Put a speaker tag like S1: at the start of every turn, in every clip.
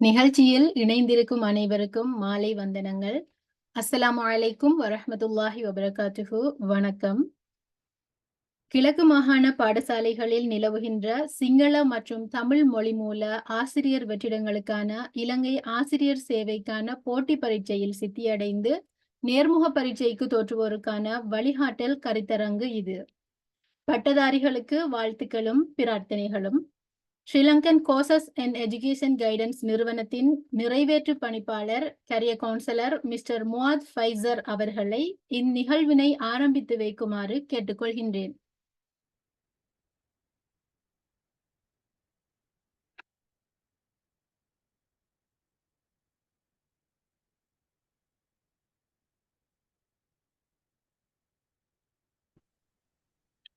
S1: நிகழ்ச்சியில் இணைந்திருக்கும் அனைவருக்கும் மாலை வந்தனங்கள். அஸ்ஸலாமு அலைக்கும் வரஹ்மத்துல்லாஹி வபரகாத்துஹு. வணக்கம். கிழக்கு மாகாண பாடசாலைகளில் நிலவுகின்ற சிங்கள மற்றும் தமிழ் மொழி மூல ஆசிரியர் வெற்றிடங்களுக்கான இலங்கை ஆசிரியர் சேவைக்கான போட்டி பரீட்சையில் சித்தியடைந்து நேர்முக பரீட்சைக்கு தோற்றுவோருக்கான வழிகாட்டல் கருத்தரங்கு இது. பட்டதாரிகளுக்கு வாழ்த்துக்களும் பிரார்த்தனைகளும். Sri Lankan courses and education guidance நிறுவனத்தின் நிறைவேற்று பணிப்பாளர் கரிய கவுன்சிலர் மிஸ்டர் முவாத் ஃபைசர் அவர்களை இந்நிகழ்வினை ஆரம்பித்து வைக்குமாறு கேட்டுக்கொள்கின்றேன்.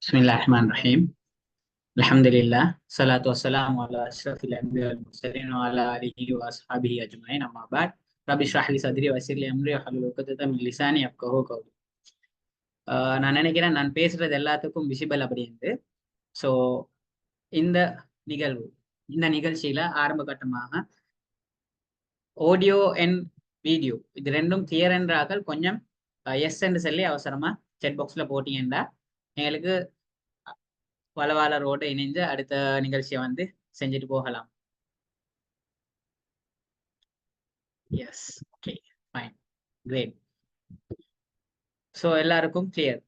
S2: Bismillahirrahmanirrahim. Alhamdulillah. Salatu wassalamu ala ashrafil anbiya wal mursalin wa ala alihi wa ashabihi ajma'in. Amma ba'd. Rabbi shrah li sadri wa yassir li amri wa hlul 'uqdatam min lisani yafqahu qawli. நான் நினைக்கிறேன் நான் பேசுறது எல்லாத்துக்கும் visible அப்படின்ட்டு. So இந்த நிகழ்ச்சியில ஆரம்ப கட்டமாக ஆடியோ அண்ட் வீடியோ இது ரெண்டும் கிளியர் என்றார்கள் கொஞ்சம் எஸ் என்று சொல்லி அவசரமா செட் பாக்ஸ்ல போட்டீங்கன்னா எங்களுக்கு வளவாளரோடு இணைந்து அடுத்த நிகழ்ச்சியை வந்து செஞ்சுட்டு போகலாம். Yes, okay, fine, great. So எல்லாருக்கும் கிளியர்.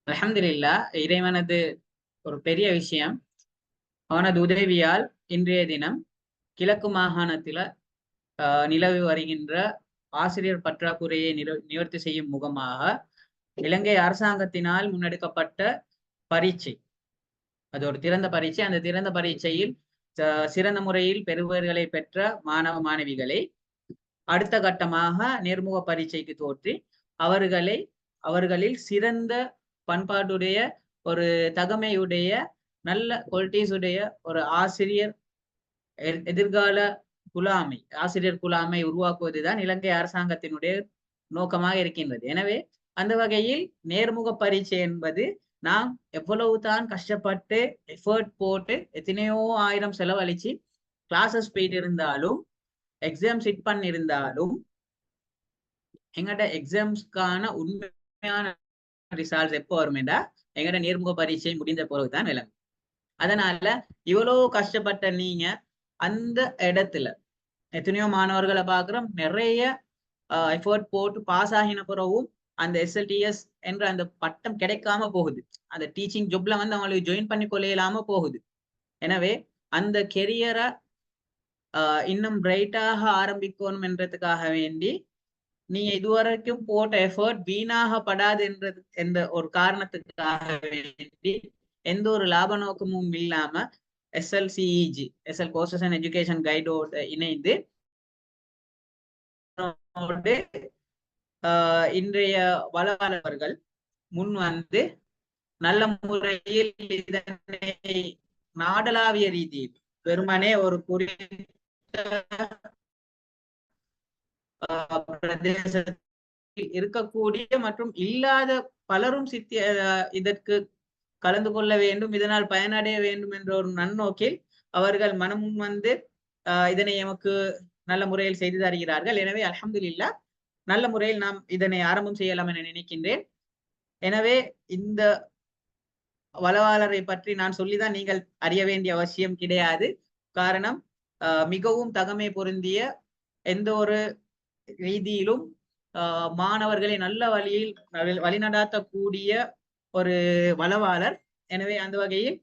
S2: அல்ஹம்துலில்லாஹ், இறைவனது ஒரு பெரிய விஷயம். அவனது உதவியால் இன்றைய தினம் கிழக்கு மாகாணத்தில நிலவி வருகின்ற ஆசிரியர் பற்றாக்குறையை நிவர்த்தி செய்யும் முகமாக இலங்கை அரசாங்கத்தினால் முன்னெடுக்கப்பட்ட பரீட்சை, அது ஒரு திறந்த பரீட்சை. அந்த திறந்த பரீட்சையில் சிறந்த முறையில் பெறுபவர்களை பெற்ற மாணவ மாணவிகளை அடுத்த கட்டமாக நேர்முக பரீட்சைக்கு தோற்றி அவர்களில் சிறந்த பண்பாட்டுடைய ஒரு தகமையுடைய நல்ல குவாலிட்டிஸ் உடைய ஒரு எதிர்கால ஆசிரியர் குழாமை உருவாக்குவதுதான் இலங்கை அரசாங்கத்தினுடைய நோக்கமாக இருக்கின்றது. எனவே அந்த வகையில் நேர்முக பரீட்சை என்பது நாம் எவ்வளவுதான் கஷ்டப்பட்டு எஃபர்ட் போட்டு எத்தனையோ ஆயிரம் செலவழிச்சு கிளாஸஸ் போயிட்டு இருந்தாலும் எக்ஸாம் சிட் பண்ணிருந்தாலும் எங்கள்ட எக்ஸாம்ஸ்க்கான உண்மையான ரிசல்ட்ஸ் எப்போ வருமேடா எங்கள்ட நேர்முக பரீட்சை முடிந்த பிறகுதான் விளங்கும். அதனால இவ்வளவு கஷ்டப்பட்ட நீங்க அந்த இடத்துல எத்தனையோ மாணவர்களை பார்க்குறோம், நிறைய எஃபர்ட் போட்டு பாஸ் ஆகின பிறகும் அந்த SLTS என்ற அந்த பட்டம் கிடைக்காம போகுது. அந்த டீச்சிங் ஜாப்ல வந்து அவங்களுக்கு ஜாயின் பண்ணி கொள்ளையிலாம போகுது. எனவே அந்த கெரியரை இன்னும் பிரைட்டாக ஆரம்பிக்கணும் என்றதுக்காக வேண்டி நீங்க இதுவரைக்கும் போட்ட எஃபர்ட் வீணாகப்படாது என்ற ஒரு காரணத்துக்காக வேண்டி எந்த ஒரு லாப நோக்கமும் இல்லாம SL கோர்சஸ் அண்ட் எஜுகேஷன் கைடோடு இணைந்து இன்றைய வளவாளர்கள் முன் வந்து நல்ல முறையில் இதனை நாடளாவிய ரீதியில் வெறுமனே ஒரு குறிப்பிட்ட பிரதேசத்தில் இருக்கக்கூடிய மற்றும் இல்லாத பலரும் இதற்கு கலந்து கொள்ள வேண்டும், இதனால் பயனடைய வேண்டும் என்ற ஒரு நன்னோக்கில் அவர்கள் மனமும் வந்து இதனை எமக்கு நல்ல முறையில் செய்து தருகிறார்கள். எனவே அல்ஹம்துலில்லாஹ், நல்ல முறையில் நாம் இதனை ஆரம்பம் செய்யலாம் என நினைக்கின்றேன். எனவே இந்த வளவாளரை பற்றி நான் சொல்லிதான் நீங்கள் அறிய வேண்டிய அவசியம் கிடையாது. காரணம், மிகவும் தகமை பொருந்திய எந்த ஒரு ரீதியிலும் மாணவர்களை நல்ல வழியில் வழிநடாத்தக்கூடிய ஒரு வளவாளர். எனவே அந்த வகையில்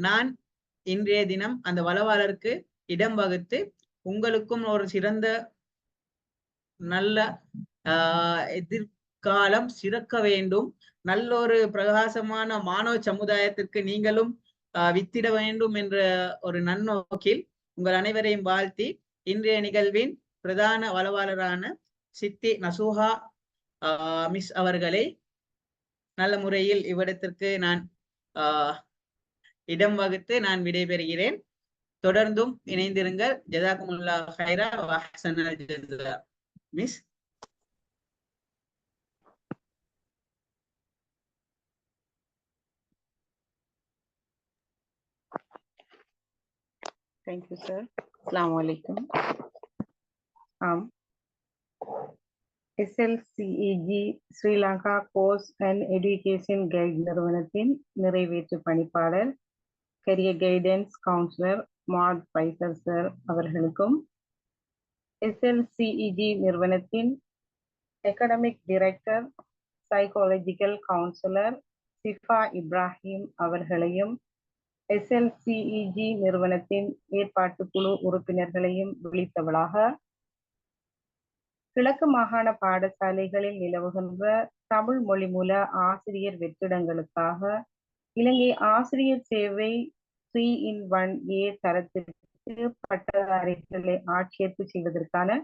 S2: நான் இன்றைய தினம் அந்த வளவாளருக்கு இடம் வகுத்து உங்களுக்கும் ஒரு சிறந்த நல்ல எதிர்காலம் சிறக்க வேண்டும், நல்ல ஒரு பிரகாசமான மாணவ சமுதாயத்திற்கு நீங்களும் வித்திட வேண்டும் என்ற ஒரு நன்னோக்கில் உங்கள் அனைவரையும் வாழ்த்தி இன்றைய நிகழ்வின் பிரதான வளவாளரான சித்தி நசூஹா மிஸ் அவர்களை நல்ல முறையில் இவ்விடத்திற்கு நான் இடம் வகுத்து நான் விடைபெறுகிறேன். தொடர்ந்தும் இணைந்திருங்கள். ஜஸாக்குமுல்லாஹ் ஹைரா வ அஹ்ஸனல் ஜஸா. Miss.
S3: Thank you, sir. Assalamu alaikum. SLCEG Sri Lanka Course and Education Guide நிறுவனத்தின் நிறைவேற்று பணிப்பாளர் கரியர் கைடன்ஸ் கவுன்சிலர் மாட் பைசர் சார் அவர்களுக்கும், SLCEG நிறுவனத்தின் academic director psychological counsellor Shifa Ibrahim அவர்களையும், SLCEG நிறுவனத்தின் ஏற்பாட்டு குழு உறுப்பினர்களையும் விழித்தவளாக, கிழக்கு மாகாண பாடசாலைகளில் நிலவுகின்ற தமிழ் மொழி மூல ஆசிரியர் வெற்றிடங்களுக்காக இலங்கை ஆசிரியர் சேவை 3-in-1A தரத்திற்கு பட்டதாரிகளை ஆட்சேர்ப்பு செய்வதற்கான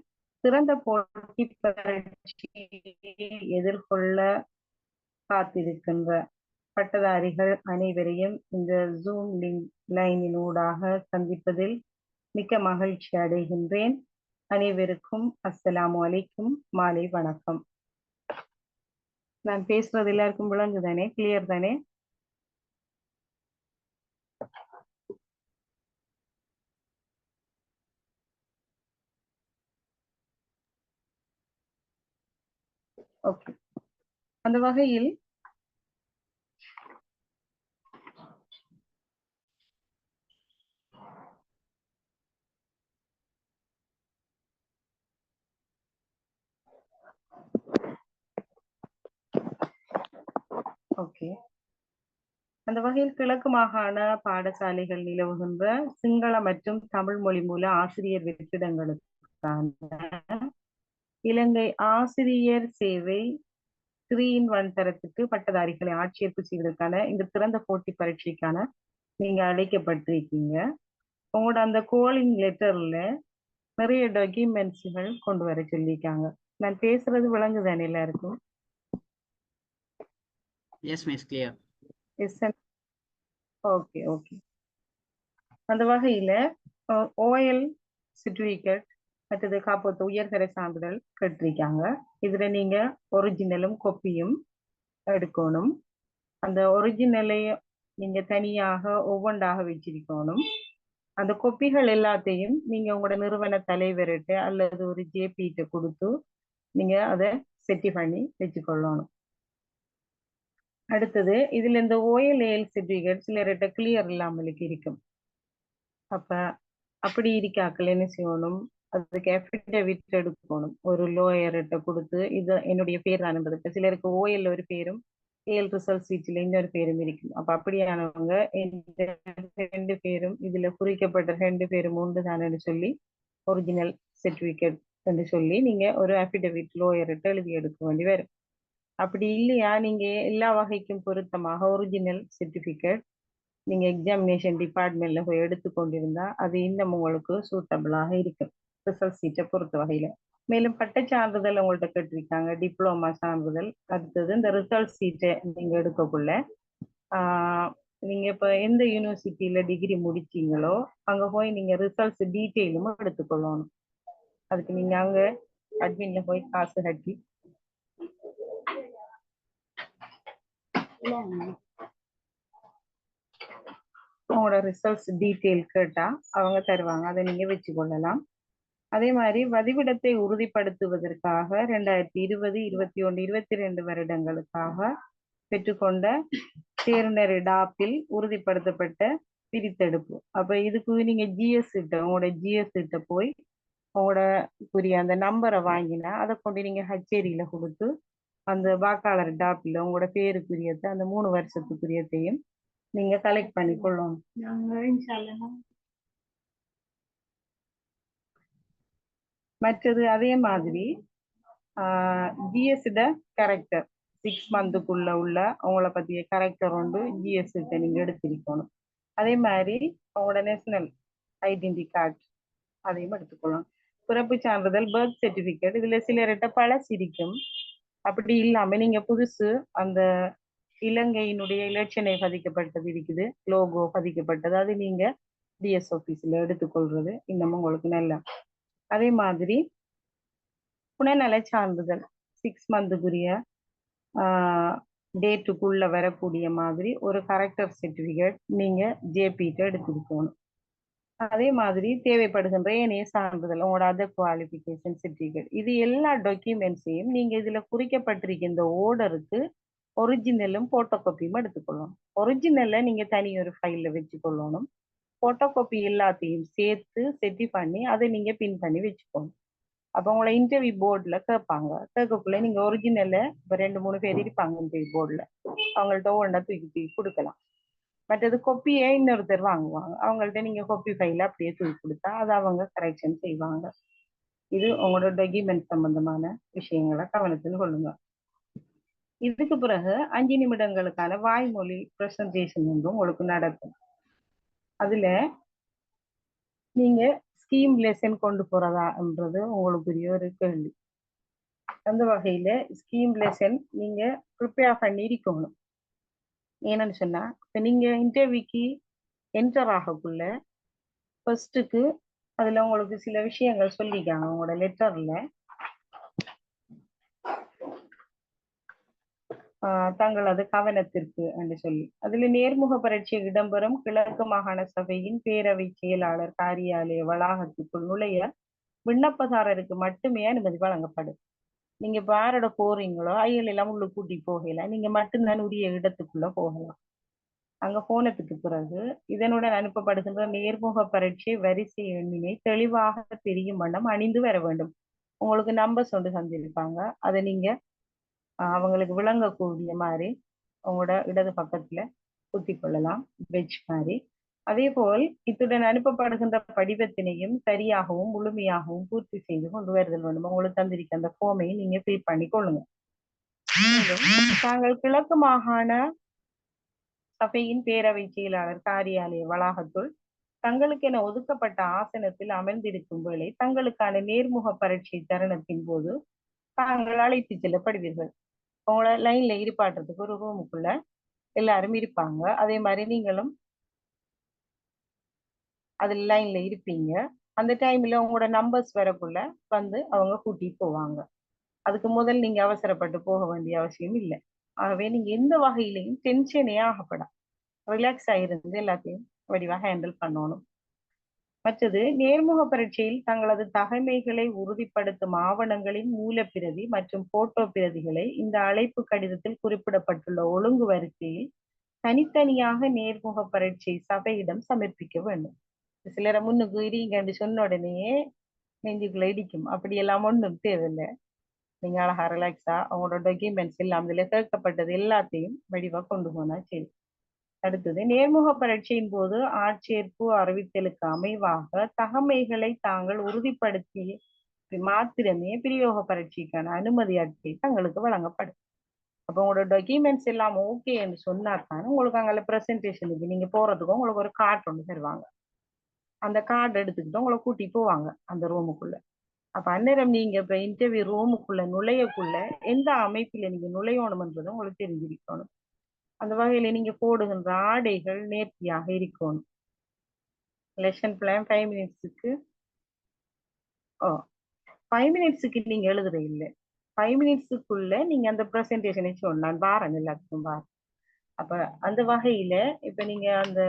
S3: சிறந்த போட்டி பரீட்சையை எதிர்கொள்ள காத்திருக்கின்ற பட்டதாரிகள் அனைவரையும் இந்த ஜூம் லைனினூடாக சந்திப்பதில் மிக்க மகிழ்ச்சி அடைகின்றேன். அனைவருக்கும் அஸ்ஸலாமு அலைக்கும், மாலை வணக்கம். நான் பேசுறது எல்லாருக்கும் விளங்கு தானே, கிளியர் தானே? ஓகே. அந்த வகையில் கிழக்கு மாகாண பாடசாலைகள் நிலவுகின்ற சிங்கள மற்றும் தமிழ் மொழி மூல ஆசிரியர் வெற்றிடங்களுக்கான இலங்கை ஆசிரியர் சேவை 3-in-1 தரத்துக்கு பட்டதாரிகளை ஆட்சேர்ப்பு செய்வதற்கான இந்த சிறந்த போட்டி பரீட்சைக்கான நீங்க அழைக்கப்பட்டிருக்கீங்க. உங்களோட அந்த கோலிங் லெட்டர்ல நிறைய டாக்குமெண்ட்ஸ்கள் கொண்டு வர சொல்லியிருக்காங்க. நான் பேசுறது விளங்குதானே எல்லாருக்கும்?
S2: Yes miss, clear.
S3: Okay okay. அந்த வகையில ஓஎல் சர்டிபிகேட் மற்றது காப்போத்து உயர்தர சான்றிதழ் கேட்டிருக்காங்க. இதுல நீங்க ஒரிஜினலும் கொப்பியும் எடுக்கணும். அந்த ஒரிஜினலை நீங்க தனியாக ஒவ்வொன்றாக வச்சிருக்கணும். அந்த கொப்பிகள் எல்லாத்தையும் நீங்க உங்களோட நிறுவன தலைவர்கிட்ட அல்லது ஒரு ஜேபிகிட்ட கொடுத்து நீங்க அதை செட்டி பண்ணி வச்சுக்கொள்ளணும். அடுத்தது இதுல இந்த ஓஎல்ஏஎல் சர்டிபிகேட் சிலர்கிட்ட கிளியர் இல்லாமலுக்கு இருக்கும். அப்படி இருக்காக்கள் என்ன செய்யணும், அதுக்கு அஃபிடவிட் எடுக்கணும். ஒரு லோயர்கிட்ட கொடுத்து இது என்னுடைய பேர் தானே, சிலருக்கு ஓஎல் ஒரு பேரும் ஏஎல் ரிசல்ட் சீட்ல இன்னொரு பேரும் இருக்கும். அப்படியானவங்க இந்த 2 பேரும் இதுல குறிக்கப்பட்ட 2 பேரும் உண்டு தானேன்னு சொல்லி ஒரிஜினல் சர்டிபிகேட் என்று சொல்லி நீங்க ஒரு அஃபிடவிட் லோயர்கிட்ட எழுதி எடுக்க வேண்டி வரும். அப்படி இல்லையா, நீங்க எல்லா வகைக்கும் பொருத்தமாக ஒரிஜினல் சர்டிபிகேட் நீங்க எக்ஸாமினேஷன் டிபார்ட்மெண்ட்ல போய் எடுத்துக்கொண்டிருந்தா அது இன்னும் உங்களுக்கு சூட்டபிளாக இருக்கும் ரிசல்ட் சீட்டை பொறுத்த வகையில. மேலும் பட்ட சான்றிதழ் உங்கள்கிட்ட கேட்டிருக்காங்க, டிப்ளமா சான்றிதழ். அடுத்தது இந்த ரிசல்ட் சீட்டை நீங்க எடுக்கக்குள்ள நீங்க இப்ப எந்த யூனிவர்சிட்டியில டிகிரி முடிச்சீங்களோ அங்க போய் நீங்க ரிசல்ட்ஸ் டீட்டெயிலும் எடுத்துக்கொள்ளணும். அதுக்கு நீங்க அங்க அட்மின்ல போய் காசு கட்டி உங்களோட ரிசல்ட்ஸ் டீட்டெயில் கேட்டா அவங்க தருவாங்க, அதை நீங்க வச்சு கொள்ளலாம். அதே மாதிரி வதிவிடத்தை உறுதிப்படுத்துவதற்காக 2020, 21, 22 வருடங்களுக்காக பெற்றுக்கொண்ட தேர்ந்தர் டாப்பில் உறுதிப்படுத்தப்பட்ட பிரித்தெடுப்பு. அப்ப இதுக்கு நீங்க ஜிஎஸ் கிட்ட உங்களோட ஜிஎஸ் கிட்ட போய் உங்களோட புரிய அந்த நம்பரை வாங்கினா அதை கொண்டு நீங்க ஹச்சேரியில கொடுத்து அந்த வாக்காளர் டாப்பில் உங்களோட பேருக்குரியத்தை அந்த 3 வருஷத்துக்குரியத்தையும் நீங்க கலெக்ட் பண்ணி கொள்ளணும். மற்றது அதே மாதிரி ஜிஎஸ்ட கேரக்டர் 6 மந்த்துக்குள்ள உள்ள உங்களை பத்திய கேரக்டர் ஒன்று ஜிஎஸ் கிட்ட நீங்க எடுத்திருக்கணும். அதே மாதிரி உங்களோட நேஷனல் ஐடென்டி கார்டு அதையும் எடுத்துக்கொள்ளணும். பிறப்பு சான்றிதழ் பர்த் சர்டிபிகேட் இதுல சிலர்கிட்ட பழசிரிக்கும். அப்படி இல்லாம நீங்க புதுசு அந்த இலங்கையினுடைய இலட்சணை பதிக்கப்பட்டது இருக்குது, லோகோ பதிக்கப்பட்டது, அது நீங்க டிஎஸ் ஆபீஸ்ல எடுத்துக்கொள்றது இன்னமும் உங்களுக்கு நல்லா. அதே மாதிரி குணநல சான்றிதழ் 6 மந்த்துக்குரிய டேட்டுக்குள்ள வரக்கூடிய மாதிரி ஒரு கரெக்டர் சர்டிபிகேட் நீங்க ஜேபிட்ட எடுத்துக்கணும். அதே மாதிரி தேவைப்படுகின்ற ஏனைய சான்றிதழ், உங்களோட அதர் குவாலிஃபிகேஷன் சர்டிஃபிகேட், இது எல்லா டாக்குமெண்ட்ஸையும் நீங்க இதுல குறிக்கப்பட்டிருக்கின்ற ஓர்டருக்கு ஒரிஜினலும் போட்டோ காப்பியும் எடுத்துக்கொள்ளணும். ஒரிஜினலை நீங்க தனி ஒரு ஃபைல்ல வச்சுக்கொள்ளணும். போட்டோ காப்பி எல்லாத்தையும் சேர்த்து செட்டி பண்ணி அதை நீங்க பின் பண்ணி வச்சுக்கோங்க. அப்போ உங்களை இன்டர்வியூ போர்டில் கேட்பாங்க. கேட்கக்குள்ள நீங்க ஒரிஜினலை இப்போ 2-3 பேர் இருப்பாங்க இன்டர்வியூ போர்டில், அவங்கள்ட்ட ஒவ்வொன்றா தூக்கி தூக்கி கொடுக்கலாம். மற்றது கொப்பியை இன்னொருத்தர் வாங்குவாங்க, அவங்கள்ட்ட நீங்க கொப்பி ஃபைல அப்படியே தூக்கி கொடுத்தா அதை அவங்க கரெக்ஷன் செய்வாங்க. இது உங்களோட டாக்குமெண்ட் சம்பந்தமான விஷயங்களை கவனத்தில் கொள்ளுங்க. இதுக்கு பிறகு 5 நிமிடங்களுக்கான வாய்மொழி பிரசன்டேஷன் வந்து உங்களுக்கு நடக்கும். அதுல நீங்க ஸ்கீம் லெசன் கொண்டு போறதான்றது உங்களுக்குரிய ஒரு கேள்வி. அந்த வகையில ஸ்கீம் லெசன் நீங்க ப்ரிப்பேர் பண்ணி இருக்கணும். ஏன்னு சொன்னா இப்ப நீங்க இன்டர்வியூக்கு என்டர் ஆகக்குள்ள ஃபர்ஸ்ட்டுக்கு அதுல உங்களுக்கு சில விஷயங்கள் சொல்லிக்காங்க உங்களோட லெட்டர்ல. தங்களது கவனத்திற்கு என்று சொல்லி அதுல நேர்முக பரீட்சை இடம்பெறும் கிழக்கு மாகாண சபையின் பேரவை செயலாளர் காரியாலய வளாகத்துக்குள் நுழைய விண்ணப்பதாரருக்கு மட்டுமே அனுமதி வழங்கப்படும். நீங்க யாரோட போறீங்களோ அயல் எல்லாம் உள்ள கூட்டி போகலாம், நீங்க மட்டும்தான் உரிய இடத்துக்குள்ள போகலாம். அங்க போனதுக்கு பிறகு இதனுடன் அனுப்பப்படுகின்ற நேர்முக பரீட்சை வரிசை எண்ணினை தெளிவாக தெரியும் வண்ணம் அணிந்து வர வேண்டும். உங்களுக்கு நம்பர்ஸ் ஒன்று தந்திருப்பாங்க, அதை நீங்க அவங்களுக்கு விளங்கக்கூடிய மாதிரி உங்களோட இடது பக்கத்துல குத்தி கொள்ளலாம், பெட்ச் மாதிரி. அதே போல் இத்துடன் அனுப்பப்படுகின்ற படிவத்தினையும் சரியாகவும் முழுமையாகவும் பூர்த்தி செய்து கொண்டு வருதல் வேண்டும். உங்களுக்கு தந்திருக்க அந்த ஃபார்மை நீங்க ஃபில் பண்ணி கொள்ளுங்க. தாங்கள் கிழக்கு மாகாண சபையின் பேரவை செயலாளர் காரியாலய வளாகத்துள் தங்களுக்கு என ஒதுக்கப்பட்ட ஆசனத்தில் அமர்ந்திருக்கும் வேளை தங்களுக்கான நேர்முக பரீட்சை தருணத்தின் போது தாங்கள் அழைத்து செல்லப்படுவீர்கள். உங்களை லைன்ல இருப்பாட்டுறதுக்கு ஒரு ரூமுக்குள்ள எல்லாரும் இருப்பாங்க. அதே மாதிரி நீங்களும் அது லைன்ல இருப்பீங்க. அந்த டைம்ல உங்களோட நம்பர்ஸ் வரக்குள்ள வந்து அவங்க கூட்டிட்டு போவாங்க. அதுக்கு முதல் நீங்க அவசரப்பட்டு போக வேண்டிய அவசியம் இல்லை. ஆகவே நீங்க எந்த வகையிலையும் டென்ஷனே ஆகப்படாது, ரிலாக்ஸ் ஆயிருந்து எல்லாத்தையும் வடிவா ஹேண்டில் பண்ணணும். மற்றது நேர்முக பரீட்சையில் தங்களது தகைமைகளை உறுதிப்படுத்தும் ஆவணங்களின் மூலப்பிரதி மற்றும் போட்டோ பிரதிகளை இந்த அழைப்பு கடிதத்தில் குறிப்பிடப்பட்டுள்ள ஒழுங்கு வரிசையில் தனித்தனியாக நேர்முக பரீட்சை சபையிடம் சமர்ப்பிக்க வேண்டும். சிலரை முன்னுக்கு இருங்கன்னு சொன்ன உடனே நெஞ்சுக்குள்ள இடிக்கும், அப்படியெல்லாம் ஒன்றும் தேவையில்லை. நீங்க அழகா ரிலாக்ஸா அவங்களோட டாக்குமெண்ட்ஸ் எல்லாம் இதுல கேட்கப்பட்டது எல்லாத்தையும் வடிவா கொண்டு போனா சரி. அடுத்தது நேர்முக பரீட்சையின் போது ஆட்சேர்ப்பு அறிவித்தலுக்கு அமைவாக தகமைகளை தாங்கள் உறுதிப்படுத்தி மாத்திரமே பிரயோக பரீட்சைக்கான அனுமதி அட்டை தங்களுக்கு வழங்கப்படும். அப்போ உங்களோட டாக்குமெண்ட்ஸ் எல்லாம் ஓகே என்று சொன்னாதான் உங்களுக்கு அங்கே பிரசன்டேஷனுக்கு நீங்க போறதுக்கும் உங்களுக்கு ஒரு கார்டு ஒன்று தருவாங்க. அந்த கார்டு எடுத்துக்கிட்டு உங்களை கூட்டி போவாங்க அந்த ரூமுக்குள்ள. அப்ப அந்நேரம் நீங்க இப்ப இன்டர்வியூ ரூமுக்குள்ள நுழையக்குள்ள எந்த அமைப்பில நீங்க நுழையணும்ன்றது உங்களுக்கு தெரிஞ்சிருக்கணும். அந்த வகையில நீங்க போடுகின்ற ஆடைகள் நேர்த்தியாக இருக்கணும். லெசன் பிளான் 5 மினிட்ஸுக்கு 5 மினிட்ஸுக்கு நீங்க எழுதுற இல்லை, 5 மினிட்ஸுக்குள்ள நீங்க அந்த ப்ரெசன்டேஷனை சொன்னான் வாரன் எல்லாத்துக்கும் வாரம். அப்ப அந்த வகையில இப்ப நீங்க அந்த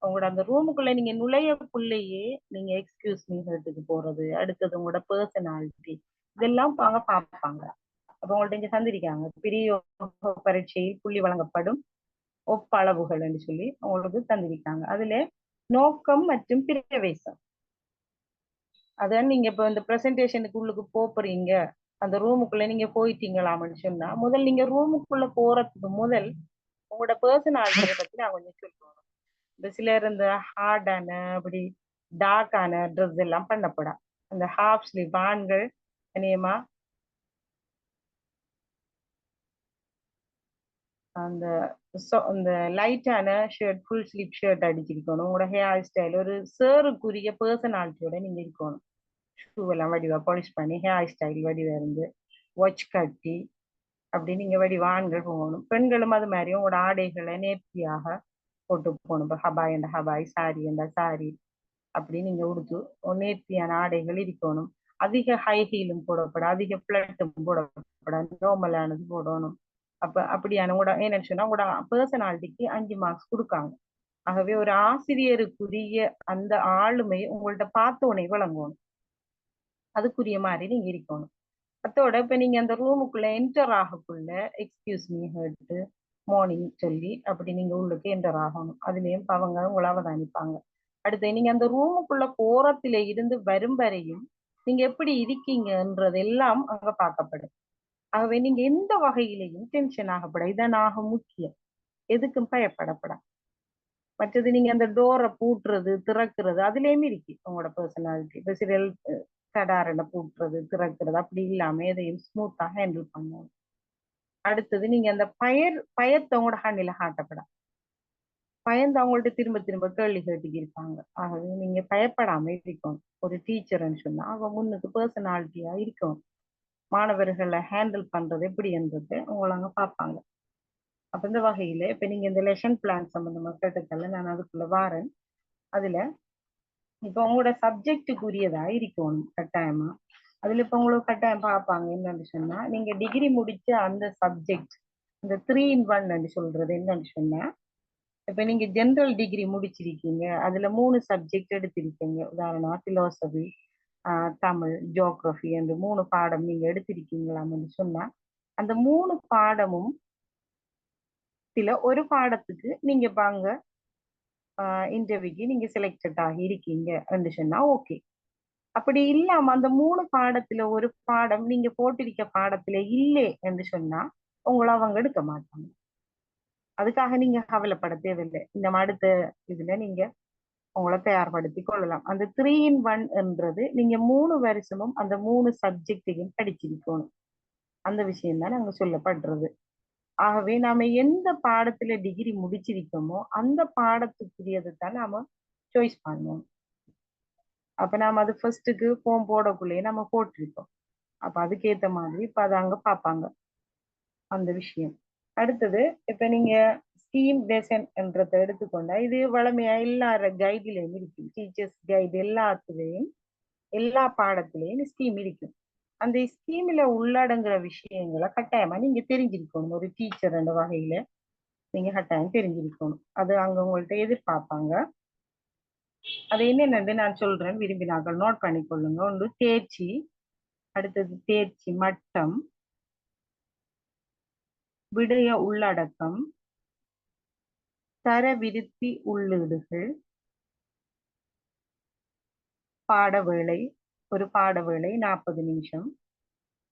S3: உங்களோட அந்த ரூமுக்குள்ள நீங்க நுழையக்குள்ளேயே நீங்க எக்ஸ்கியூஸ் மீறதுக்கு போறது, அடுத்தது உங்களோட பர்சனாலிட்டி இதெல்லாம் பார்ப்பாங்க. அப்ப உங்கள்ட்ட இங்க தந்திருக்காங்க பெரிய பரீட்சையில் புள்ளி வழங்கப்படும் ஒப்பளவுகள் என்று சொல்லி உங்களுக்கு தந்திருக்காங்க. அதுல நோக்கம் மற்றும் பிரவேசம், அதான் நீங்க இப்ப இந்த பிரசன்டேஷனுக்கு உள்ளுக்கு போறீங்க, அந்த ரூமுக்குள்ள நீங்க போயிட்டீங்களாம்னு சொன்னா முதல் நீங்க ரூமுக்குள்ள போறதுக்கு முதல் உங்களோட பர்சனாலிட்டியை பத்தி நான் கொஞ்சம் சொல்லுவேன். இந்த சிலர் இந்த ஹார்டான அப்படி டார்க்கான ட்ரெஸ் எல்லாம் பண்ணப்படா. அந்த ஹாஃப் ஸ்லீவ் ஆண்கள் அநேகமா அந்த இந்த லைட்டான ஷர்ட் ஃபுல் ஸ்லீவ் ஷர்ட் அடிச்சிருக்கணும். உங்களோட ஹேர் ஸ்டைல் ஒரு சேருக்குரிய பர்சனாலிட்டியோட நீங்க இருக்கணும். ஷூ எல்லாம் வடிவா பாலிஷ் பண்ணி ஹேர் ஸ்டைல் வடிவா இருந்து வாட்ச் கட்டி அப்படி நீங்க வடிவா ஆண்கள் போகணும். பெண்களும் அது மாதிரி உங்களோட ஆடைகளை நேர்த்தியாக போட்டு போகணும். இப்போ ஹபாய் என்ற ஹபாய், சாரி என்ற சாரி அப்படி நீங்க உடுத்து நேர்த்தியான ஆடைகள் இருக்கணும். அதிக ஹை ஹீலும் போடப்பட, அதிக பிளட்டும் போடப்பட, நார்மலானது போடணும். அப்ப அப்படியான கூட என்னன்னு சொன்னா உங்களோட பர்சனாலிட்டிக்கு 5 மார்க்ஸ் கொடுக்காங்க. ஆகவே ஒரு ஆசிரியருக்குரிய அந்த ஆளுமை உங்கள்ட்ட பார்த்தோன்னே விளங்கணும், அதுக்குரிய மாதிரி நீங்க இருக்கணும். அதோட இப்ப நீங்க அந்த ரூமுக்குள்ள என்டர் ஆகக்குள்ள எக்ஸ்கியூஸ் மீ ஹெட் மார்னிங் சொல்லி அப்படி நீங்க உள்ளுக்கு என்டர் ஆகணும். அதுலயும் அவங்க உங்களை அவதானிப்பாங்க. அடுத்து நீங்க அந்த ரூமுக்குள்ள போறத்துல இருந்து வரும் வரையும் நீங்க எப்படி இருக்கீங்கன்றதெல்லாம் அங்க பார்க்கப்படும். ஆகவே நீங்க எந்த வகையிலையும் டென்ஷன் ஆகப்பட, இதான் ஆக முக்கியம். எதுக்கும் பயப்படப்படாது. மற்றது நீங்க அந்த டோரை பூட்டுறது திறக்கிறது அதுலயுமே இருக்கு உங்களோட பர்சனாலிட்டி. இப்ப சிறியல் கடாரனை பூட்டுறது திறக்கிறது அப்படி இல்லாம எதையும் ஸ்மூத்தா ஹேண்டில் பண்ணணும். அடுத்தது நீங்க அந்த பயத்தை உங்களோட கண்ணில காட்டப்படாது. பயந்து அவங்கள்ட்ட திரும்ப திரும்ப கேள்வி கேட்டுக்கு இருப்பாங்க. ஆகவே நீங்க பயப்படாம இருக்கணும். ஒரு டீச்சர்ன்னு சொன்னா அவ முன்னுக்கு பர்சனாலிட்டியா இருக்கணும். மாணவர்களை ஹேண்டில் பண்றது எப்படி என்றது உங்களை அங்க பார்ப்பாங்க. அப்ப இந்த வகையில இப்ப நீங்க இந்த லெசன் பிளான் சம்பந்தமா கேட்டதால நான் அதுக்குள்ள வாரேன். அதுல இப்ப உங்களோட சப்ஜெக்டுக்குரியதா இருக்கணும் கட்டாயமா. அதுல இப்ப உங்களுக்கு கட்டாயம் பார்ப்பாங்க என்னன்னு சொன்னா, நீங்க டிகிரி முடிச்ச அந்த சப்ஜெக்ட் இந்த 3 in 1 சொல்றது என்னன்னு சொன்னா, இப்ப நீங்க ஜெனரல் டிகிரி முடிச்சிருக்கீங்க, அதுல 3 சப்ஜெக்ட் எடுத்திருக்கீங்க. உதாரணமா பிலோசபி, தமிழ், ஜியோகிரபி என்று 3 பாடம் நீங்க எடுத்திருக்கீங்களான்னு சொன்னா, அந்த 3 பாடமும் ஒரு பாடத்துக்கு நீங்க பாங்க இன்டர்வியூக்கு நீங்க செலக்டட் ஆகி இருக்கீங்க என்று சொன்னா ஓகே. அப்படி இல்லாம அந்த 3 பாடத்துல ஒரு பாடம் நீங்க போட்டிருக்க பாடத்துல இல்லே என்று சொன்னா உங்களை அவங்க எடுக்க மாட்டாங்க. அதுக்காக நீங்க கவலைப்பட தேவையில்லை. இந்த அடுத்த இதுல நீங்க உங்களை தயார்படுத்தி கொள்ளலாம். அந்த 3 in 1 என்றது நீங்க 3 வருஷமும் அந்த 3 சப்ஜெக்டையும் படிச்சிருக்கணும். அந்த விஷயம் தான் நாங்க சொல்லப்படுறது. ஆகவே நாம எந்த பாடத்துல டிகிரி முடிச்சிருக்கோமோ அந்த பாடத்துக்குரியதை தான் நாம சாய்ஸ் பண்ணுவோம். அப்ப நாம அது ஃபர்ஸ்ட்டுக்கு ஃபார்ம் போடக்குள்ளேயே நம்ம போட்டிருக்கோம். அப்ப அதுக்கேத்த மாதிரி இப்ப அதை அங்க பார்ப்பாங்க அந்த விஷயம். அடுத்தது இப்ப நீங்க ஸ்கீம் லெசன் என்றதை எடுத்துக்கொண்டா இது வளமையா எல்லார கைட்லயும் இருக்கு. டீச்சர்ஸ் கைடு எல்லாத்துலயும் எல்லா பாடத்திலையும் ஸ்கீம் இருக்கும். அந்த ஸ்கீம்ல உள்ளடங்குற விஷயங்களை கட்டாயமா நீங்க தெரிஞ்சிருக்கணும். ஒரு டீச்சர் என்ற வகையில நீங்க கட்டாயம் தெரிஞ்சிருக்கணும். அது அங்க உங்கள்ட்ட எதிர்பார்ப்பாங்க. அது என்னென்னு நான் சொல்றேன், விரும்பினார்கள் நோட் பண்ணிக்கொள்ளுங்க. ஒன்று தேர்ச்சி, அடுத்தது தேர்ச்சி மட்டம், விடய உள்ளடக்கம், தர விருத்தி உள்ளீடுகள், பாடவேளை. ஒரு பாடவேளை 40 நிமிஷம்.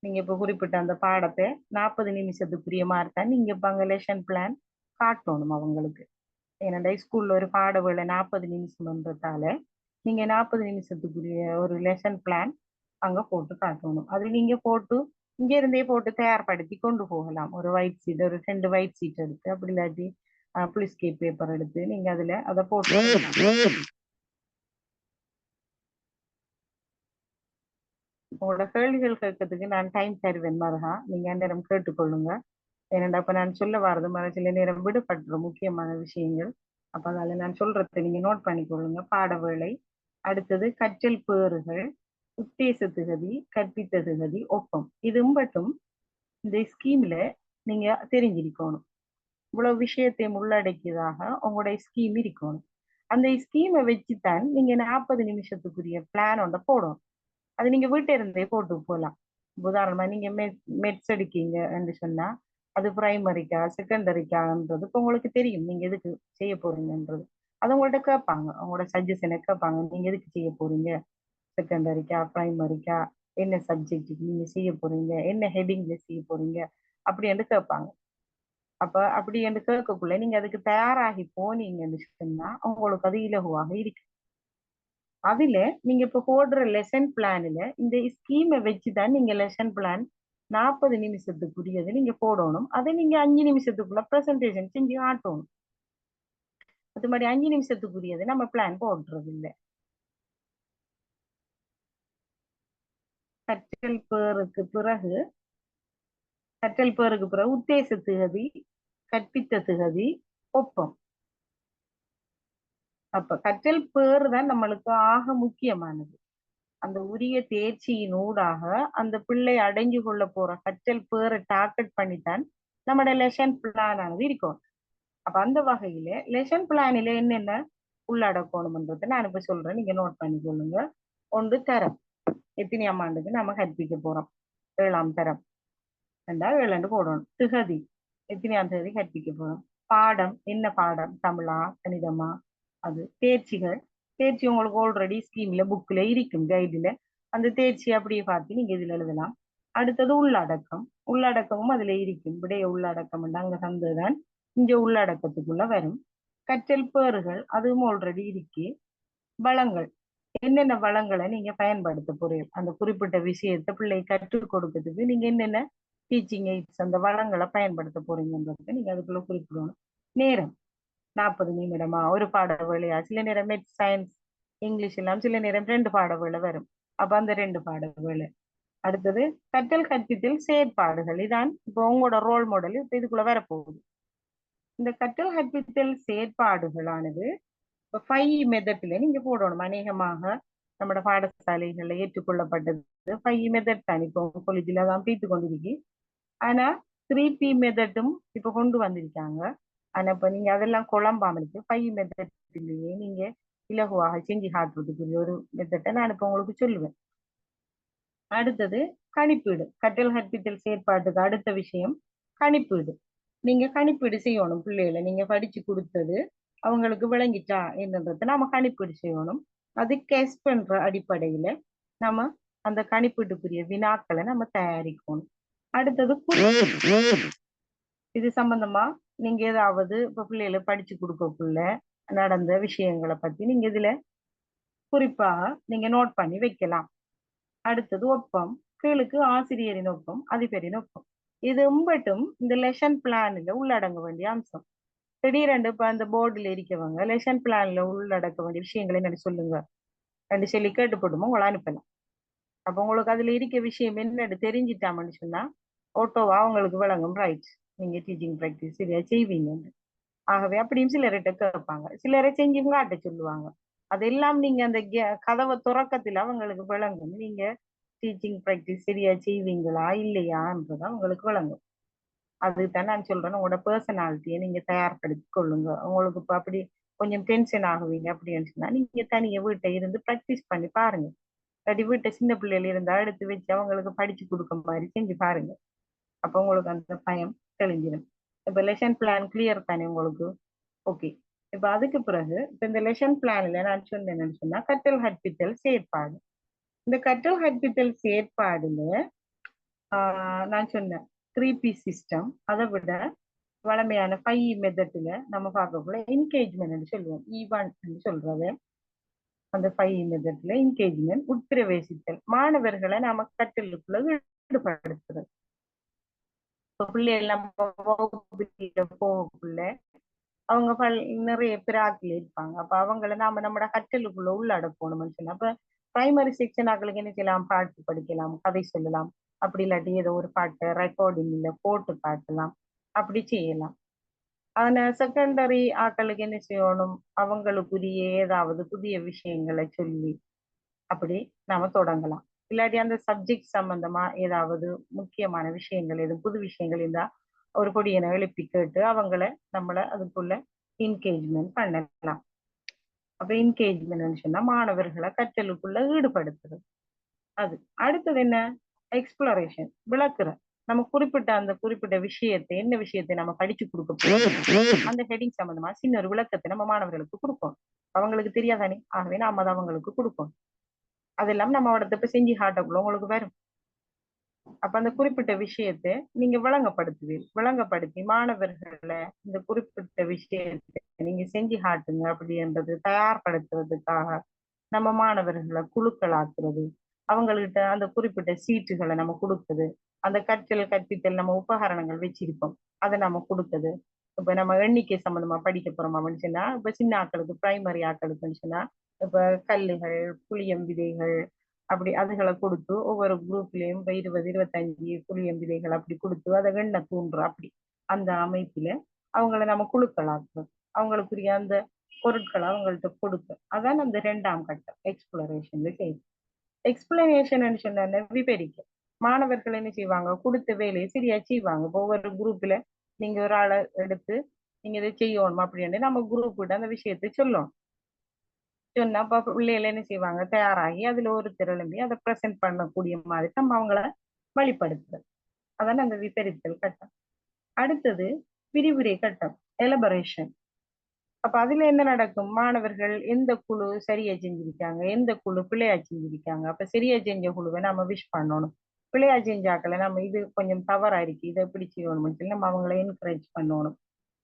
S3: நீங்க இப்ப குறிப்பிட்ட அந்த பாடத்தை 40 நிமிஷத்துக்குரிய மாதிரி தான் நீங்க இப்ப அங்க லெசன் பிளான் காட்டணும் அவங்களுக்கு. ஏன்னா ஸ்கூல்ல ஒரு பாடவேளை 40 நிமிஷம்ன்றதால நீங்க 40 நிமிஷத்துக்குரிய ஒரு லெசன் பிளான் அங்க போட்டு காட்டணும். அது நீங்க போட்டு இங்க இருந்தே போட்டு தயார்படுத்தி கொண்டு போகலாம். ஒரு ஒயிட் சீட், ஒரு 2 ஒயிட் சீட் எடுத்து அப்படி இல்லாட்டி புளிஸ்கேட் பேப்பர் எடுத்து நீங்க அதுல அதை போட்டு உங்களோட கேள்விகள் கேட்கறதுக்கு நான் டைம் தருவேன் மருகா. நீங்க நேரம் கேட்டுக்கொள்ளுங்க. ஏன்னா அப்ப நான் சொல்ல வர்றது மறு சில நேரம் விடுபட்டுரும் முக்கியமான விஷயங்கள். அப்ப அதனால நான் சொல்றதை நீங்க நோட் பண்ணிக்கொள்ளுங்க. பாடவேளை, அடுத்தது கற்றல் பேறுகள், உத்தேச திகதி, கற்பித்த திகதி, ஒப்பம். இது மட்டும் இந்த ஸ்கீம்ல நீங்க தெரிஞ்சிருக்கணும். இவ்வளவு விஷயத்தையும் உள்ளடக்கியதாக உங்களுடைய ஸ்கீம் இருக்கணும். அந்த ஸ்கீமை வச்சுத்தான் நீங்க 40 நிமிஷத்துக்குரிய பிளான் ஒன்றை போடணும். அது நீங்க வீட்டை இருந்தே போட்டு போகலாம். உதாரணமா நீங்க மெட்ஸ் எடுக்கீங்கன்னு சொன்னா அது பிரைமரிக்கா செகண்டரிக்கான்றது இப்போ உங்களுக்கு தெரியும் நீங்க எதுக்கு செய்ய போறீங்கன்றது. அது உங்கள்ட்ட கேட்பாங்க, உங்களோட சஜஷனை கேட்பாங்க. நீங்க எதுக்கு செய்ய போறீங்க, செகண்டரிக்கா பிரைமரிக்கா, என்ன சப்ஜெக்டுக்கு நீங்க செய்ய போறீங்க, என்ன ஹெட்டிங்ல செய்ய போறீங்க அப்படி என்று கேட்பாங்க. அப்ப அப்படி என்று கேட்கக்குள்ள நீங்க அதுக்கு தயாராகி போனீங்கன்னு சொன்னா உங்களுக்கு அது இலகுவாக இருக்கு. அதுல நீங்க இப்ப போடுற லெசன் பிளான்ல இந்த ஸ்கீமை வச்சுதான் நீங்க லெசன் பிளான் 40 நிமிஷத்துக்குரியது நீங்க போடணும். அதை நீங்க 5 நிமிஷத்துக்குள்ள ப்ரெசன்டேஷன் செஞ்சு காட்டணும். அது மாதிரி 5 நிமிஷத்துக்குரியது நம்ம பிளான் போடுறது இல்லை. கற்றல் பேருக்கு பிறகு உத்தேச திகதி, கற்பித்த திகதி, ஒப்பம். அப்ப கற்றல் பேர் தான் நம்மளுக்கு ஆக முக்கியமானது. அந்த உரிய தேர்ச்சியின் ஊடாக அந்த பிள்ளை அடைஞ்சு கொள்ள போற கற்றல் பேரை டார்கெட் பண்ணித்தான் நம்மளோட லெசன் பிளான் ஆனது இருக்கும். அப்ப அந்த வகையில லெசன் பிளானில என்னென்ன உள்ளடக்கணும்ன்றதை நான் இப்ப சொல்றேன், நீங்க நோட் பண்ணி கொள்ளுங்க. ஒன்று தரம், எத்தனையாம் ஆண்டுக்கு நம்ம கற்பிக்க போறோம், 7ஆம் தரம் ரெண்டா 7 போடணும். திகதி, எத்தனையாம் தேதி கற்பிக்க போறோம். பாடம், என்ன பாடம், தமிழா கணிதமா, அது தேர்ச்சிகள். தேர்ச்சி உங்களுக்கு ஆல்ரெடி ஸ்கீம்ல புக்ல இருக்கும், கைடுல. அந்த தேர்ச்சி அப்படியே பார்த்து நீங்க இதுல எழுதலாம். அடுத்தது உள்ளடக்கம். உள்ளடக்கமும் அதுல இருக்கும், விடைய உள்ளடக்கம் அங்க தந்ததுதான் இங்க உள்ளடக்கத்துக்குள்ள வரும். கற்றல் பேறுகள், அதுவும் ஆல்ரெடி இருக்கு. வளங்கள், என்னென்ன வளங்களை நீங்க பயன்படுத்த போறீங்க அந்த குறிப்பிட்ட விஷயத்தை பிள்ளை கற்றுக் கொடுக்கறதுக்கு, நீங்க என்னென்ன டீச்சிங் எய்ட்ஸ் அந்த வளங்களை பயன்படுத்த போறீங்கன்றதுக்கு நீங்க அதுக்குள்ள குறிப்பிடணும். நேரம் 40 நிமிடமா, ஒரு பாட வேலையா, சில நேரம் மெட் சயின்ஸ் இங்கிலீஷ் எல்லாம் சில நேரம் 2 பாட வேலை வரும், அப்ப அந்த 2 பாட வேலை. அடுத்தது கற்றல் கற்பித்தல் செயற்பாடுகள், இதான் இப்போ உங்களோட ரோல் மாடல் இப்ப இதுக்குள்ள வரப்போகுது. இந்த கற்றல் கற்பித்தல் செயற்பாடுகளானது இப்போ 5 மெத்தட்ல நீங்க போடணும். அநேகமாக நம்மளோட பாடசாலைகள்ல ஏற்றுக்கொள்ளப்பட்டது 5 மெத்தட் தான், இப்போ காலேஜில தான் பீத்து கொண்டிருக்கு. ஆனா 3P மெத்தட்டும் இப்ப கொண்டு வந்திருக்காங்க. ஆனா இப்ப நீங்க அதெல்லாம் குழம்பாமலுக்கு 5 மெத்தட்லயே நீங்க இலகுவாக செஞ்சு காட்டுறதுக்குரிய ஒரு மெத்தட்டை நான் இப்ப உங்களுக்கு சொல்லுவேன். அடுத்தது கணிப்பீடு. கற்றல் கற்பித்தல் செயற்பாட்டுக்கு அடுத்த விஷயம் கணிப்பீடு. நீங்க கணிப்பீடு செய்யணும். பிள்ளைகளை நீங்க படிச்சு கொடுத்தது அவங்களுக்கு விளங்கிட்டா என்னன்றத நாம கணிப்பீடு செய்யணும். அது கெஸ் பண்ற அடிப்படையில நம்ம அந்த கணிப்பீட்டுக்குரிய வினாக்களை நம்ம தயாரிக்கணும். அடுத்தது இது சம்பந்தமா நீங்க ஏதாவது இப்ப பிள்ளைகளை படிச்சு கொடுக்கக்குள்ள நடந்த விஷயங்களை பத்தி நீங்க இதுல குறிப்பாக நீங்க நோட் பண்ணி வைக்கலாம். அடுத்தது ஒப்பம். கீழுக்கு ஆசிரியரின் ஒப்பம், அதிபரின் ஒப்பம். இது மட்டும் இந்த லெசன் பிளான்ல உள்ளடங்க வேண்டிய அம்சம். திடீரென்று இப்ப அந்த போர்டுல இருக்கவங்க லெசன் பிளான்ல உள்ளடக்க வேண்டிய விஷயங்களை என்ன சொல்லுங்க ரெண்டு சொல்லி கேட்டுப்பட்டுமோ உங்களை அனுப்பலாம். அப்ப உங்களுக்கு அதுல இருக்க விஷயம் என்னன்னு தெரிஞ்சிட்டாமன்னு சொன்னா ஓட்டோவா உங்களுக்கு விளங்கும், ரைட் நீங்க டீச்சிங் ப்ராக்டிஸ் சரியா செய்வீங்க. ஆகவே அப்படியும் சிலர்கிட்ட கேட்பாங்க, சிலரை செஞ்சுங்க காட்ட சொல்லுவாங்க. அதெல்லாம் நீங்க அந்த கதவை துறக்கத்துல அவங்களுக்கு விளங்கும், நீங்க டீச்சிங் ப்ராக்டிஸ் சரியா செய்வீங்களா இல்லையான்றதான் உங்களுக்கு விளங்கும். அதுதான் நான் சொல்றேன், உங்களோட பர்சனாலிட்டியை நீங்க தயார்படுத்தி கொள்ளுங்க. உங்களுக்கு இப்ப அப்படி கொஞ்சம் டென்ஷன் ஆகுவீங்க அப்படின்னு சொன்னா நீங்க தனியா வீட்டை இருந்து ப்ராக்டிஸ் பண்ணி பாருங்க. இல்லாட்டி வீட்டை சின்ன பிள்ளைகள் இருந்தா எடுத்து வச்சு அவங்களுக்கு படிச்சு கொடுக்க மாதிரி செஞ்சு பாருங்க. அப்ப உங்களுக்கு அந்த பயம் தெளிஞ்சிடும். இப்ப லெசன் பிளான் கிளியர் தானே உங்களுக்கு? ஓகே. இப்ப அதுக்கு பிறகு இப்ப இந்த லெசன் பிளான்ல நான் சொன்னேன்னு சொன்னா கற்றல் கற்பித்தல் செயற்பாடு. இந்த கற்றல் கற்பித்தல் செயற்பாடுல நான் சொன்னேன் 3P சிஸ்டம், அதை விட வளமையான 5 மெத்தட்ல நம்ம பார்க்கக்குள்ள என்கேஜ்மெண்ட் சொல்லுவோம். E1 சொல்றது அந்த 5 மெத்தட்ல என்கேஜ்மெண்ட், உட்பிரவேசித்தல், மாணவர்களை நாம கற்றலுக்குள்ள ஈடுபடுத்துறது. பிள்ளைகள் நம்ம போகக்குள்ள அவங்க நிறைய பிராக்கில் இருப்பாங்க. அப்ப அவங்கள நாம நம்மட கற்றலுக்குள்ள உள்ளடக்கணும்னு சொன்னா அப்ப பிரைமரி செக்ஷன் ஆக்களுக்கு என்ன செய்யலாம், பாட்டு படிக்கலாம், கதை சொல்லலாம், அப்படி இல்லாட்டி ஏதோ ஒரு பாட்டை ரெக்கார்டிங்ல போட்டு காட்டலாம், அப்படி செய்யலாம். ஆனா செகண்டரி ஆக்களுக்கு என்ன செய்யணும், அவங்களுக்குரிய ஏதாவது புதிய விஷயங்களை சொல்லி அப்படி நாம தொடங்கலாம். இல்லாட்டி அந்த சப்ஜெக்ட் சம்பந்தமா ஏதாவது முக்கியமான விஷயங்கள் எதுவும் புது விஷயங்கள் இருந்தா ஒரு பொடியனை எழுப்பி கேட்டு அவங்கள நம்மள அதுக்குள்ள என்கேஜ்மெண்ட் பண்ணலாம். அப்ப என்கேஜ்மெண்ட் சொன்னா மாணவர்களை கற்றலுக்குள்ள ஈடுபடுத்துறது. அது அடுத்தது என்ன, எக்ஸ்ப்ளரேஷன், விளக்குற. நம்ம குறிப்பிட்ட அந்த குறிப்பிட்ட விஷயத்தை என்ன விஷயத்தை நம்ம படிச்சு கொடுக்க போறோம் அந்த ஹெட்டிங் சம்பந்தமா சின்ன ஒரு விளக்கத்தை நம்ம மாணவர்களுக்கு கொடுப்போம். அவங்களுக்கு தெரியாதானே, ஆகவே நாம அதை அவங்களுக்கு கொடுப்போம். அதெல்லாம் நம்ம அவடத்தை செஞ்சு காட்டக்குள்ள உங்களுக்கு வரும். அப்ப அந்த குறிப்பிட்ட விஷயத்தை நீங்க விளங்கப்படுத்தி மாணவர்களை இந்த குறிப்பிட்ட விஷயத்தை நீங்க செஞ்சு காட்டுங்க அப்படின்றது தயார்படுத்துறதுக்காக நம்ம மாணவர்களை குழுக்களாக்குறது, அவங்கள்ட்ட அந்த குறிப்பிட்ட சீட்டுகளை நம்ம கொடுக்குது, அந்த கற்பித்தல் நம்ம உபகரணங்கள் வச்சிருப்போம் அதை நம்ம கொடுக்குது. இப்ப நம்ம எண்ணிக்கை சம்பந்தமா படிக்க போறோம் அப்படின்னு சொன்னா இப்ப சின்ன ஆக்களுக்கு பிரைமரி ஆக்களுக்குன்னு சொன்னா இப்ப கல்லுகள், புளியம் விதைகள் அப்படி அதுகளை கொடுத்து ஒவ்வொரு குரூப்லயும் 20 25 புளியம் விதைகள் அப்படி கொடுத்து அதை வெண்ண தூண்டுறோம். அப்படி அந்த அமைப்புல அவங்கள நம்ம குழுக்களாக்குறோம், அவங்களுக்குரிய அந்த பொருட்களை அவங்கள்ட்ட கொடுக்க. அதான் அந்த 2ஆம் கட்டம் எக்ஸ்ப்ளரேஷன்ல செய்யுது. எக்ஸ்பிளனேஷன் சொன்ன விவரிக்க. மாணவர்கள் என்ன செய்வாங்க, கொடுத்த வேலையை சரியா செய்வாங்க. ஒவ்வொரு குரூப்ல நீங்க ஒரு ஆளை எடுத்து நீங்க இதை செய்யணும் அப்படின்னு நம்ம குரூப் விட அந்த விஷயத்தை சொல்லணும். சொன்னா அப்ப பிள்ளைகள் என்ன செய்வாங்க, தயாராகி அதுல ஒரு திரளும்பி அதை ப்ரெசென்ட் பண்ணக்கூடிய மாதிரி நம்ம அவங்கள வழிப்படுத்துறது. அதான அந்த விபரித்தல் கட்டம். அடுத்தது விரிவுரை கட்டம், எலபரேஷன். அப்ப அதுல என்ன நடக்கும், மாணவர்கள் எந்த குழு சரியா செஞ்சிருக்காங்க, எந்த குழு பிள்ளையா செஞ்சிருக்காங்க. அப்ப சரியா செஞ்ச குழுவை நம்ம விஷ் பண்ணணும், பிள்ளையா செஞ்சாக்களை நம்ம இது கொஞ்சம் தவறா இருக்கு இதை எப்படி செய்யணும்னு சொல்லி நம்ம அவங்கள என்கரேஜ் பண்ணணும்.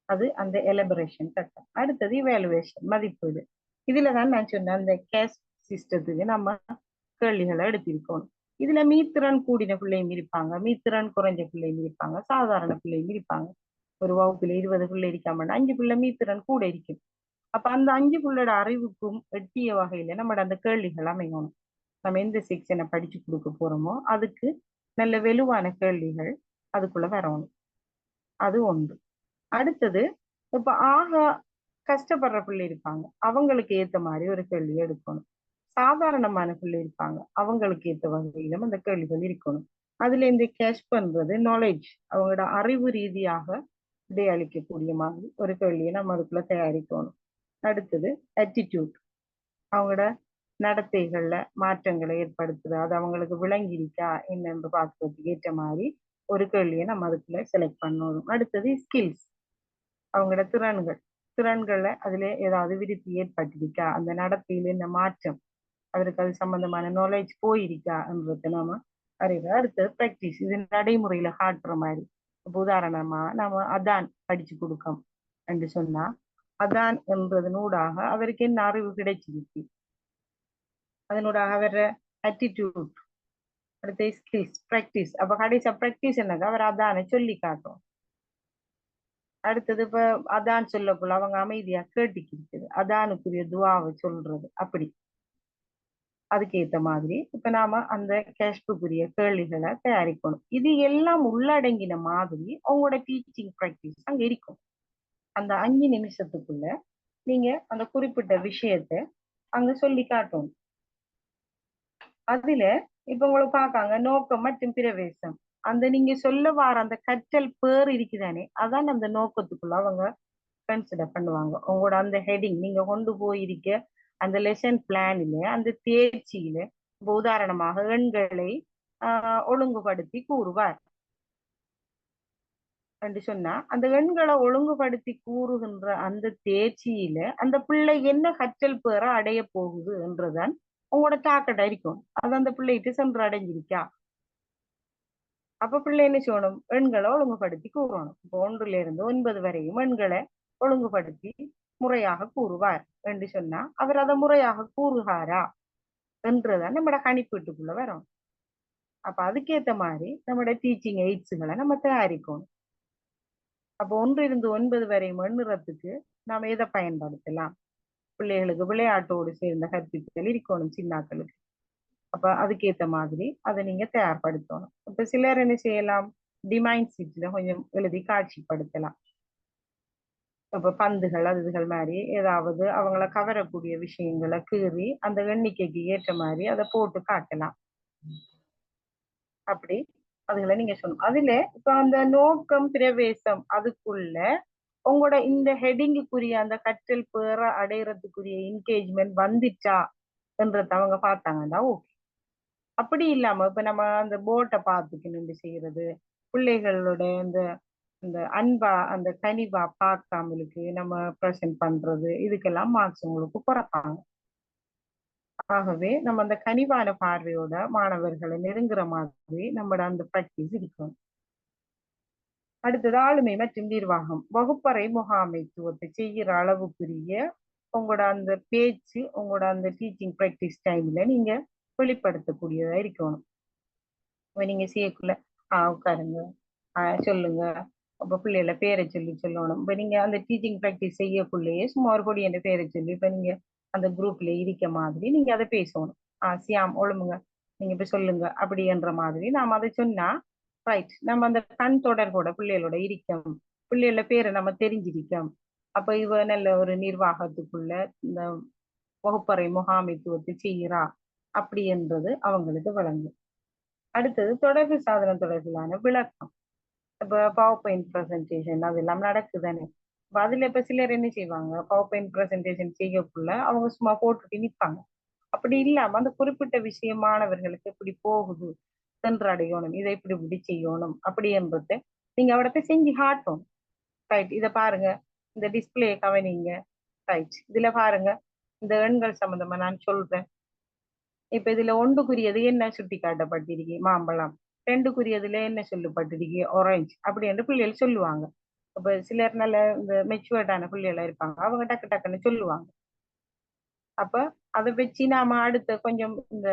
S3: அது அந்த எலபரேஷன் கட்டம். அடுத்தது இவாலுவேஷன், மதிப்பீடு. இதுலதான் நான் சொன்னேன் அந்த கேஸ்ட் சிஸ்டத்துக்கு நம்ம கேள்விகளை எடுத்திருக்கணும். இதுல மீத்திறன் கூடின பிள்ளையும் இருப்பாங்க, மீத்திறன் குறைஞ்ச பிள்ளையும் இருப்பாங்க, சாதாரண பிள்ளையும் இருப்பாங்க. ஒரு வகுப்புல 20 பிள்ளை இருக்காம 5 பிள்ளை மீத்திறன் கூட இருக்கும். அப்ப அந்த 5 பிள்ளையோட அறிவுக்கும் எட்டிய வகையில நம்மட அந்த கேள்விகள் அமையணும். நம்ம எந்த செக்ஷனை படிச்சு கொடுக்க போறோமோ அதுக்கு நல்ல வெலுவான கேள்விகள் அதுக்குள்ள வரணும். அது ஒன்று. அடுத்தது, இப்ப ஆக கஷ்டப்படுற பிள்ளை இருப்பாங்க, அவங்களுக்கு ஏத்த மாதிரி ஒரு கேள்வி எடுக்கணும். சாதாரணமான பிள்ளை இருப்பாங்க, அவங்களுக்கு ஏற்ற வகையிலும் அந்த கேள்விகள் இருக்கணும். அதுல இந்த கேஷ் பண்றது நாலேஜ், அவங்களோட அறிவு ரீதியாக விடையளிக்கக்கூடிய மாதிரி ஒரு கேள்வியை நம்ம அதுக்குள்ள தயாரிக்கணும். அடுத்தது ஆட்டிடியூட், அவங்களோட நடத்தைகள்ல மாற்றங்களை ஏற்படுத்துறது, அது அவங்களுக்கு விளங்கிருக்கா என்னன்னு பார்க்கறதுக்கு ஏற்ற மாதிரி ஒரு கேள்வியை நம்ம அதுக்குள்ள செலக்ட் பண்ணணும். அடுத்தது ஸ்கில்ஸ், அவங்களோட திறன்களை அதுல ஏதாவது விருத்தி ஏற்பட்டிருக்கா, அந்த நடத்தையில இந்த மாற்றம் அவருக்கு அது சம்பந்தமான நாலேஜ் போயிருக்கான்றத நாம அறிவு. அடுத்தது ப்ராக்டிஸ், இது நடைமுறையில காட்டுற மாதிரி. இப்போ உதாரணமா நம்ம அதான் படிச்சு கொடுக்கோம் என்று சொன்னா அதான் என்றதனூடாக அவருக்கு என்ன அறிவு கிடைச்சிருக்கு, அதனூடாக அவர ஆட்டிடியூட். அடுத்த ஸ்கில்ஸ், ப்ராக்டிஸ். அப்ப கடைசியா ப்ராக்டிஸ் என்னக்கா அவர் அதான சொல்லி காட்டும். அடுத்தது இப்ப அதான் சொல்லக்குள்ள அவங்க அமைதியா கேட்டுக்கிட்டு அதானுக்குரிய துவாவை சொல்றது. அப்படி அதுக்கேற்ற மாதிரி இப்ப நாம அந்த கேஷ்புக்குரிய கேள்விகளை தயாரிக்கணும். இது எல்லாம் உள்ளடங்கின மாதிரி அவங்களோட டீச்சிங் ப்ராக்டிஸ் அங்க இருக்கும். அந்த 5 நிமிஷத்துக்குள்ள நீங்க அந்த குறிப்பிட்ட விஷயத்த அங்க சொல்லி காட்டணும். அதுல இப்ப உங்களை பார்க்காங்க நோக்கம் மற்றும் பிரவேசம், அந்த நீங்க சொல்ல வார அந்த கற்றல் பேர் இருக்குதானே, அதான் அந்த நோக்கத்துக்குள்ள அவங்க கன்சிடர் பண்ணுவாங்க. உங்களோட அந்த ஹெடிங் நீங்க கொண்டு போயிருக்க அந்த லெசன் பிளானில அந்த தேர்ச்சியில. இப்ப உதாரணமாக எண்களை ஒழுங்குபடுத்தி கூறுவார் என்று சொன்னா அந்த எண்களை ஒழுங்குபடுத்தி கூறுகின்ற அந்த தேர்ச்சியில அந்த பிள்ளை என்ன கற்றல் பெற அடைய போகுது என்றுதான் உங்களோட தாக்கட்டா இருக்கும். அது அந்த பிள்ளைகிட்ட சென்று அடைஞ்சிருக்கா. அப்ப பிள்ளை என்ன செய்யணும், எண்களை ஒழுங்குபடுத்தி கூறணும். இப்போ 1 இருந்து 9 வரையும் எண்களை ஒழுங்குபடுத்தி முறையாக கூறுவார் என்று சொன்னா அவர் அதை முறையாக கூறுகாரா என்றுதான் நம்மட கணிப்பீட்டுக்குள்ள வரும். அப்ப அதுக்கேற்ற மாதிரி நம்மட டீச்சிங் எய்ட்ஸுகளை நம்ம தயாரிக்கணும். அப்போ 1 இருந்து 9 வரையும் எண்ணுறதுக்கு நாம எதை பயன்படுத்தலாம், பிள்ளைகளுக்கு விளையாட்டோடு சேர்ந்த கற்பித்தல் இருக்கணும் சின்னாக்களுக்கு. அப்ப அதுக்கேற்ற மாதிரி அதை நீங்க தயார்படுத்தணும். இப்ப சிலர் என்ன செய்யலாம், டிமைண்ட் சீட்ல கொஞ்சம் எழுதி காட்சிப்படுத்தலாம். இப்ப பந்துகள் அதுகள் மாதிரி ஏதாவது அவங்கள கவரக்கூடிய விஷயங்களை கீறி அந்த எண்ணிக்கைக்கு ஏற்ற மாதிரி அதை போட்டு காட்டலாம். அப்படி அதுகளை நீங்க சொல்லணும். அதுல இப்ப அந்த நோக்கம் பிரவேசம் அதுக்குள்ள உங்களோட இந்த ஹெடிங்குக்குரிய அந்த கற்றல் பேர அடையறதுக்குரிய என்கேஜ்மெண்ட் வந்துச்சா என்றத அவங்க பார்த்தாங்கன்னா ஓகே. அப்படி இல்லாம இப்ப நம்ம அந்த போட்டை பார்த்துக்கணும் செய்யறது, பிள்ளைகளோட இந்த இந்த அன்பா அந்த கனிவா பார்க்காமலுக்கு நம்ம ப்ரெசென்ட் பண்றது, இதுக்கெல்லாம் மார்க்ஸ் உங்களுக்கு குறைப்பாங்க. ஆகவே நம்ம அந்த கனிவான பார்வையோட மாணவர்களை நெருங்குற மாதிரி நம்மட அந்த ப்ராக்டிஸ் இருக்கும். அடுத்தது ஆளுமை மற்றும் நிர்வாகம், வகுப்பறை முகாமைத்துவத்தை செய்கிற அளவுக்குரிய உங்களோட அந்த பேச்சு உங்களோட அந்த டீச்சிங் ப்ராக்டிஸ் டைம்ல நீங்க வெளிப்படுத்தக்கூடியதா இருக்கணும். நீங்க செய்யக்குள்ள உட்காருங்க, சொல்லுங்க, அப்ப பிள்ளைகள பேரை சொல்லி சொல்லணும். இப்ப நீங்க அந்த டீச்சிங் ப்ராக்டிஸ் செய்யக்குள்ளேயே சும்மா ஒரு கொடி என்ற பேரை சொல்லி இப்ப நீங்க அந்த குரூப்ல இருக்க மாதிரி நீங்க அதை பேசணும். சியாம் ஒழுங்குங்க, நீங்க இப்ப சொல்லுங்க அப்படின்ற மாதிரி நாம அதை சொன்னா ரைட். நம்ம அந்த கண் தொடர்போட பிள்ளைகளோட இருக்கோம், பிள்ளைகள பேரை நம்ம தெரிஞ்சிருக்கோம். அப்ப இவ நல்ல ஒரு நிர்வாகத்துக்குள்ள இந்த வகுப்பறை முகாமைத்துவத்தை செய்கிறா அப்படி என்றது அவங்களுக்கு வழங்கும். அடுத்தது தொடர்பு சாதனம் தொடர்பிலான விளக்கம். இப்போ பவர் பாயிண்ட் ப்ரெசன்டேஷன் அதெல்லாம் நடக்குதானே. அதுல இப்ப சிலர் என்ன செய்வாங்க, பவர் பிரசன்டேஷன் செய்யக்குள்ள அவங்க சும்மா போட்டுட்டு நிற்பாங்க. அப்படி இல்லாம அந்த குறிப்பிட்ட விஷயம் மாணவர்களுக்கு இப்படி போகுது, சென்றடையணும், இதை இப்படி செய்யணும் அப்படின்றத நீங்க அவடத்தை செஞ்சு காட்டும். ரைட், இதை பாருங்க, இந்த டிஸ்பிளே கவனிங்க. ரைட், இதுல பாருங்க, இந்த எண்கள் சம்பந்தமா நான் சொல்றேன். இப்ப இதுல ஒன்றுக்குரியது என்ன சுட்டி காட்டப்பட்டிருக்கு, மாம்பழம். ரெண்டுக்குரியதுல என்ன சொல்லப்பட்டிருக்கு, ஆரஞ்சு. அப்படி என்று பிள்ளைகள் சொல்லுவாங்க. இப்ப சிலர் நல்ல இந்த மெச்சுவர்டான பிள்ளைகளா இருப்பாங்க, அவங்க டக்கு டக்குன்னு சொல்லுவாங்க. அப்ப அதை வச்சு நாம அடுத்த கொஞ்சம் இந்த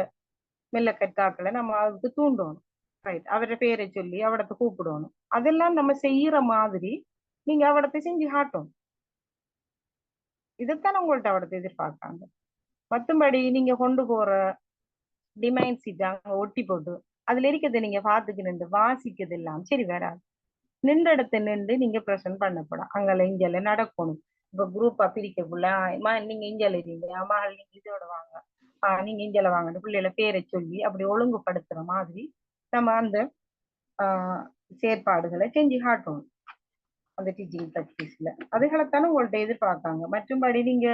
S3: மெல்ல கட்டாக்களை நம்ம அதுக்கு தூண்டணும். ரைட், அவர பேரை சொல்லி அவடத்தை கூப்பிடணும். அதெல்லாம் நம்ம செய்யற மாதிரி நீங்க அவடத்தை செஞ்சு காட்டும். இதைத்தான் உங்கள்ட்ட அவடத்தை எதிர்பார்க்காங்க. மற்றபடி நீங்க கொண்டு போற டிமைண்ட் சீட் அங்க ஒட்டி போட்டு அதுல இருக்கிறத நீங்க பாத்துக்கு நின்று வாசிக்கிறது எல்லாம் சரி வராது. நின்ற இடத்த நின்று நீங்க ப்ரெசென்ட் பண்ணப்படும். அங்கல இங்கல நடக்கணும். இப்ப குரூப்பா பிரிக்கக்குள்ள நீங்க இங்கல இருங்க, அம்மா நீங்க இதோட வாங்க, நீங்க இங்கல வாங்கன்னு பிள்ளைகளை பேரை சொல்லி அப்படி ஒழுங்குபடுத்துற மாதிரி நம்ம அந்த செயற்பாடுகளை செஞ்சு காட்டணும். அந்த டீச்சிங் ப்ராக்டிஸ்ல அதுகளைத்தானே உங்கள்ட்ட எதிர்பார்க்காங்க. மற்றும்படி நீங்க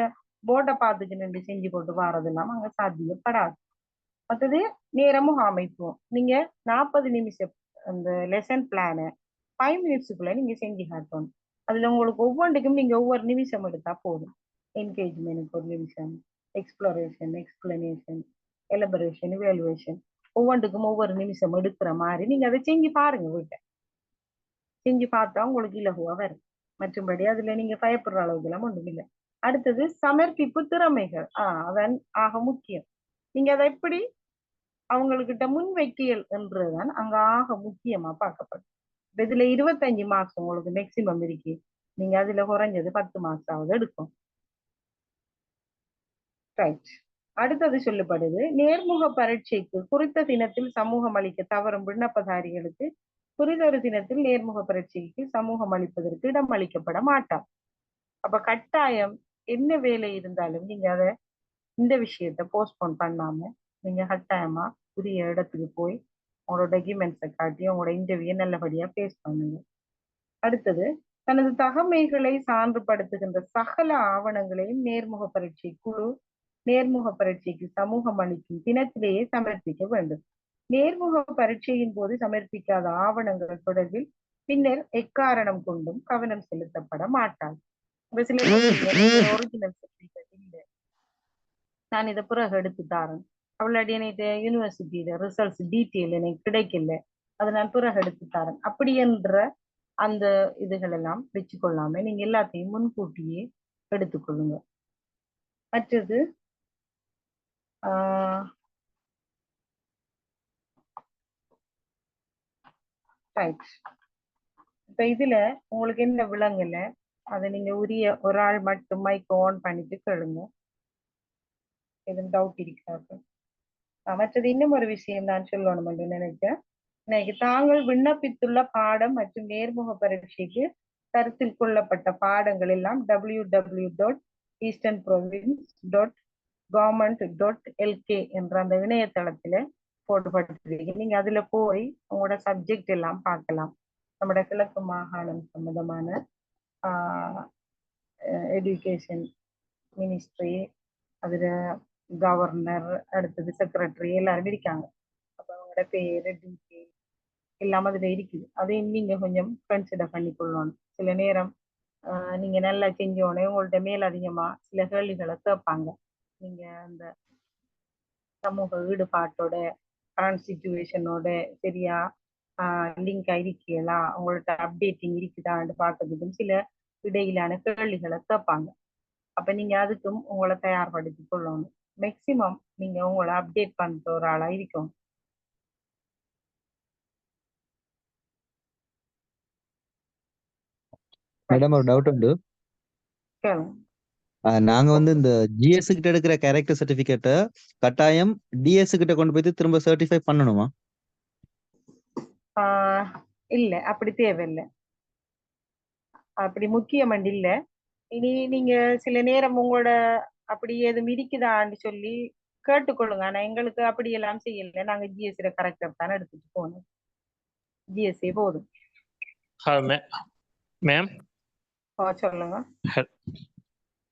S3: போர்டை பார்த்துட்டு நின்று செஞ்சு போட்டு வாரதெல்லாம் அங்க சாத்தியப்படாது. மற்றது நேரமும் அமைப்போம். நீங்க 40 நிமிஷம் அந்த லெசன் பிளான 5 மினிட்ஸுக்குள்ள நீங்க செஞ்சு காட்டணும். அதுல உங்களுக்கு ஒவ்வொன்றுக்கும் நீங்க ஒவ்வொரு நிமிஷம் எடுத்தா போதும். என்கேஜ்மெண்ட் 1 நிமிஷம், எக்ஸ்ப்ளோரேஷன், எக்ஸ்பிளனேஷன், எலபரேஷன், இவாலுவேஷன், ஒவ்வொன்றுக்கும் ஒவ்வொரு நிமிஷம் எடுக்கிற மாதிரி நீங்க அதை செஞ்சு பாருங்க. வீட்டை செஞ்சு பார்த்தா உங்களுக்கு இலகுவா வரும். மற்றும்படி அதுல நீங்க பயப்படுற அளவுக்கு எல்லாம் ஒன்றும் இல்லை. அடுத்தது சமர்ப்பிப்பு திறமைகள். அதன் ஆக முக்கியம். நீங்க அதை எப்படி அவங்கக்கிட்ட முன் வைக்கியல் என்றுதான் அங்க ஆக முக்கியமா பார்க்கப்படும். இதுல 25 மார்க்ஸ் உங்களுக்கு மேக்சிமம் இருக்கு. நீங்க அதுல குறைஞ்சது 10 மார்க்ஸ் ஆகுது எடுக்கும். ரைட், அடுத்தது சொல்லப்படுது, நேர்முக பரீட்சைக்கு குறித்த தினத்தில் சமூகம் அளிக்க தவறும் விண்ணப்பதாரிகளுக்கு குறிதொரு தினத்தில் நேர்முக பரீட்சைக்கு சமூகம் அளிப்பதற்கு இடம் அளிக்கப்பட மாட்டார். அப்ப கட்டாயம் என்ன வேலை இருந்தாலும் நீங்க அதை இந்த விஷயத்த போஸ்ட்போன் பண்ணாம நீங்க கட்டாயமா உரிய இடத்துக்கு போய் உங்களோட டாக்குமெண்ட்ஸை காட்டி உங்களோட இன்டர்வியூ நல்லபடியா பேஸ் பண்ணுங்க. அடுத்தது, தனது தகமைகளை சான்றுபடுத்துகின்ற சகல ஆவணங்களையும் நேர்முக பரீட்சை குழு நேர்முக பரீட்சைக்கு சமூகம் அளிக்கும் தினத்திலேயே சமர்ப்பிக்க வேண்டும். நேர்முக பரீட்சையின் போது சமர்ப்பிக்காத ஆவணங்கள் தொடர்பில் பின்னர் எக்காரணம் கொண்டும் கவனம் செலுத்தப்பட மாட்டாது. ஒரிஜினல் சர்டிபிகேட் இல்லை, நான் இதை பிறகு எடுத்து தாரேன், அவளோட எனக்கு யூனிவர்சிட்டியில ரிசல்ட்ஸ் டீட்டெயில் எனக்கு கிடைக்கல, அதை நான் பிறகு எடுத்து தாரேன் அப்படி என்ற அந்த இதுகள் எல்லாம் வச்சுக்கொள்ளாம நீங்க எல்லாத்தையும் முன்கூட்டியே எடுத்துக்கொள்ளுங்க. மற்றது இப்ப இதுல உங்களுக்கு என்ன விளங்கல அதை நீங்க உரிய ஒரு ஆள் மட்டும் மைக் ஆன் பண்ணிட்டு கேளுங்க, எதுவும் டவுட் இருக்காது. மற்றது இன்னும் ஒரு விஷயம் நான் சொல்லணும் என்று நினைக்கிறேன். இன்னைக்கு தாங்கள் விண்ணப்பித்துள்ள பாடம் மற்றும் நேர்முக பரீட்சைக்கு கருத்தில் கொள்ளப்பட்ட பாடங்கள் எல்லாம் www.easternprovince.government.lk என்ற அந்த இணையதளத்துல போட்டுப்பட்டிருக்கு. நீங்க அதுல போய் உங்களோட சப்ஜெக்ட் எல்லாம் பார்க்கலாம். நம்மளோட கிழக்கு மாகாணம் சம்பந்தமான எஜுகேஷன் மினிஸ்ட்ரி, அதுல கவர்னர், அடுத்தது செக்ரட்டரி எல்லாரும் இருக்காங்க. அப்ப அவங்களோட பேரு டீட்டெயில் எல்லாம் அதுல இருக்குது. அதையும் நீங்க கொஞ்சம் கன்சிடர் பண்ணி கொள்ளணும். சில நேரம் நீங்க நல்லா செஞ்சோடனே உங்கள்ட்ட மேல் அதிகமா சில கேள்விகளை கேட்பாங்க. நீங்க அந்த சமூக ஈடுபாட்டோட கரண்ட் சிச்சுவேஷனோட சரியா லிங்க் இருக்கீங்களா, உங்கள்ட்ட அப்டேட்டிங் இருக்குதான்னு பார்க்கறதுக்கும் சில இடையிலான கேள்விகளை கேட்பாங்க. அப்ப நீங்க அதுக்கும் உங்களை தயார்படுத்தி கொள்ளணும். மேக்சிமம் நீங்க உங்களை அப்டேட் பண்ற ஒரு ஆளா இருக்கும்.
S4: மேடம் ஒரு டவுட் உண்டு. நாங்க வந்து இந்த ஜிஎஸ் கிட்ட எடுக்கிற கேரக்டர் சர்டிபிகேட்டை கட்டாயம் டிஎஸ் கிட்ட கொண்டு போய் திரும்ப சர்டிஃபை பண்ணணுமா?
S3: இல்ல, அப்படி தேவையில்லை, அப்படி முக்கியம் இல்ல. இனி நீங்க சில நேரம் உங்களோட அப்படி எதுவும் இருக்குதான்னு சொல்லி கேட்டுக்கொள்ளுங்க. ஆனா எங்களுக்கு அப்படி எல்லாம் செய்யல, நாங்க ஜிஎஸ்ல கரெக்டர் தானே எடுத்துட்டு போனோம், ஜிஎஸ்ஏ போதும்.
S5: மேம்
S3: சொல்லுங்க.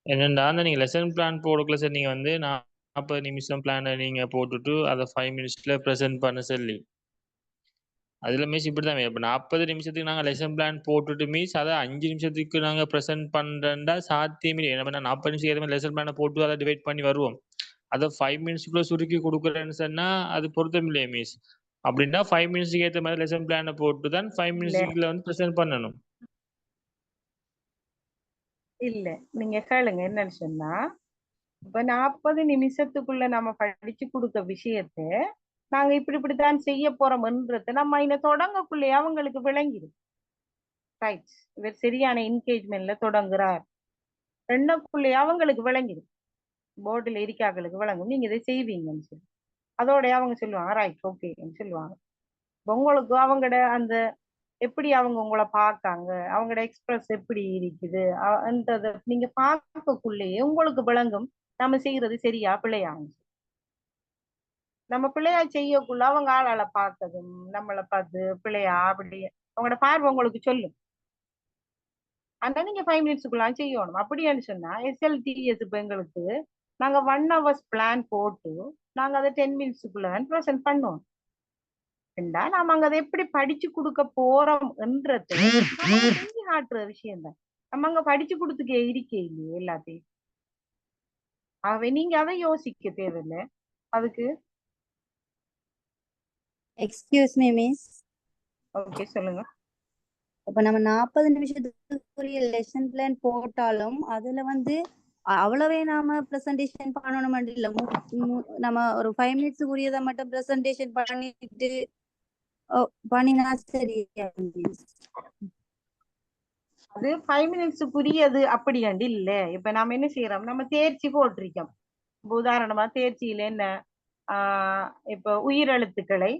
S5: என்னண்டா நீங்க லெசன் பிளான் போடக்குள்ள சார் நீங்க வந்து 40 நிமிஷம் பிளானை நீங்க போட்டுட்டு அதை 5 மினிட்ஸ்ல ப்ரெசென்ட் பண்ண சொல்லி அதுல மீஸ் இப்படிதான் இப்போ 40 நிமிஷத்துக்கு நாங்க லெசன் பிளான் போட்டுட்டு மீஸ் அதை 5 நிமிஷத்துக்கு நாங்க ப்ரெசென்ட் பண்றேன்டா சாத்தியமே நம்ம 40 நிமிஷம் ஏற்ற லெசன் பிளானை போட்டு அதை டிவைட் பண்ணி வருவோம். அதை 5 மினிட்ஸ்க்குள்ள சுருக்கி கொடுக்குறேன்னு சொன்னா அது பொருத்தம் இல்லையே மீஸ். அப்படின்னா 5 மினிட்ஸ்க்கு ஏற்ற மாதிரி லெசன் பிளானை போட்டு தான் 5 மினிட்ஸ்க்குள்ள வந்து ப்ரெசென்ட் பண்ணணும்.
S3: இல்ல நீங்க கேளுங்க என்னன்னு சொன்னா, இப்ப 40 நிமிஷத்துக்குள்ள நம்ம படிச்சு கொடுத்த விஷயத்த நாங்க இப்படித்தான் செய்ய போறோம்ன்றது நம்ம இங்க தொடங்கக்குள்ளே அவங்களுக்கு விளங்கிடும். ரைட், இவர் சரியான என்கேஜ்மெண்ட்ல தொடங்குறார் என்னக்குள்ளே அவங்களுக்கு விளங்கிடும். போர்டுல இருக்காங்களுக்கு விளங்கும் நீங்க இதை செய்வீங்கன்னு சொல்லி அதோட அவங்க சொல்லுவாங்க ரைட் ஓகேன்னு சொல்லுவாங்க. உங்களுக்கு அவங்களோட அந்த எப்படி அவங்க உங்களை பார்க்காங்க, அவங்களோட எக்ஸ்பிரஸ் எப்படி இருக்குது நீங்க பார்க்கக்குள்ளேயே உங்களுக்கு விளங்கும் நம்ம செய்யறது சரியா பிள்ளையாங்க. நம்ம பிள்ளையா செய்யக்குள்ள அவங்க ஆளால பார்த்ததும் நம்மளை பார்த்து பிள்ளையா அப்படி அவங்களோட பார்வை உங்களுக்கு சொல்லும். ஆனா நீங்க 5 மினிட்ஸுக்குள்ள செய்யணும். அப்படின்னு சொன்னா SLTS இப்ப எங்களுக்கு நாங்க 1 hours பிளான் போட்டு நாங்க அதை 10 மினிட்ஸுக்குள்ள ப்ரெசென்ட் பண்ணுவோம். நாம அங்க அதை எப்படி படிச்சு கொடுக்க போறோம் என்றது செஞ்சு காட்டுற விஷயம் தான். நம்ம அங்க படிச்சு கொடுத்துக்க இருக்கே இல்லையே எல்லாத்தையும். ஆகவே நீங்க அதை யோசிக்க தேவையில்லை அதுக்கு.
S6: Excuse me miss.
S3: ஓகே சொல்லுங்க.
S6: இப்ப நம்ம 40 நிமிஷத்துக்குரிய லெசன் பிளான் போட்டாலும் அதுல வந்து அவ்வளவே நாம பிரசன்டேஷன் பண்ணணும் இல்ல. நம்ம ஒரு 5 மினிட்ஸுக்குரியதை மட்டும் பிரசன்டேஷன் பண்ணிட்டு பண்ணினா சரி.
S3: அது 5 மினிட்ஸுக்குரியது அப்படியாண்டு இல்ல. இப்ப நாம என்ன செய்யறோம், நம்ம தேர்ச்சி போட்டிருக்கோம். உதாரணமா தேர்ச்சியில என்ன இப்ப உயிரெழுத்துக்களை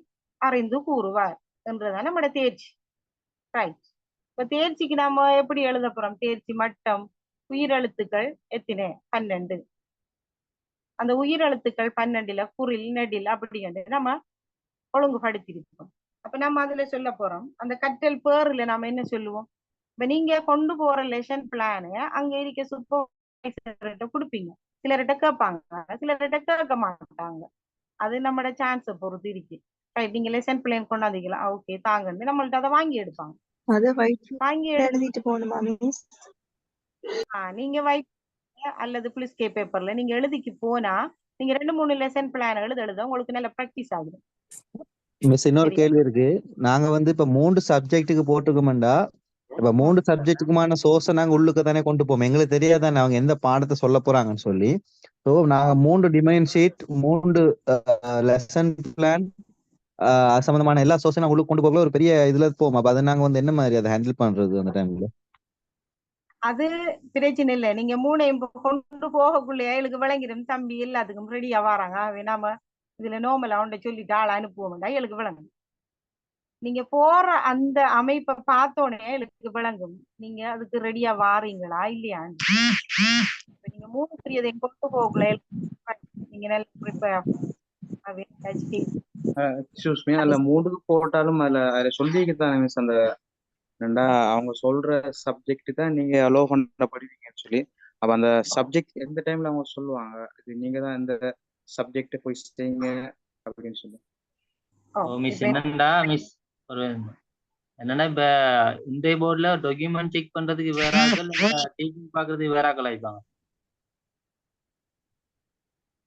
S3: அறிந்து கூறுவார் என்றுதான் நம்மளோட தேர்ச்சி. ரைட், இப்ப தேர்ச்சிக்கு நாம எப்படி எழுத போறோம், தேர்ச்சி மட்டம் உயிரெழுத்துக்கள் எத்தனை 12. அந்த உயிரெழுத்துக்கள் 12ல குரில் நெடில் அப்படி நம்ம ஒழுங்குபடுத்திருக்கோம். அப்ப நம்ம அதுல சொல்ல போறோம் அந்த கற்றல் பேர்ல நாம என்ன சொல்லுவோம். இப்ப நீங்க கொண்டு போற லெசன் பிளானு அங்க இருக்க சூப்பர்வைசர்கிட்ட கொடுப்பீங்க. சிலர்கிட்ட கேட்பாங்க, சிலர்கிட்ட கேட்க மாட்டாங்க. அது நம்மளோட சான்ஸை பொறுத்து இருக்கு. ரைட், நீங்க லெசன் பிளான் கொண்டாந்தீங்களா, ஓகே தாங்கன்னு நம்மள்ட்ட அதை வாங்கி எடுப்பாங்க. வாங்கி எழுதிட்டு போகணுமா மிஸ்? நீங்க அல்லது புளிஸ்கே பேப்பர்ல நீங்க எழுதிக்கு போனா நீங்க 2-3 லெசன் பிளான் எழுத உங்களுக்கு நல்ல பிராக்டிஸ் ஆகுது.
S4: மிஸ் இன்னொரு கேள்வி இருக்கு. நாங்க வந்து இப்ப 3 சப்ஜெக்ட்டுக்கு போட்டுக்கோம்டா, இப்ப 3 சப்ஜெக்ட்டுக்குமான சோர்ஸை நாங்க உள்ளுக்கு தானே கொண்டு போவோம். எங்களுக்கு தெரியாதானே அவங்க எந்த பாடத்தை சொல்ல போறாங்கன்னு சொல்லி. ஸோ நாங்க 3 டிமைன் ஷீட் 3 லெசன் பிளான் சம்பந்தமான எல்லா சோர்ஸையும் நாங்க உள்ளுக்கு கொண்டு போகல ஒரு பெரிய இதுல போவோம். அப்ப அதை நாங்க வந்து என்ன மாதிரி அதை ஹேண்டில் பண்றது அந்த டைம்ல?
S3: அது பிரச்சனை இல்லை. நீங்க 3 கொண்டு போகக்குள்ள ஏழுக்கு விளங்கிடும் தம்பி எல்லாத்துக்கும் ரெடியா வராங்க. நாம இதுல நோமலா உண்ட சொல்லிட்டு ஆள் அனுப்புவோம்டா ஏழுக்கு விளங்கும். நீங்க போற அந்த அமைப்பை பார்த்தோன்னே ஏழுக்கு விளங்கும் நீங்க அதுக்கு ரெடியா வாரீங்களா இல்லையான்னு. நீங்க 3 பிரியதை கொண்டு போகக்குள்ள நீங்க நல்ல ப்ரிப்பேர்.
S7: எக்ஸ்கியூஸ் மீ, அதுல 3 போட்டாலும் அதுல சொல்லிக்கிட்டாங்க மிஸ் அந்த அவங்க சொல்ற சப்ஜெக்ட் தான் நீங்க அலோவ் பண்ணப்படுவீங்கன்னு சொல்லி. அப்ப அந்த சப்ஜெக்ட் எந்த டைம்ல அவங்க சொல்லுவாங்க இது நீங்க தான் இந்த சப்ஜெக்ட் போய் செய்யுங்க அப்படின்னு சொல்லி.
S8: மிஸ் என்னண்டா மிஸ் ஒரு என்னன்னா இப்ப இந்த போர்ட்ல டாக்குமெண்ட் செக் பண்றதுக்கு வேற ஆக்கள், டீச்சிங் பாக்குறதுக்கு வேற ஆக்கள் ஆயிப்பாங்க.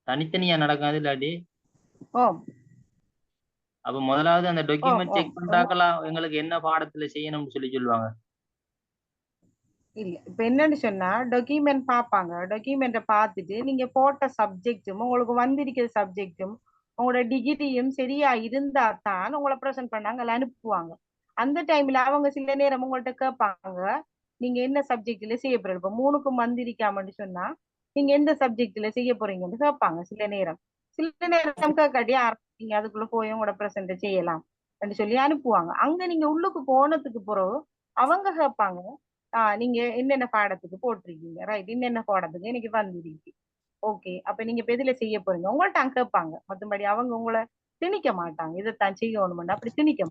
S8: தனித்தனியா நடக்காது இல்லாட்டி. அப்ப முதலாவது அந்த டாக்குமெண்ட் செக் பண்றாக்கலாம் எங்களுக்கு என்ன பாடத்துல செய்யணும்னு சொல்லி சொல்லுவாங்க.
S3: இல்ல இப்ப என்னன்னு சொன்னா டாக்குமெண்ட் பார்ப்பாங்க. டாக்குமெண்ட்டை பார்த்துட்டு நீங்க போட்ட சப்ஜெக்டும் உங்களுக்கு வந்திருக்கிற சப்ஜெக்டும் உங்களோட டிகிரியும் சரியா இருந்தா தான் உங்களை ப்ரெசென்ட் பண்ணாங்க அனுப்புவாங்க. அந்த டைம்ல அவங்க சில நேரம் உங்கள்ட்ட கேட்பாங்க நீங்க என்ன சப்ஜெக்ட்ல செய்ய போறீங்க. இப்ப 3க்கும் வந்திருக்காமன்னு சொன்னா நீங்க எந்த சப்ஜெக்ட்ல செய்ய போறீங்கன்னு கேட்பாங்க. சில நேரம் கேட்காட்டி நீங்க அதுக்குள்ள போய் உங்களோட ப்ரெசென்ட் செய்யலாம் அப்படின்னு சொல்லி அனுப்புவாங்க. அங்க நீங்க உள்ளுக்கு போனதுக்கு பிறகு அவங்க கேட்பாங்க நீங்க என்னென்ன பாடத்துக்கு போட்டிருக்கீங்க, ரைட் என்னென்ன பாடத்துக்கு எனக்கு வந்திருக்கு, ஓகே அப்ப நீங்க இப்ப எதுல செய்ய போறீங்க உங்கள்ட்ட அங்க கேட்பாங்க. மற்றபடி அவங்க உங்களை திணிக்க மாட்டாங்க இதைத்தான் செய்யணும்னு அப்படி திணிக்க.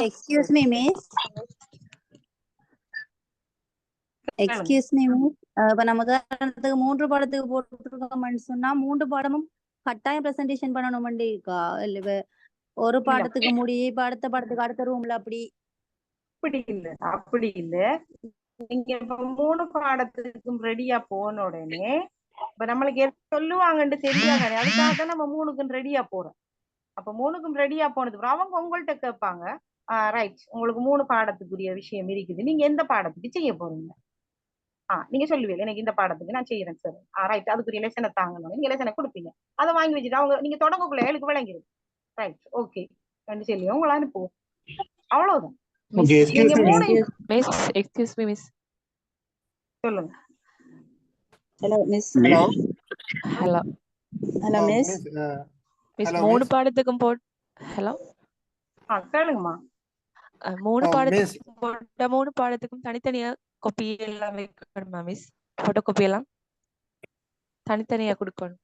S6: Excuse me miss. Excuse me miss, இப்ப நம்ம உதாரணத்துக்கு 3 பாடத்துக்கு போட்டுருக்கோம்னு சொன்னா 3 பாடமும் கட்டாயம் பிரசன்டேஷன் பண்ணணும்னு இருக்கா? இல்ல ஒரு
S3: இல்ல
S6: பாடத்துக்கு முடிய இப்ப அடுத்த பாடத்துக்கு அடுத்த ரூம்ல அப்படி?
S3: அப்படி இல்ல. நீங்க இப்ப 3 பாடத்துக்கும் ரெடியா போன உடனே இப்ப நம்மளுக்கு எது சொல்லுவாங்கன்னு தெரியாதானே, அதுக்காக தான் நம்ம 3க்கும் ரெடியா போறோம். அப்ப 3க்கும் ரெடியா போனதுக்கு அப்புறம் அவங்க உங்கள்ட்ட கேட்பாங்க, ரைட் உங்களுக்கு 3 பாடத்துக்குரிய விஷயம் இருக்குது, நீங்க எந்த பாடத்துக்கு செய்ய போறீங்க? நீங்க சொல்லுவீங்க எனக்கு இந்த பாடத்துக்கு நான் செய்யறேன் சார். ரைட், அதுக்குரிய லெசனை தாங்கணும், நீங்க லெசனை கொடுப்பீங்க. அதை வாங்கி வச்சுட்டு அவங்க நீங்க தொடங்கக்குள்ள எனக்கு விளங்கிடும். ரைட், ஓகே ரெண்டு சொல்லி உங்களை அனுப்புவோம், அவ்வளவுதான்.
S9: Okay,
S3: நீங்க
S9: excuse me.
S3: 3
S10: Excuse me, miss.
S3: சொல்லுங்க.
S6: Hello miss.
S10: Hello.
S6: Hello miss.
S9: Miss,
S10: Miss,
S9: hello,
S10: 3
S9: miss.
S10: பாடத்துக்கும் ஹலோ
S3: கேளுங்கம்மா.
S10: 3
S9: miss.
S10: பாடத்துக்கும் போட்ட 3 பாடத்துக்கும் தனித்தனியா காப்பி எல்லாம் வைக்கணுமா மிஸ்? போட்டோ காப்பி எல்லாம் தனித்தனியா கொடுக்கணும்.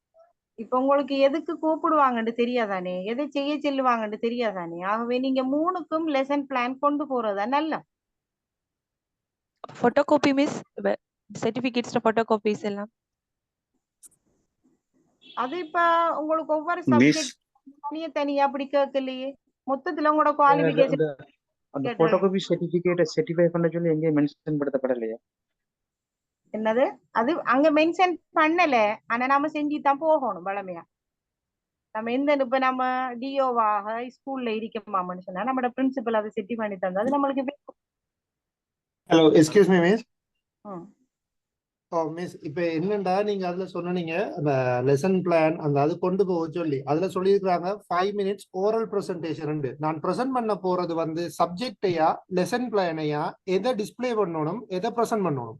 S3: இப்ப உங்களுக்கு எதுக்கு கூப்பிடுவாங்கன்னு தெரியாதானே, எதை செய்ய சொல்லுவாங்கன்னு தெரியாதானே, ஆகவே நீங்க 3க்கும் லெசன் பிளான் கொண்டு போறதா நல்லா.
S10: Photo copy miss, certificates photo copies எல்லாம்
S3: அது இப்ப உங்களுக்கு ஒவ்வொரு சப்ஜெக்ட் தனியா அப்படி கேட்கலையே, மொத்தத்துல உங்களோட குவாலிபிகேஷன்
S7: அந்த போட்டோகாபி சர்டிபிகேட்டை சர்டிஃபை பண்ண சொல்லி எங்கேயும் மென்ஷன் படுத்தப்படலையா?
S3: என்னது அது அங்க மென்ஷன் பண்ணல, ஆனா நாம செஞ்சுதான் போகணும் வளமையா. நம்ம இப்ப நம்ம டிஓவாக ஸ்கூல்ல இருக்கோமா மனுஷனா, நம்மளோட பிரின்சிபல் அதை செட்டி பண்ணி தந்தா அது நம்மளுக்கு
S9: Hello, excuse me, miss.
S3: ம்.
S9: மிஸ் இப்ப என்னண்டா நீங்க அதுல சொன்னீங்க அந்த லெசன் பிளான் அந்த அது கொண்டு போக சொல்லி அதுல சொல்லியிருக்காங்க 5 minutes ஓரல் பிரசன்டேஷன். நான் பிரசன்ட் பண்ண போறது வந்து சப்ஜெக்டையா லெசன் பிளானையா, எதை டிஸ்ப்ளே பண்ணணும், எதை பிரசன்ட் பண்ணணும்?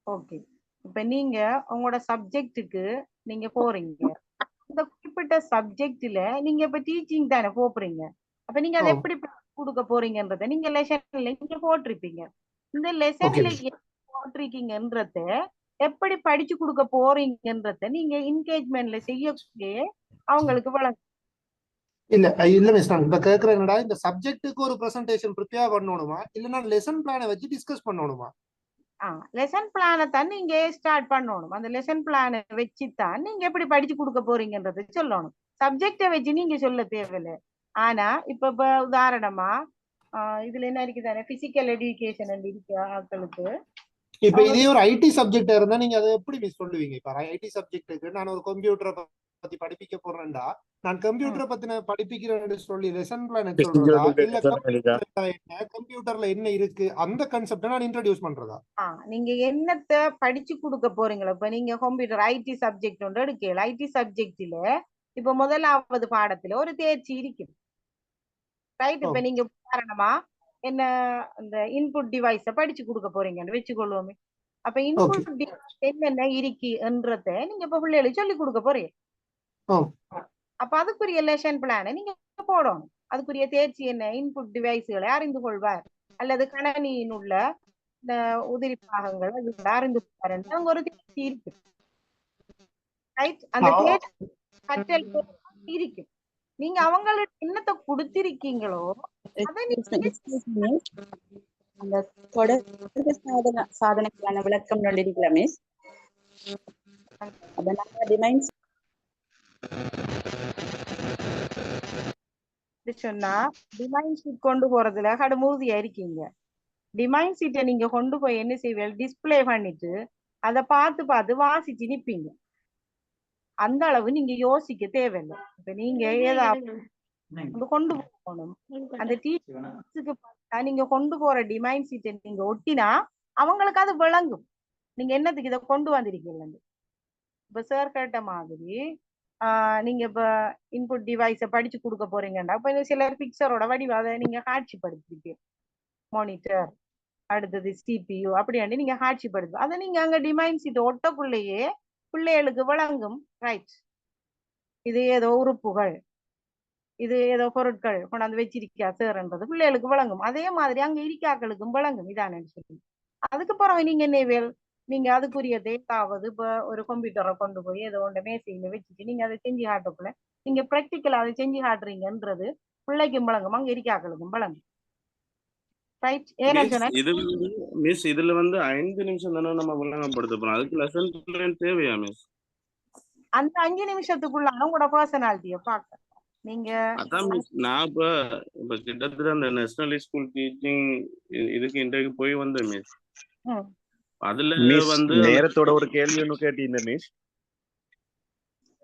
S3: ஓகே, இப்ப நீங்க உங்களோட சப்ஜெக்டுக்கு நீங்க போறீங்க, இந்த குறிப்பிட்ட சப்ஜெக்ட்ல நீங்க இப்ப டீச்சிங் தானே போறீங்க, அப்ப நீங்க அதை எப்படி கொடுக்க போறீங்கன்றத நீங்க லெசன்ல நீங்க போட்டிருப்பீங்க. இந்த லெசன்ல போட்டிருக்கீங்கன்றத எப்படி படிச்சு கொடுக்க போறீங்கன்றத நீங்க என்கேஜ்மெண்ட்ல செய்யக்கூடிய அவங்களுக்கு வழங்க.
S9: இல்ல மிஸ், நான் இப்ப கேக்குறேன்டா இந்த சப்ஜெக்ட்டுக்கு ஒரு பிரசன்டேஷன் ப்ரிப்பேர் பண்ணணுமா இல்லைன்னா லெசன் பிளானை வச்சு டிஸ்கஸ் பண்ணணுமா?
S3: லெசன் பிளானை தான் நீங்க ஸ்டார்ட் பண்ணணும். அந்த லெசன் பிளானை வச்சுதான் நீங்க எப்படி படிச்சு கொடுக்க போறீங்கன்றதை சொல்லணும். சப்ஜெக்டை வச்சு நீங்க சொல்ல தேவையில்லை. ஆனா இப்ப உதாரணமா இதுல என்ன இருக்குதானே பிசிக்கல் எஜுகேஷன் இருக்கு ஆட்களுக்கு.
S9: இப்ப இதே ஒரு ஐடி சப்ஜெக்டா இருந்தா நீங்க அதை எப்படி மிஸ் சொல்லுவீங்க? இப்ப ஐடி சப்ஜெக்ட்டுக்கு நான் ஒரு கம்ப்யூட்டரை பத்தி படிப்பிக்க போறேன்டா, நான் கம்ப்யூட்டரை பத்தின படிப்பிக்கிறேன்னு சொல்லி லெசன் பிளான் சொல்றதா இல்ல கம்ப்யூட்டர்ல என்ன இருக்கு அந்த கான்செப்ட நான் இன்ட்ரோடியூஸ் பண்றதா?
S3: நீங்க என்னத்தை படிச்சு கொடுக்க போறீங்களா? இப்ப நீங்க கம்ப்யூட்டர் ஐடி சப்ஜெக்ட் ஒன்று எடுக்கல, ஐடி சப்ஜெக்ட்ல இப்ப முதலாவது பாடத்துல ஒரு தேர்ச்சி இருக்கு, ரைட்? இப்ப நீங்க உதாரணமா என்ன இந்த இன்புட் டிவைஸ படிச்சு கொடுக்க போறீங்கன்னு வச்சுக்கொள்வோமே. அப்ப இன்புட் டிவைஸ் என்னென்ன இருக்குன்றத நீங்க இப்ப பிள்ளைகளுக்கு சொல்லி கொடுக்க போறீங்க. அப்ப அதுக்குரிய லெசன் பிளான நீங்க போடணும். அதுக்குரிய தேர்ச்சி என்ன, இன்புட் டிவைஸ்களை அறிந்து கொள்வார் அல்லது கணனியின் உள்ள உதிரி பாகங்கள் அறிந்து கொள்வார் என்று அங்க ஒரு தேர்ச்சி இருக்கு, ரைட்? அந்த தேர்ச்சி கற்றல் இருக்கு. நீங்க அவங்களுக்கு என்னத்தை கொடுத்திருக்கீங்களோ
S11: அந்த தொடர்பு சாதனங்களுக்கான விளக்கம் சொல்லிருக்கல மிஸ்.
S3: சொன்னா டிமைன் ஷீட் கொண்டு போறதுல கடுமூதியா இருக்கீங்க. டிமைன் ஷீட்டை நீங்க கொண்டு போய் என்ன செய்வீங்க, டிஸ்பிளே பண்ணிட்டு அதை பார்த்து வாசிச்சு நிப்பீங்க. அந்த அளவு நீங்க யோசிக்க தேவையில்லை. இப்ப நீங்க ஏதாவது கொண்டு போகணும், அந்த டீச்சருக்கு நீங்க கொண்டு போற டிமைன் சீட்டை நீங்க ஒட்டினா அவங்களுக்கு அது விளங்கும் நீங்க என்னத்துக்கு இதை கொண்டு வந்திருக்கீங்க. இப்ப சார் கேட்ட மாதிரி நீங்க இப்ப இன்புட் டிவைஸை படிச்சு கொடுக்க போறீங்கன்னா இப்ப சிலர் பிக்சரோட வடிவ அதை நீங்க காட்சிப்படுத்திருக்கீங்க, மானிட்டர் அடுத்தது CPU அப்படியாண்டி நீங்க காட்சிப்படுத்து அதை நீங்க அங்க டிமைன் சீட்டை ஒட்டக்குள்ளேயே பிள்ளைகளுக்கு விளங்கும், ரைட்? இது ஏதோ உறுப்புகள், இது ஏதோ பொருட்கள் கொண்டாந்து வச்சிருக்கா சேர்ன்றது பிள்ளைகளுக்கு விளங்கும். அதே மாதிரி அங்க இருக்காக்களுக்கும் விளங்கும் இதானு சொல்லி. அதுக்கு பிறகு நீங்க என்ன நீங்க அதுக்குரிய டேட்டாவது இப்ப ஒரு கம்ப்யூட்டரை கொண்டு போய் ஏதோ ஒன்று மேசையில வச்சுட்டு நீங்க அதை செஞ்சு காட்டக்குள்ள நீங்க பிராக்டிக்கலா அதை செஞ்சு காட்டுறீங்கன்றது பிள்ளைக்கும் விளங்கும், அங்க இருக்காக்களுக்கும் விளங்கும், ரைட் ஏன்னு
S12: மிஸ்
S3: சொன்னா
S12: இதுல வந்து 5 நிமிஷம் தானே நம்ம விளங்கப்படுத்த போறோம். அதுக்கு லெசன் பிளான் தேவையா மிஸ்?
S3: அந்த 5 நிமிஷத்துக்குள்ள உங்களோட பர்சனாலிட்டியை பார்க்க நீங்க
S12: அதான் மிஸ் நான் இப்ப கிட்டத்தட்ட அந்த நேஷனல் ஸ்கூல் டீச்சிங் இதுக்கு இன்றைக்கு போய் வந்தேன் மிஸ். அதுல
S13: மிஸ்
S12: வந்து
S13: நேரத்தோட ஒரு கேள்வி ஒன்று கேட்டீங்க மிஸ்.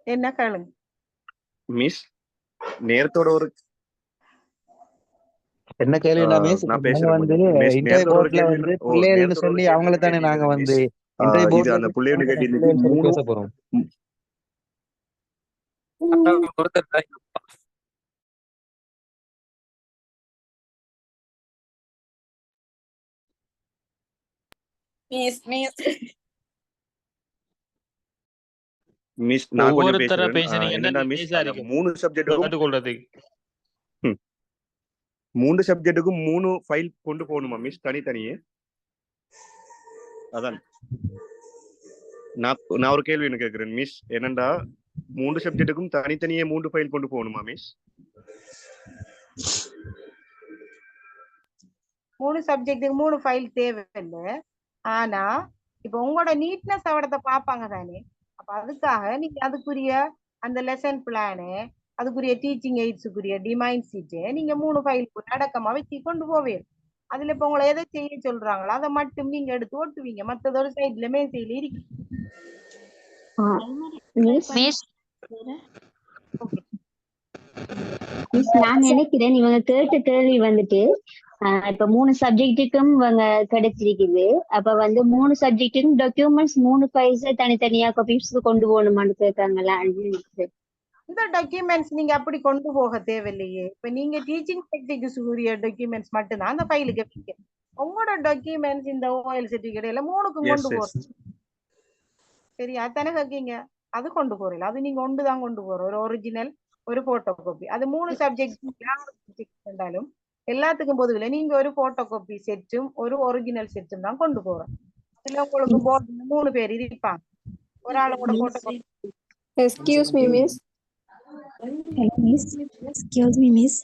S3: என்ன கேளுங்க
S13: மிஸ் நேரத்தோட ஒரு
S4: என்ன கேள்வினா மிஸ்,
S13: நான்
S4: நாங்க
S13: பேசுறேன்
S4: வந்து
S13: கொஞ்சம். மிஸ்
S4: இன்டர்வியூ
S13: நேரத்தோட ஒரு
S4: போர்ட்ல
S13: கேள்வி
S4: வந்து
S13: ஓ
S4: பிள்ளைகள்னு
S13: நேரத்தோட ஒரு
S4: சொல்லி
S13: கேள்வி
S4: அவங்கள தானே
S13: கேட்டீங்க
S4: நாங்க வந்து
S13: மிஸ்.
S4: இன்டர்வியூ
S13: இது
S4: போர்ட்ல
S13: அந்த புள்ளையோட கேட்டீங்க
S4: பிள்ளைன்னு சொல்லி
S13: 3
S4: பேச போறோம்.
S13: மிஸ் நான் கொஞ்சம்
S5: ஒவ்வொருத்தர
S13: பேசுறேன்.
S5: பேசுனீங்கன்னா
S13: என்னடா மிஸ்
S5: லேசா
S13: அந்த
S5: இருக்கும்
S13: 3 சப்ஜெக்ட்டுக்கும்
S5: கேட்டுக்கொள்றதுக்கு.
S13: 3 சப்ஜெக்ட்டுக்கும் 3 ஃபைல் கொண்டு போகணுமா மிஸ் தனித்தனியே? அதான் நான் ஒரு கேள்வி என்ன கேட்கிறேன் மிஸ். என்னண்டா 3 சப்ஜெக்ட்டுக்கும் தனித்தனியே 3 ஃபைல் கொண்டு போகணுமா மிஸ்?
S3: 3 சப்ஜெக்ட்டுக்கு 3 ஃபைல் தேவையில்லை. ஆனா இப்ப உங்களோட நீட்னஸ் அவடத்தை பார்ப்பாங்க தானே. அப்ப அதுக்காக நீங்க அதுக்குரிய அந்த லெசன் பிளானு, அதுக்குரிய டீச்சிங் எய்ட்ஸுக்குரிய டிமைன் சீட்டு நீங்க 3 ஃபைல் அடக்கமா வச்சு கொண்டு போவீங்க. அதுல இப்ப உங்களை எதை செய்ய சொல்றாங்களோ அதை மட்டும் நீங்க எடுத்து ஓட்டுவீங்க. மத்தது ஒரு சைட்ல மேசையில இருக்கு.
S14: நான் நினைக்கிறேன் இவங்க கேட்ட கேள்வி வந்துட்டு இப்ப 3 சப்ஜெக்டுக்கும் இவங்க கிடைச்சிருக்குது. அப்ப வந்து 3 சப்ஜெக்டுக்கும் டாக்குமெண்ட்ஸ் 3 ஃபைல்ஸ் தனித்தனியா காப்பீஸ் கொண்டு போகணுமான்னு கேட்காங்களா?
S3: இந்த டாக்குமெண்ட்ஸ் நீங்க அப்படி கொண்டு போக தேவையில்லையே. இப்ப நீங்க டீச்சிங் டெக்னிக்ஸ் உரிய டாக்குமெண்ட்ஸ் மட்டும்தான் அந்த ஃபைலுக்கு வைக்க. உங்களோட டாக்குமெண்ட்ஸ் இந்த ஓஎல் சர்டிபிகேட் எல்லாம் 3க்கும் கொண்டு போறோம். சரியா தானே கேக்கீங்க? அது கொண்டு போறீங்க. அது நீங்க ஒன்று தான் கொண்டு போறோம், ஒரு ஒரிஜினல் ஒரு போட்டோ காப்பி. அது 3 சப்ஜெக்ட் இருந்தாலும் எல்லாத்துக்கும் பொதுவில் நீங்க ஒரு போட்டோ காப்பி செட்டும் ஒரு ஒரிஜினல் செட்டும் தான் கொண்டு போறோம். அதுல உங்களுக்கு போர்டு 3 பேர் இருப்பாங்க. ஒரு ஆளோட photocopy.
S15: Excuse me, miss. Excuse me, miss.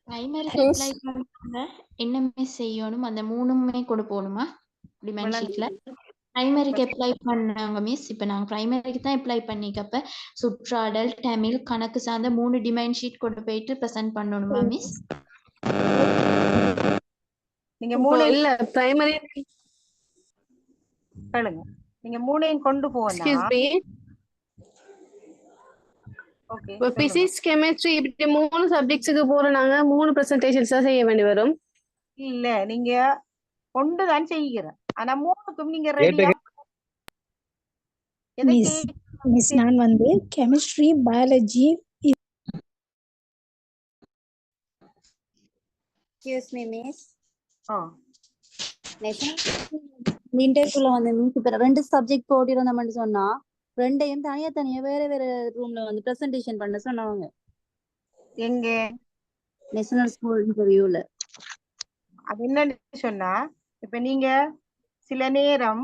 S16: பிரைமரிக்கு அப்ளை பண்ணாங்க என்ன மிஸ் செய்யணும்? அந்த 3மே கொண்டு போகணுமா டிமாண்ட் ஷீட்ல? பிரைமரிக்கு அப்ளை பண்ணாங்க மிஸ். இப்ப நாங்க பிரைமரிக்கு தான் அப்ளை பண்ணிக்கப்ப சுற்றாடல், தமிழ், கணக்கு சார்ந்த 3 டிமாண்ட் ஷீட் கொண்டு போயிட்டு பிரசன்ட் பண்ணணுமா மிஸ்?
S3: நீங்க 3
S15: இல்ல பிரைமரி
S3: கேளுங்க. நீங்க 3ஐயும் கொண்டு போனா
S15: இப்போ பிசிக்ஸ், கெமிஸ்ட்ரி இப்படி 3 சப்ஜெக்ட்ஸுக்கு போறனாங்க 3 பிரசன்டேஷன்ஸ் தான் செய்ய வேண்டி வரும்.
S3: இல்ல நீங்க கொண்டு தான் செய்கிற. ஆனா 3க்கும் நீங்க ரெடியா
S15: மிஸ் நான் வந்து chemistry, biology
S6: excuse me miss. இன்டர்வியூல வந்து மிஸ் இப்ப 2 சப்ஜெக்ட் போட்டிருந்தோம்னு சொன்னா 2ஐயும் தனியா வேற வேற ரூம்ல வந்து பிரசன்டேஷன் பண்ண சொன்னாங்க.
S3: எங்க
S6: நேஷனல் ஸ்கூல் இன்டர்வியூல.
S3: அது என்னன்னு சொன்னா இப்ப நீங்க சில நேரம்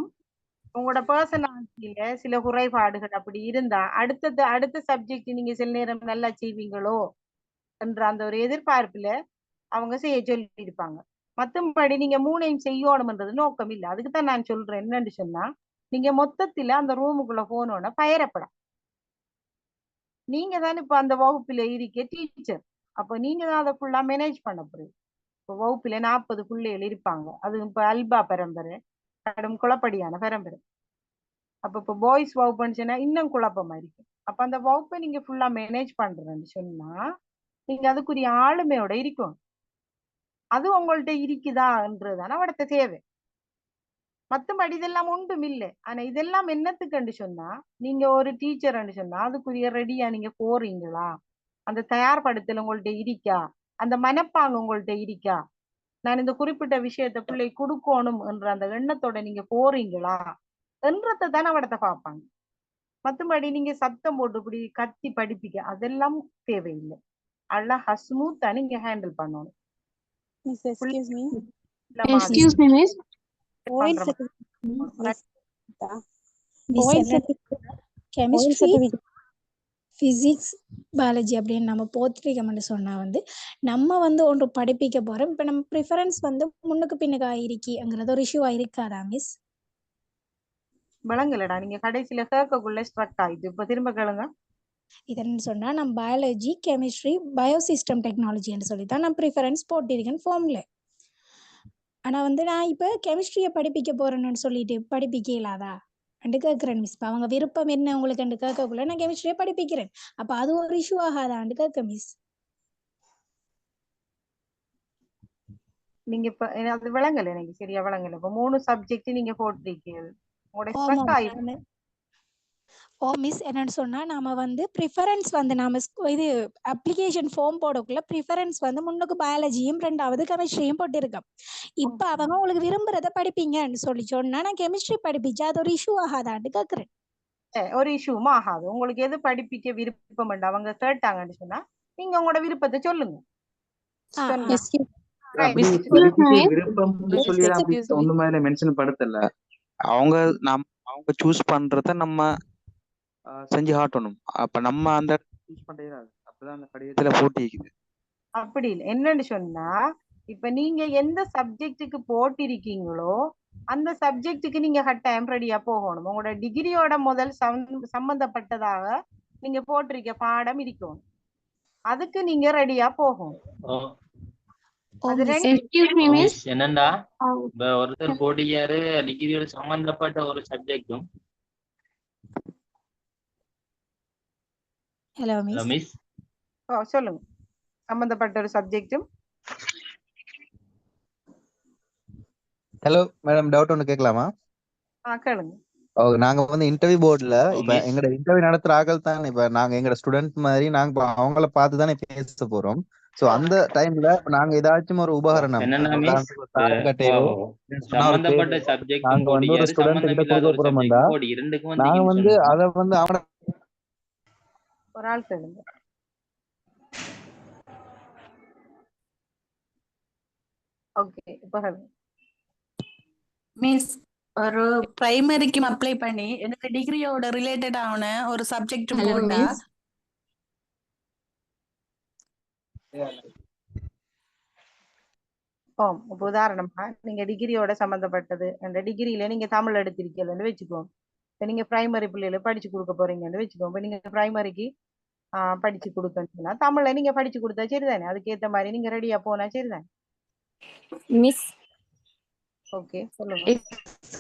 S3: உங்களோட பர்சனாலிட்டியில சில குறைபாடுகள் அப்படி இருந்தா அடுத்த சப்ஜெக்ட் நீங்க சில நேரம் நல்லா செய்வீங்களோ என்ற அந்த ஒரு எதிர்பார்ப்புல அவங்க செய்ய சொல்லி இருப்பாங்க. மத்தபடி நீங்க 3ஐயும் செய்யணும்ன்றது நோக்கம் இல்லை. அதுக்குதான் நான் சொல்றேன் என்னன்னு சொன்னா நீங்க மொத்தத்துல அந்த ரூமுக்குள்ள போனோன்னா பயரப்படாம். நீங்க தான் இப்ப அந்த வகுப்புல இருக்க டீச்சர். அப்ப நீங்க தான் அதை ஃபுல்லா மேனேஜ் பண்ண போறீங்க. இப்போ வகுப்புல 40 பிள்ளைகள் இருப்பாங்க. அது இப்ப அல்பா பரம்பரை, கடும் குழப்படியான பரம்பரை. அப்ப இப்ப பாய்ஸ் வகுப்புன்னு சொன்னா இன்னும் குழப்பமா இருக்கு. அப்ப அந்த வகுப்பை நீங்க ஃபுல்லா மேனேஜ் பண்றேன்னு சொன்னா நீங்க அதுக்குரிய ஆளுமையோட இருக்கும். அது உங்கள்ட்ட இருக்குதான்றதுதானே அவடத்த தேவை. மத்தபடி இதெல்லாம் ஒன்றும் இல்லை. ஆனா இதெல்லாம் என்னத்துக்குன்னு சொன்னா நீங்க ஒரு டீச்சர்ன்னு சொன்னா அதுக்குரிய ரெடியா நீங்க போறீங்களா, அந்த தயார்படுத்தல் உங்கள்ட்ட இருக்கா, அந்த மனப்பாங்கு உங்கள்ட்ட இருக்கா, நான் இந்த குறிப்பிட்ட விஷயத்த பிள்ளை கொடுக்கணும் என்ற அந்த எண்ணத்தோட நீங்க போறீங்களா என்றதை தானே அவடத்தை பார்ப்பாங்க. மத்தபடி நீங்க சத்தம் போட்டு இப்படி கத்தி படிப்பிக்க அதெல்லாம் தேவையில்லை. அழகா ஸ்மூத்தா நீங்க ஹேண்டில் பண்ணணும்.
S15: Excuse me, miss. Chemistry,
S17: physics biology அப்படின்னு நம்ம போத்திருக்கோம்னு சொன்னா வந்து நம்ம வந்து ஒன்று படிப்பிக்க போறோம். இப்ப நம்ம ப்ரிஃபரன்ஸ் வந்து முன்னுக்கு பின்னுக்கு ஆயிருக்கிங்கிறது ஒரு இஷ்யூ ஆயிருக்காதா மிஸ்?
S3: விளங்கலடா, நீங்க கடைசியில கேட்கக்குள்ள ஸ்ட்ரக் ஆயிடுது. இப்ப திரும்ப கேளுங்க.
S17: இதுன்னு சொன்னா நம்ம பயாலஜி, கெமிஸ்ட்ரி, பயோசிஸ்டம் டெக்னாலஜின்னு சொல்லி தான் நான் ப்ரிஃபரன்ஸ் போட்டிருக்கேன் ஃபார்ம்ல. ஆனா வந்து நான் இப்ப கெமிஸ்ட்ரியை படிப்பிக்க போறேன்னு சொல்லிட்டு படிப்பிக்க இயலாதா அண்டு கேட்கிறேன் மிஸ். இப்ப அவங்க விருப்பம் என்ன உங்களுக்கு அண்டு கேட்கக்குள்ள நான் கெமிஸ்ட்ரியை படிப்பிக்கிறேன். அப்ப அது ஒரு இஷ்யூ ஆகாதான்னு கேட்க மிஸ்.
S3: நீங்க இப்ப அது விளங்கல, எனக்கு சரியா விளங்கல. இப்ப 3 சப்ஜெக்ட் நீங்க போட்டிருக்கீங்க, உங்களோட
S17: ஆமா
S3: ஸ்ட்ரக் ஆயிடுச்சு.
S17: ஓ மிஸ், என்னன்னு சொன்னா நாம வந்து ப்ரிஃபரன்ஸ் வந்து நாம இது அப்ளிகேஷன் ஃபார்ம் போடக்குள்ள ப்ரிஃபரன்ஸ் வந்து முன்னுக்கு பயாலஜியும் 2வது கெமிஸ்ட்ரியும் போட்டிருக்கோம். இப்ப அவங்க உங்களுக்கு விரும்புறத படிப்பீங்கன்னு சொல்லி சொன்னா நான் கெமிஸ்ட்ரி படிப்பிச்சா அது ஒரு இஷ்யூ ஆகாதான்னு கேக்குறேன்.
S3: ஒரு இஷ்யூவும் ஆகாது. உங்களுக்கு எது படிப்பிக்க விருப்பம் அவங்க கேட்டாங்கன்னு சொன்னா நீங்க உங்களோட விருப்பத்தை சொல்லுங்க.
S7: விருப்பம் சொல்லி ஒண்ணு மாதிரி மென்ஷன் படுத்தல. அவங்க சூஸ் பண்றத நம்ம செஞ்சு காட்டணும். அப்ப நம்ம அந்த சூஸ் பண்றது அப்பதான் அந்த கடிதத்துல போட்டிருக்குது.
S3: அப்படி இல்லை, என்னன்னு சொன்னா இப்ப நீங்க எந்த சப்ஜெக்டுக்கு போட்டிருக்கீங்களோ அந்த சப்ஜெக்டுக்கு நீங்க கட்டாயம் ரெடியா போகணும். உங்களோட டிகிரியோட முதல் சம்பந்தப்பட்டதாக நீங்க போட்டிருக்க பாடம் இருக்கணும், அதுக்கு நீங்க ரெடியா போகணும்.
S8: என்னண்டா இப்ப ஒருத்தர் போட்டியாரு டிகிரியோட சம்பந்தப்பட்ட ஒரு சப்ஜெக்டும்.
S17: Hello miss.
S3: சொல்லுங்க. சம்பந்தப்பட்ட ஒரு சப்ஜெக்டும்.
S4: ஹலோ மேடம், டவுட் ஒன்று கேட்கலாமா?
S3: கேளுங்க.
S4: நாங்க வந்து இன்டர்வியூ போர்டுல இப்ப எங்கட இன்டர்வியூ நடத்துற ஆக்கள் தான் இப்ப நாங்க எங்கட ஸ்டூடெண்ட் மாதிரி நாங்க அவங்கள பார்த்து தானே பேச போறோம். சோ அந்த டைம்ல நாங்க ஏதாச்சும் ஒரு உபகரணம்
S8: சம்பந்தப்பட்ட சப்ஜெக்ட்
S4: நாங்க வந்து ஒரு ஸ்டூடெண்ட் கிட்ட கொடுக்க போறோம்டா, நாங்க வந்து அத வந்து அவன
S3: ஒரு ஆள் கேளுங்க. ஓகே, இப்போ
S18: மீன்ஸ் ஒரு பிரைமரிக்கு அப்ளை பண்ணி எனக்கு டிகிரியோட ரிலேட்டட் ஆன ஒரு சப்ஜெக்ட் போட்டா
S3: இப்போ உதாரணமா நீங்க டிகிரியோட சம்பந்தப்பட்டது அந்த டிகிரியில நீங்க தமிழ் எடுத்திருக்கீங்கன்னு வச்சுக்கோங்க. இப்போ நீங்க பிரைமரி பிள்ளைகளை படிச்சு கொடுக்க போறீங்கன்னு வச்சுக்கோங்க. இப்போ நீங்க பிரைமரிக்கு படிச்சு கொடுக்கணும்னா தமிழ்ல நீங்க படிச்சு கொடுத்தா சரிதானே, அதுக்கேற்ற மாதிரி நீங்க ரெடியா போனா சரிதானே
S19: மிஸ்?
S3: ஓகே, சொல்லுங்க.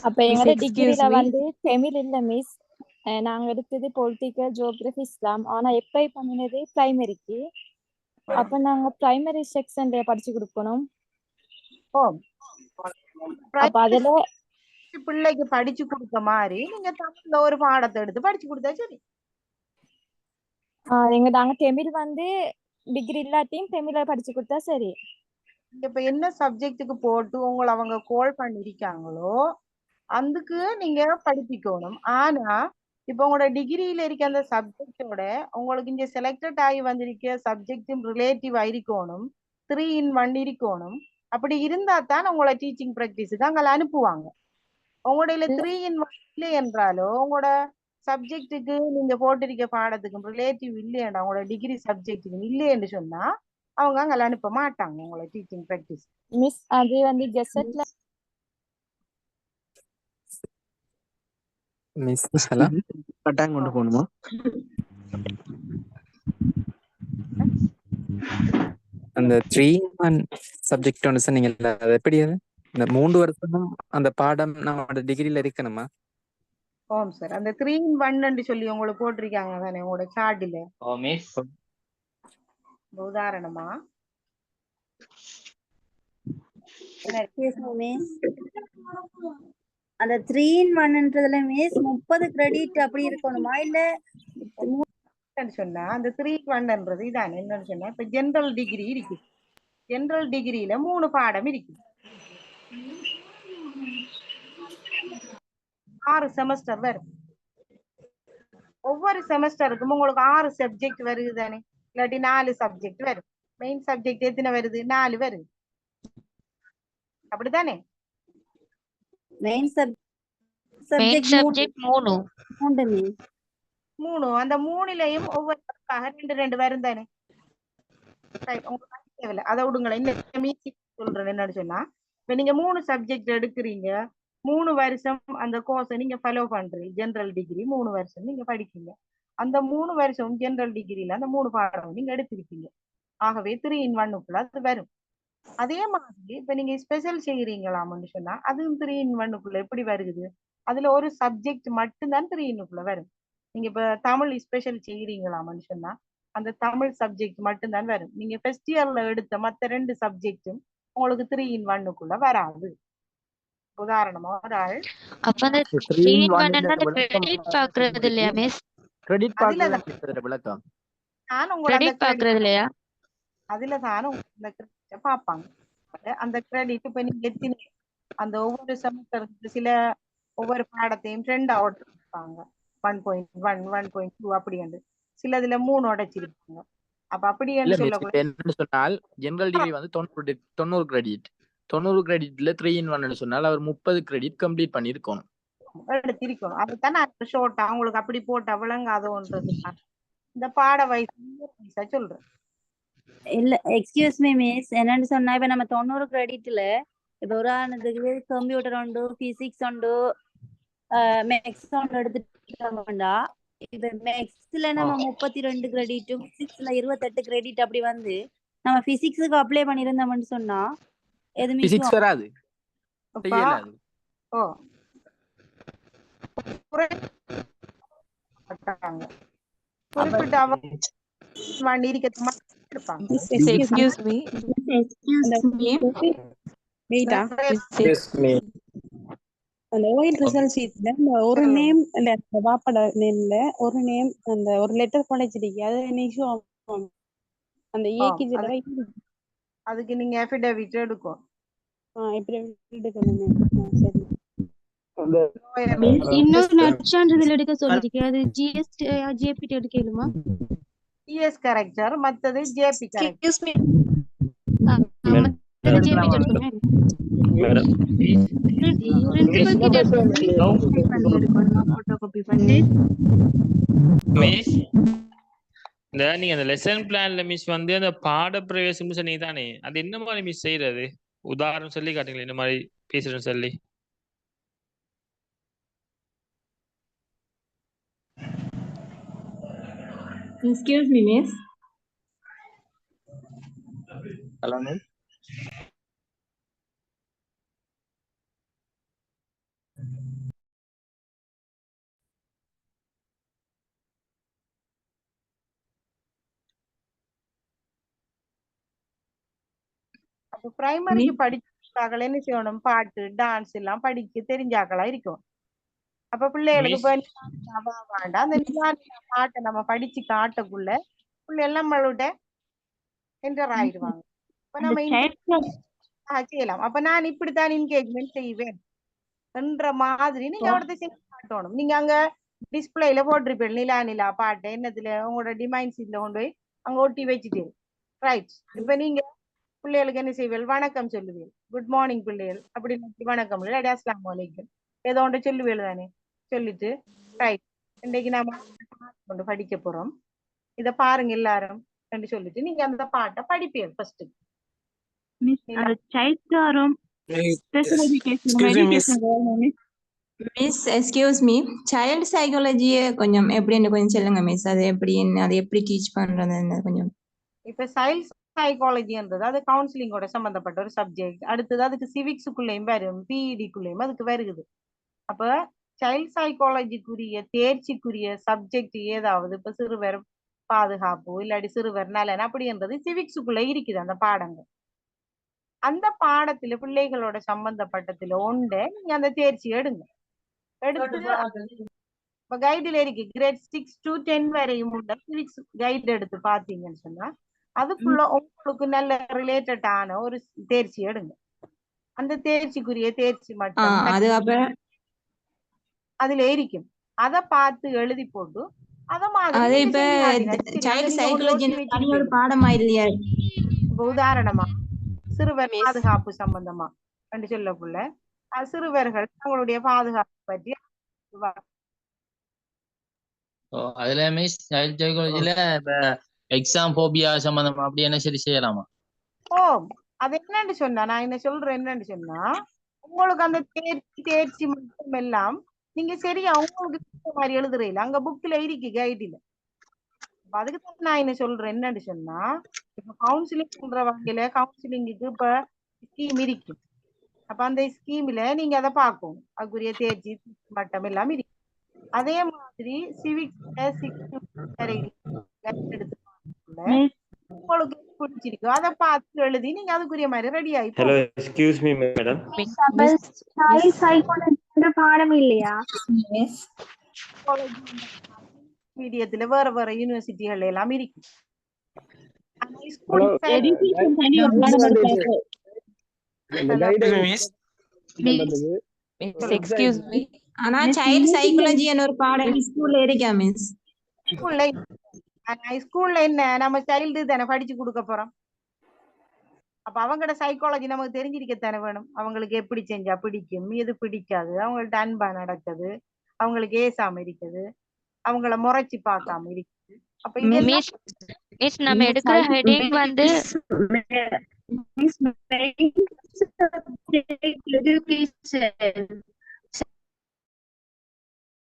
S19: அப்ப எங்களோட டிகிரில வந்து தமிழ் இல்ல மிஸ். நாங்க எடுத்தது பொலிட்டிக்கல், ஜியோகிராஃபி, இஸ்லாம். ஆனா அப்ளை பண்ணினது பிரைமரிக்கு. அப்ப நாங்க பிரைமரி செக்ஷன்ல படிச்சு கொடுக்கணும். அப்ப அதுல
S3: பிள்ளைக்கு படிச்சு கொடுத்த மாதிரி நீங்க தமிழ்ல ஒரு பாடத்தை எடுத்து படிச்சு கொடுத்தா சரி.
S19: நாங்க தமிழ் வந்து டிகிரி இல்லாட்டியும் தமிழ்ல படிச்சு கொடுத்தா சரி.
S3: இப்ப என்ன சப்ஜெக்டுக்கு போட்டு உங்களை அவங்க கால் பண்ணிருக்காங்களோ அதுக்கு நீங்க படிப்பிக்கணும். ஆனா இப்ப உங்களோட டிகிரியில இருக்க அந்த சப்ஜெக்டோட உங்களுக்கு இங்க செலக்டட் ஆகி வந்திருக்க சப்ஜெக்டும் ரிலேட்டிவ் இருக்கணும், 3-in-1 இருக்கணும். அப்படி இருந்தா தான் உங்களை டீச்சிங் பிராக்டிஸுக்கு அங்கே அனுப்புவாங்க. உங்களோட 3-in-1 இல்லை என்றாலோ உங்களோட சப்ஜெக்டுக்கு நீங்க போட்டிருக்க பாடத்துக்கும் ரிலேட்டிவ் இல்லையண்டா உங்களோட டிகிரி சப்ஜெக்டுக்கு இல்லைன்னு சொன்னா அவங்க அங்கே அனுப்ப மாட்டாங்க உங்களை டீச்சிங் பிராக்டிஸ்.
S19: மிஸ் அது வந்து கெசட்ல
S20: மிஸ் ஹலோ கட்டாயம் கொண்டு போகணுமா? அந்த 3-in-1 சப்ஜெக்ட் ஒன்று சொன்னீங்கல்ல, அது எப்படி? அது இந்த 3 வருஷமும் அந்த பாடம் நம்மளோட டிகிரியில இருக்கணுமா?
S3: ஓம் சார், அந்த 3-in-1 சொல்லி உங்களுக்கு போட்டிருக்காங்க தானே உங்களோட சார்ட்ல. உதாரணமா
S6: அந்த 3-in-1ன்றதுல மிஸ் 30 கிரெடிட் அப்படி இருக்கணுமா இல்ல?
S3: சொன்னா அந்த 3-in-1ன்றது இதான் என்னன்னு சொன்னா இப்ப ஜெனரல் டிகிரி இருக்கு. ஜெனரல் டிகிரியில 3 பாடம் இருக்கு, 6 செமஸ்டர் வரும். ஒவ்வொரு செமஸ்டருக்கும் உங்களுக்கு 6 சப்ஜெக்ட் வருது தானே, இல்லாட்டி 4 சப்ஜெக்ட் வரும். மெயின் சப்ஜெக்ட் எத்தனை வருது? 4 வருது, அப்படித்தானே?
S6: மெயின் சப்ஜெக்ட் 3
S3: 3 3 அந்த 3லயும் ஒவ்வொருக்காக 2 வரும் தானே. உங்களுக்கு தேவையில்ல அதை விடுங்களேன். இந்த சொல்றேன் என்னன்னு சொன்னா, இப்ப நீங்க 3 சப்ஜெக்ட் எடுக்கிறீங்க, 3 வருஷம் அந்த கோர்ஸை நீங்க ஃபாலோ பண்றீங்க. ஜெனரல் டிகிரி 3 வருஷம் நீங்க படிக்கீங்க. அந்த 3 வருஷம் ஜெனரல் டிகிரியில அந்த 3 பாடம் நீங்க எடுத்திருக்கீங்க. ஆகவே 3 in 1 அது வரும். அதே மாதிரி இப்ப நீங்க ஸ்பெஷல் செய்யறீங்களாம்னு சொன்னா அதுவும் 3 in 1 எப்படி வருது? அதுல ஒரு சப்ஜெக்ட் மட்டும்தான் 3 in 1 வரும். நீங்க இப்ப தமிழ் ஸ்பெஷல் செய்யறீங்களாம்னு சொன்னா அந்த தமிழ் சப்ஜெக்ட் மட்டும்தான் வரும். நீங்க ஃபர்ஸ்ட் இயர்ல எடுத்த மத்த 2 சப்ஜெக்டும் உங்களுக்கு 3 in 1 வராது. உதாரணமா ஒரு ஆள்
S21: அப்ப அந்த 3 in 1 அந்த கிரெடிட் பாக்குறது இல்லையா மிஸ்?
S22: கிரெடிட் பாக்குறது விளக்கம்
S3: நான் உங்களோட
S21: கிரெடிட் பாக்குறது இல்லையா?
S3: அதுல தான் அந்த கிரெடிட்டை பார்ப்பாங்க. அந்த கிரெடிட் இப்ப நீங்க எத்தனை அந்த ஒவ்வொரு செமஸ்டருக்கு சில ஒவ்வொரு பாடத்தையும் 2 உடைச்சிருப்பாங்க. 1.1 1.2 அப்படி என்று சிலதுல 3 உடைச்சிருப்பாங்க. அப்ப அப்படி என்று சொல்லக்கூடாது.
S22: என்னன்னு சொன்னால் ஜெனரல் டிகிரி வந்து 90 கிரெடிட் 90 கிரெடிட்ல 3 in 1 சொன்னால் அவர் 30 கிரெடிட் கம்ப்ளீட் பண்ணிருக்கணும்.
S3: எடுத்திருக்கணும். அதுதான் நான் ஷோர்ட்டா உங்களுக்கு அப்படி போட்ட விளங்காதோன்றது இந்த பாட வயசா சொல்றேன்.
S6: இல்ல எக்ஸ்கியூஸ் மீ மிஸ், என்னன்னு சொன்னா இப்ப நம்ம 90 கிரெடிட்ல இப்ப உதாரணத்துக்கு கம்ப்யூட்டர் உண்டு, பிசிக்ஸ் உண்டு, மேக்ஸ் உண்டு எடுத்துட்டோம்னா இப்ப மேக்ஸ்ல நம்ம 32 கிரெடிட்டும் பிசிக்ஸ்ல 28 கிரெடிட் அப்படி வந்து நம்ம பிசிக்ஸுக்கு அப்ளை பண்ணிருந்தோம்னு சொன்னா எது
S22: பிசிக்ஸ் வராது.
S3: ஓ
S10: Excuse me.
S23: அந்த ஓயில் ரிசல்ட் ஷீட்ல ஒரு நேம் இல்ல வாப்பட நேம்ல ஒரு நேம் அந்த ஒரு லெட்டர் படிச்சிருக்கீங்க அது நீங்க அந்த ஏகிஜில
S3: அதுக்கு நீங்க எஃபிடவிட் எடுக்கும்.
S23: சரி
S21: இன்னொரு நற்சான்றிதழ் எடுக்க சொல்லிருக்கேன். அது ஜிஎஸ்டி ஜேபிடி எடுக்கலுமா?
S3: ஜிஎஸ் கரெக்டர் மத்தது ஜேபி கரெக்டர்.
S21: எக்ஸ்கியூஸ் மீ மத்தது ஜேபிடி எடுக்கணும்.
S22: மேடம்
S21: போட்டோகாபி பண்ணி
S5: மிஸ் இந்த நீங்க அந்த லெசன் பிளான்ல மிஸ் வந்து அந்த பாட பிரவேசம் சொன்னீங்க தானே, அது என்ன மாதிரி மிஸ் செய்யறது? உதாரணம் சொல்லி காட்டுங்களேன், இந்த மாதிரி பேசுறேன்னு சொல்லி.
S24: Excuse me, miss.
S22: Hello, miss.
S3: அப்ப பிரைமரிக்கு படிச்சாக்கள் என்ன செய்யணும்? பாட்டு டான்ஸ் எல்லாம் படிக்க தெரிஞ்சாக்களா இருக்கும். அப்ப பிள்ளைகளுக்கு வேண்டாம் அந்த பாட்டை நம்ம படிச்சு காட்டக்குள்ள பிள்ளை எல்லாம் நம்மளோட என்டர் ஆயிடுவாங்க. இப்ப நம்ம செய்யலாம். அப்ப நான் இப்படித்தான் என்கேஜ்மெண்ட் செய்வேன் என்ற மாதிரி நீங்க அவர்கிட்ட செஞ்சு காட்டணும். நீங்க அங்க டிஸ்பிளேல போட்டிருப்பேன் நிலா நிலா பாட்டு என்னதுல உங்களோட டிமைன் சீட்ல கொண்டு போய் அங்க ஒட்டி வச்சுட்டு ரைட். இப்ப நீங்க பிள்ளைகளுக்கு என்ன செய்வேன்? வணக்கம் சொல்லுவேன். குட் மார்னிங் பிள்ளைகள் அப்படின்னு வணக்கம் இல்லை அஸ்ஸலாமு அலைக்கும் ஏதோ ஒன்று சொல்லுவேன் தானே. சொல்லிட்டு ரைட் இன்னைக்கு நாம கொண்டு படிக்க போறோம், இத பாருங்க எல்லாரும் என்று சொல்லிட்டு நீங்க அந்த பாட்டை படிப்பீங்க. First
S24: miss excuse me, child சைக்காலஜியை கொஞ்சம் எப்படின்னு கொஞ்சம் சொல்லுங்க மிஸ். அது எப்படி அதை எப்படி டீச் பண்றது கொஞ்சம்.
S3: இப்ப சைல்ட் சைக்காலஜின்றது அது கவுன்சிலிங்கோட சம்பந்தப்பட்ட ஒரு சப்ஜெக்ட். அடுத்தது அதுக்கு சிவிக்ஸுக்குள்ளேயும் வரும், பிஇடிக்குள்ளேயும் அதுக்கு வருகுது. அப்ப சைல்ட் சைக்காலஜிக்குரிய தேர்ச்சிக்குரிய சப்ஜெக்ட் ஏதாவது இப்ப சிறுவர் பாதுகாப்பு இல்லாட்டி சிறுவர் நலன் அப்படின்றது சிவிக்ஸுக்குள்ள இருக்குது அந்த பாடங்கள். அந்த பாடத்துல பிள்ளைகளோட சம்பந்தப்பட்டதுல ஒன்று நீங்க அந்த தேர்ச்சி எடுங்க. எடுத்து இப்ப கைடுல இருக்கு கிரேட் 6 to 10 வரையும் உள்ள சிவிக்ஸ் கைடு எடுத்து பாத்தீங்கன்னு சொன்னா அதுக்குள்ள உங்களுக்கு நல்ல ரிலேட்டடான ஒரு தேர்ச்சி எடுங்க. அந்த தேர்ச்சிக்குரிய தேர்ச்சி மட்டும் அதுல இருக்கும். அத பார்த்து எழுதி போட்டு அத மாதிரி உதாரணமா சிறுவர் பாதுகாப்பு சம்பந்தமா என்று சொல்லக்குள்ள சிறுவர்கள் தங்களுடைய பாதுகாப்பு பற்றி
S8: அதுல மிஸ் சைல்ட் சைக்காலஜில இப்ப எக்ஸாம் போபியா சம்பந்தமா அப்படி என்ன சரி செய்யலாமா?
S3: ஓ அது என்னன்னு சொன்னா நான் என்ன சொல்றேன் என்னன்னு சொன்னா உங்களுக்கு அந்த தேர்ச்சி மட்டும் எல்லாம் நீங்க சரியா உங்களுக்கு பிடிச்ச மாதிரி எழுதுறீங்க அங்க புக்ல இருக்கு கைடில. அதுக்கு தான் நான் என்ன சொல்றேன் என்னன்னு சொன்னா இப்ப கவுன்சிலிங் பண்ற வகையில கவுன்சிலிங்குக்கு இப்ப ஸ்கீம் இருக்கு. அப்ப அந்த ஸ்கீம்ல நீங்க அதை பார்க்கணும். அதுக்குரிய தேர்ச்சி மட்டம் எல்லாம் இருக்கு. அதே மாதிரி சிவிக்ஸ்ல எடுத்து உங்களுக்கு பிடிச்சிருக்கு அதை பார்த்து எழுதி நீங்க அதுக்குரிய மாதிரி ரெடி ஆகி
S1: hello excuse me madam.
S14: Child psychology பாடம் இல்லையா?
S3: மீடியத்துல வேற வேற யூனிவர்சிட்டிகள் எல்லாம் இருக்கு.
S24: ஆனா சைல்ட் சைக்காலஜின்னு ஒரு பாடம் ஸ்கூல்ல இருக்கா மிஸ்?
S3: ஸ்கூல்ல என்ன நம்ம சைல்டு தானே படிச்சு கொடுக்க போறோம். அப்ப அவங்களோட சைக்காலஜி நமக்கு தெரிஞ்சிருக்கத்தானே வேணும். அவங்களுக்கு எப்படி செஞ்சா பிடிக்கும், எது பிடிக்காது, அவங்கள்ட்ட அன்பா நடக்குது, அவங்களுக்கு ஏசாம இருக்குது, அவங்கள முறைச்சு பார்க்காம இருக்குது. அப்ப இதெல்லாம்
S21: நம்ம எடுக்கிற ஹெட்டிங் வந்து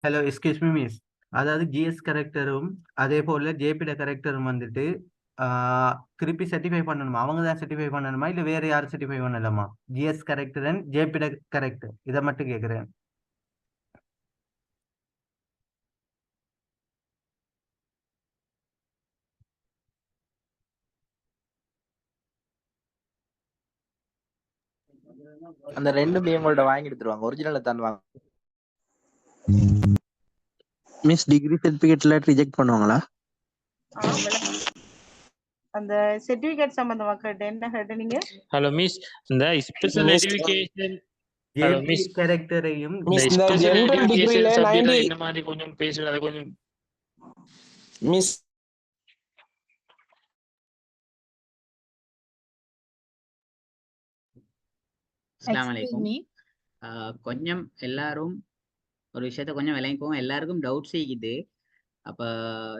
S2: ஹலோ எக்ஸ்கியூஸ் மீ மிஸ், அதாவது ஜிஎஸ் கரெக்டரும் அதே போல ஜேபிட கரெக்டரும் வந்துட்டு திருப்பி சர்டிஃபை பண்ணணுமா? அவங்க தான் சர்டிஃபை பண்ணணுமா இல்ல வேற யாரும் சர்டிஃபை பண்ணலாமா? ஜிஎஸ் கரெக்டர் அண்ட் ஜேபிட கரெக்டர் இதை மட்டும் கேட்குறேன்.
S22: அந்த ரெண்டுமே உங்கள்ட்ட வாங்கி எடுத்துருவாங்க, ஒரிஜினலை தருவாங்க.
S4: மிஸ் டிகிரி சர்டிபிகேட்ல ரிஜெக்ட் பண்ணுவாங்களா?
S3: அந்த சர்டிபிகேட் சம்பந்தமா கேட்ட என்ன கேட்ட நீங்க?
S5: ஹலோ மிஸ், இந்த ஸ்பெஷல் எஜுகேஷன் ஹலோ மிஸ்
S2: கரெக்டரையும்
S5: ஸ்பெஷல் எஜுகேஷன் சப்ஜெக்ட்ல என்ன மாதிரி கொஞ்சம் பேசுறது அது கொஞ்சம்
S1: மிஸ்.
S9: அஸ்ஸலாமு அலைக்கும். கொஞ்சம் எல்லாரும் ஒரு விஷயத்த கொஞ்சம் விளங்கிக்கோங்க. எல்லாருக்கும் டவுட்ஸ் இருக்குது. அப்போ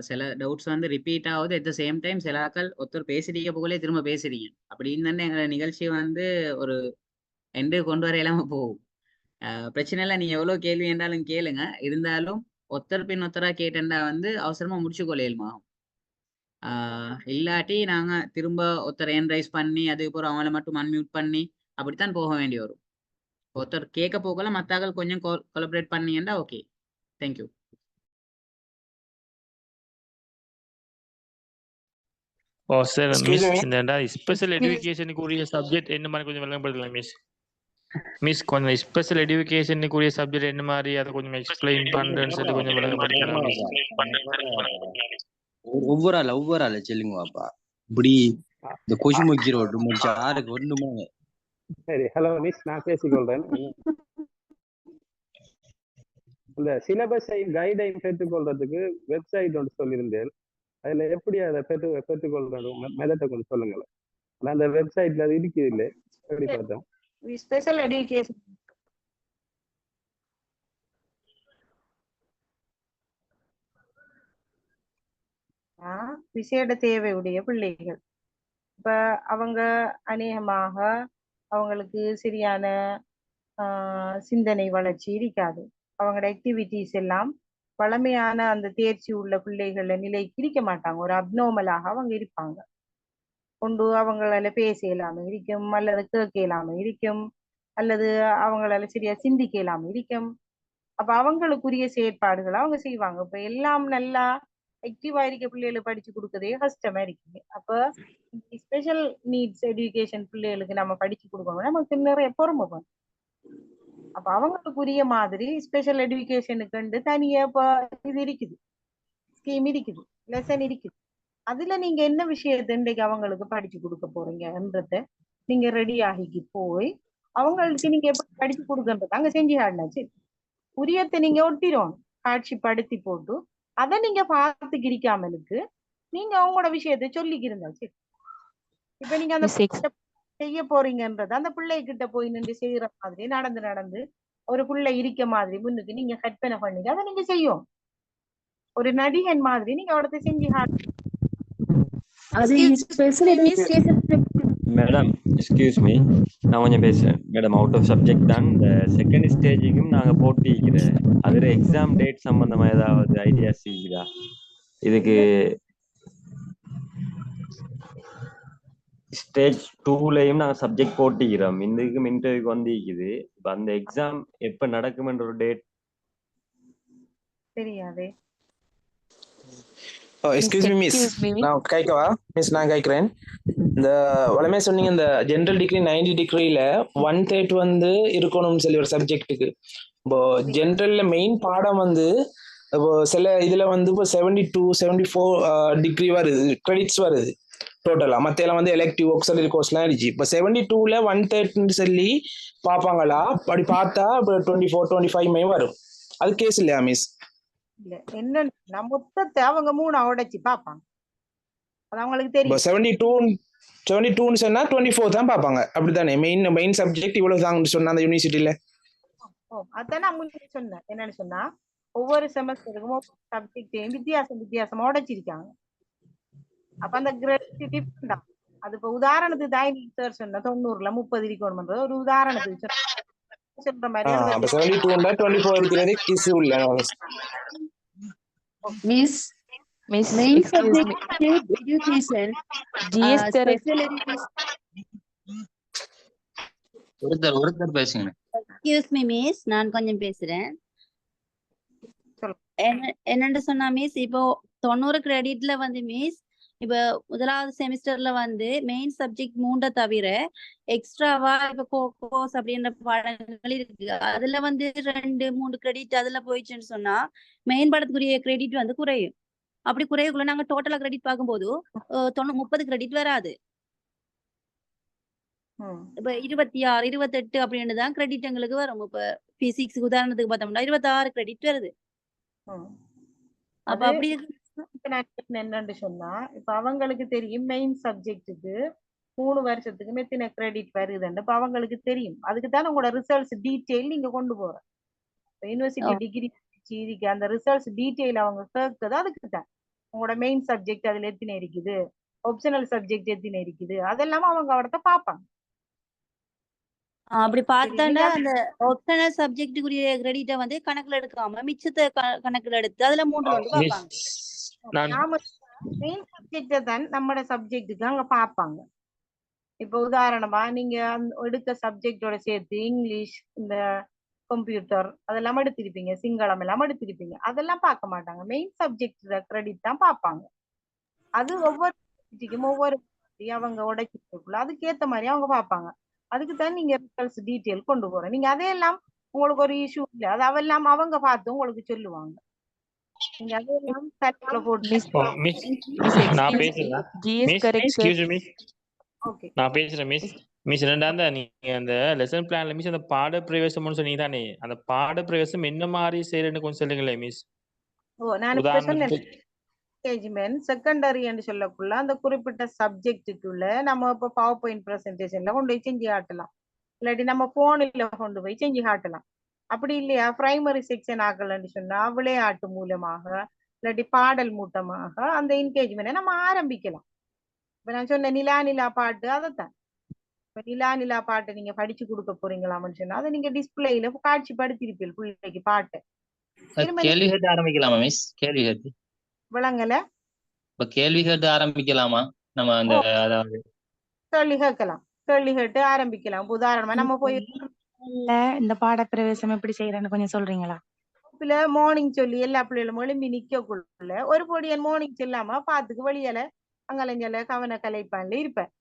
S9: சில டவுட்ஸ் வந்து ரிப்பீட் ஆகுது. அட் த சேம் டைம் சில ஆட்கள் ஒருத்தர் பேசுறீங்க போகலே திரும்ப பேசுறீங்க. அப்படின்னு தானே எங்களை நிகழ்ச்சி வந்து ஒரு எண்டு கொண்டு வர இல்லாமல் போகும். பிரச்சனை இல்லை, நீங்கள் எவ்வளோ கேள்வி என்றாலும் கேளுங்க. இருந்தாலும் ஒருத்தர் பின் ஒருத்தராக கேட்டேன்டா வந்து அவசரமாக முடிச்சு கொள்ளையல்மாகும். இல்லாட்டி நாங்கள் திரும்ப ஒருத்தர் ஹேண்ட் ரைஸ் பண்ணி அதுக்கப்புறம் அவங்கள மட்டும் அன்மியூட் பண்ணி அப்படித்தான் போக வேண்டி வரும். ஒருத்தர் கேட்க போகல மற்றாக்கள் கொஞ்சம் கொலபரேட் பண்ணீங்கன்னா ஓகே. தேங்க்யூ.
S5: ஓ சார் மிஸ், இந்த ஸ்பெஷல் எஜுகேஷனுக்கு உரிய சப்ஜெக்ட் என்ன மாதிரி கொஞ்சம் விளங்கப்படுத்தலாம் மிஸ்? மிஸ் கொஞ்சம் ஸ்பெஷல் எஜுகேஷனுக்கு உரிய சப்ஜெக்ட் என்ன மாதிரி அதை கொஞ்சம் எக்ஸ்பிளைன் பண்றேன்னு சொல்லி கொஞ்சம் விளங்கப்படுத்தலாம் மிஸ்.
S11: ஒவ்வொரு ஆள சொல்லுங்கப்பா. இப்படி இந்த கொஷிமுக்கி ரோடு முடிச்சு யாருக்கு ஒண்ணுமே.
S25: சரி, ஹலோ மிஸ், நான் பேசிக்கொள்றேன். இந்த சிலபஸை கைடையும் பெற்றுக்கொள்றதுக்கு வெப்சைட் ஒன்று சொல்லியிருந்தேன். அதுல எப்படி அதை பெற்றுக்கொள்றது மெதட்டை கொஞ்சம் சொல்லுங்களேன். அந்த வெப்சைட்ல அது இருக்குது இல்லை எப்படி பார்த்தோம்.
S3: ஸ்பெஷல் எஜுகேஷன் விசேட தேவையுடைய பிள்ளைகள். இப்ப அவங்க அநேகமாக அவங்களுக்கு சரியான சிந்தனை வளர்ச்சி இருக்காது. அவங்களோட ஆக்டிவிட்டிஸ் எல்லாம் வளமையான அந்த தேர்ச்சி உள்ள பிள்ளைகள நிலைக்கு இருக்க மாட்டாங்க. ஒரு அப்நார்மலாக அவங்க இருப்பாங்க. கொண்டு அவங்களால பேச இயலாம இருக்கும், அல்லது கேட்க இயலாம இருக்கும், அல்லது அவங்களால சரியா சிந்திக்க இயலாம இருக்கும். அப்ப அவங்களுக்குரிய செயற்பாடுகளை அவங்க செய்வாங்க. இப்ப எல்லாம் நல்லா ஆக்டிவா இருக்க பிள்ளைகளுக்கு படிச்சு கொடுக்கறதே கஷ்டமா இருக்குது. அப்ப ஸ்பெஷல் நீட்ஸ் எஜுகேஷன் பிள்ளைகளுக்கு நம்ம படிச்சு கொடுக்கணும், நமக்கு நிறைய பொறுமை வேணும். அப்ப அவங்களுக்குரிய மாதிரி ஸ்பெஷல் எஜுகேஷனுக்கு தனியா இப்ப இது இருக்குது, ஸ்கீம் இருக்குது, லெசன் இருக்குது. அதுல நீங்க என்ன விஷயத்த இன்றைக்கு அவங்களுக்கு படிச்சு கொடுக்க போறீங்கன்றத நீங்க ரெடி ஆகிக்கு போய் அவங்களுக்கு நீங்க எப்படி படிச்சு கொடுக்கறது அங்க செஞ்சு காட்டினாச்சு. உரியத்தை நீங்க ஒட்டிடும் காட்சிப்படுத்தி போட்டு அதை நீங்க பார்த்து கிரிக்காமலுக்கு நீங்க அவங்களோட விஷயத்த சொல்லிக்கிருந்தாச்சு. இப்ப நீங்க அந்த செய்ய போறீங்கன்றது அந்த பிள்ளை கிட்ட போய் நின்று செய்யற மாதிரி நடந்து ஒரு பிள்ளை இருக்க மாதிரி முன்னுக்கு நீங்க கற்பனை பண்ணி அதை நீங்க செய்யும். ஒரு நடிகன் மாதிரி நீங்க அவடத்தை செஞ்சு
S21: அது special education
S1: madam excuse me, நான் கொஞ்சம் பேசுறேன் மேடம். அவுட் ஆஃப் சப்ஜெக்ட் தான். இந்த செகண்ட் ஸ்டேஜுக்கும் நாங்கள் போட்டிக்கிறேன். அதில் எக்ஸாம் டேட் சம்பந்தமா ஏதாவது ஐடியாஸ் இருக்குதா? இதுக்கு ஸ்டேஜ் 2லயும் நாங்கள் சப்ஜெக்ட் போட்டிக்கிறோம். இதுக்கும் இன்டர்வியூக்கு வந்திருக்குது. இப்போ அந்த எக்ஸாம் எப்போ நடக்குமென்ற ஒரு டேட்
S3: தெரியாதே.
S7: எக்ஸ்கியூஸ் மீ மிஸ், நான் கேட்கவா மிஸ்? நான் கேட்குறேன். இந்த வளமே சொன்னீங்க இந்த ஜென்ரல் டிகிரி 90 டிகிரியில 1/3 வந்து இருக்கணும்னு சொல்லி ஒரு சப்ஜெக்ட்டுக்கு. இப்போ ஜென்ரல்ல மெயின் பாடம் வந்து இப்போ சில இதுல வந்து இப்போ 72 74 டிகிரி வருது, கிரெடிட்ஸ் வருது டோட்டலா. மத்த எல்லாம் வந்து எலெக்டிவ் ஆக்சிலரி கோர்ஸ்லாம் இருந்துச்சு. இப்போ 72ல 1/3 சொல்லி பார்ப்பாங்களா? அப்படி பார்த்தா இப்போ 24 25 வரும். அது கேஸ் இல்லையா மிஸ்?
S3: இல்ல என்ன மொத்தத்தை அவங்க 3 உடைச்சு பாப்பாங்க. அது அவங்களுக்கு தெரியும்.
S7: 72 சொன்னா 24 தான் பாப்பாங்க. அப்படித்தானே? மெயின் சப்ஜெக்ட் இவ்வளவு தான் சொன்ன அந்த யூனிவர்சிட்டியில.
S3: அதான் நான் முன்னாடி சொன்னேன். என்னன்னு சொன்னா ஒவ்வொரு செமஸ்டருக்கும் ஒவ்வொரு சப்ஜெக்டையும் வித்தியாசமா உடைச்சிருக்காங்க. அப்ப அந்த கிரெடிட் டிஃபரெண்ட் ஆகும். அது இப்ப உதாரணத்துக்கு தான் சார் சொன்ன 90ல 30 இருக்கணும்ன்றது ஒரு உதாரணத்துக்கு சொல்ற மாதிரி.
S7: 72ல 24 இருக்கிறது கிஸ் உள்ள
S21: miss main subject education special education.
S8: ஒருத்தர் பேசுங்க.
S6: எக்ஸ்கியூஸ் மீ மிஸ், நான் கொஞ்சம் பேசுறேன். என்னன்னு சொன்னா மிஸ், இப்போ 90 கிரெடிட்ல வந்து மிஸ், இப்ப முதலாவது செமிஸ்டர்ல வந்து மெயின் சப்ஜெக்ட் 3 தவிர எக்ஸ்ட்ராவா இப்ப கோர்ஸ் அப்படின்ற பாடங்கள் இருக்கு. அதுல வந்து 2-3 கிரெடிட் அதுல போயிடுச்சுன்னு சொன்னா மெயின் பாடத்துக்குரிய கிரெடிட் வந்து குறையும். அப்படி குறையக்குள்ள நாங்க டோட்டலா கிரெடிட் பார்க்கும்போது 30 கிரெடிட் வராது. இப்ப 26 28 அப்படின்னு தான் கிரெடிட் எங்களுக்கு வரும். இப்ப பிசிக்ஸ் உதாரணத்துக்கு பார்த்தோம்னா 26 கிரெடிட் வருது. அப்ப அப்படி
S3: என்னன்னு சொன்னா இப்ப அவங்களுக்கு தெரியும் மெயின் சப்ஜெக்டுக்கு 3 வருஷத்துக்கு எத்தனை கிரெடிட் வருதுன்னு இப்ப அவங்களுக்கு தெரியும். அதுக்குதான் உங்களோட ரிசல்ட்ஸ் டீட்டெயில் நீங்க கொண்டு போற யூனிவர்சிட்டி டிகிரி இதுக்கு அந்த ரிசல்ட்ஸ் டீட்டெயில் அவங்க கேட்குது. அதுக்கு தான் உங்களோட மெயின் சப்ஜெக்ட் அதுல எத்தனை இருக்குது, ஆப்ஷனல் சப்ஜெக்ட் எத்தனை இருக்குது, அதெல்லாம் அவங்க அவடத்த பாப்பாங்க.
S6: அப்படி பார்த்தாண்டா அந்த ஆப்ஷனல் சப்ஜெக்டுக்குரிய கிரெடிட்டை வந்து கணக்குல எடுக்காம மிச்சத்தை கணக்குல எடுத்து அதுல 3 வந்து பாப்பாங்க.
S3: நாம மெயின் சப்ஜெக்ட தான் நம்மளோட சப்ஜெக்டுக்கு அங்க பாப்பாங்க. இப்ப உதாரணமா நீங்க எடுக்க சப்ஜெக்டோட சேர்த்து இங்கிலீஷ், இந்த கம்ப்யூட்டர் அதெல்லாம் எடுத்திருப்பீங்க, சிங்களம் எல்லாம் எடுத்திருப்பீங்க. அதெல்லாம் பார்க்க மாட்டாங்க. மெயின் சப்ஜெக்ட் கிரெடிட் தான் பார்ப்பாங்க. அது ஒவ்வொரு சப்ஜெக்டுக்கும் ஒவ்வொரு அவங்க உடைச்சிருக்குள்ள அதுக்கேற்ற மாதிரி அவங்க பார்ப்பாங்க. அதுக்கு தான் நீங்க ரிசல்ட்ஸ் டீட்டெயில் கொண்டு போறேன். நீங்க அதையெல்லாம் உங்களுக்கு ஒரு இஷ்யூ இல்லை, அது அவெல்லாம் அவங்க பார்த்து உங்களுக்கு சொல்லுவாங்க. நீங்க அதையெல்லாம் தட்டுல போட்டு
S5: நான் பேசுறேன். நான் பேசுறேன் மிஸ். மிஸ் என்னடா நீங்க அந்த லெசன் பிளான்ல மிஸ் அந்த பாட பிரவேசம்னு சொன்னீங்க தானே, அந்த பாட பிரவேசம் என்ன மாதிரி செய்யறேன்னு கொஞ்சம் சொல்லுங்களேன் மிஸ்.
S3: நான் இப்ப சொன்னேன் என்கேஜ்மெண்ட் செகண்டரி என்று சொல்லக்குள்ள அந்த குறிப்பிட்ட சப்ஜெக்டுக்குள்ள நம்ம இப்ப பவர் பாயிண்ட் பிரசன்டேஷன்ல கொண்டு போய் செஞ்சு காட்டலாம், இல்லாட்டி நம்ம போன்ல கொண்டு போய் செஞ்சு காட்டலாம். அப்படி இல்லையா பிரைமரி செக்ஷன் ஆக்கலன்னு சொன்னா விளையாட்டு மூலமாக இல்லாட்டி பாடல் மூட்டமாக அந்த என்கேஜ்மெண்ட்டை நம்ம ஆரம்பிக்கலாம். இப்ப நான் சொன்ன நிலா பாட்டு அதைத்தான். இப்ப நிலா பாட்டை நீங்க படிச்சு கொடுக்க போறீங்களான்னு சொன்னா அதை நீங்க டிஸ்பிளேல காட்சிப்படுத்திருப்பீங்க பிள்ளைக்கு பாட்டை.
S8: கேள்வி கேட்டு ஆரம்பிக்கலாமா மிஸ்? கேள்வி கேட்டு
S3: விளங்கல?
S8: இப்ப கேள்வி கேட்டு ஆரம்பிக்கலாமா? நம்ம அந்த அதாவது
S3: கேள்வி கேட்டு ஆரம்பிக்கலாம். உதாரணமா நம்ம போய்
S12: இந்த பாட பிரவேசம் எப்படி செய்யறேன்னு கொஞ்சம் சொல்றீங்களா?
S3: மார்னிங் சொல்லி எல்லா பிள்ளைகளும் எழும்பி நிக்கக்குள்ள ஒரு பொடியன் மார்னிங் சொல்லாம பாத்துக்கு வெளியில அங்கலைஞ்சல கவன கலைப்பான்ல இருப்பேன்.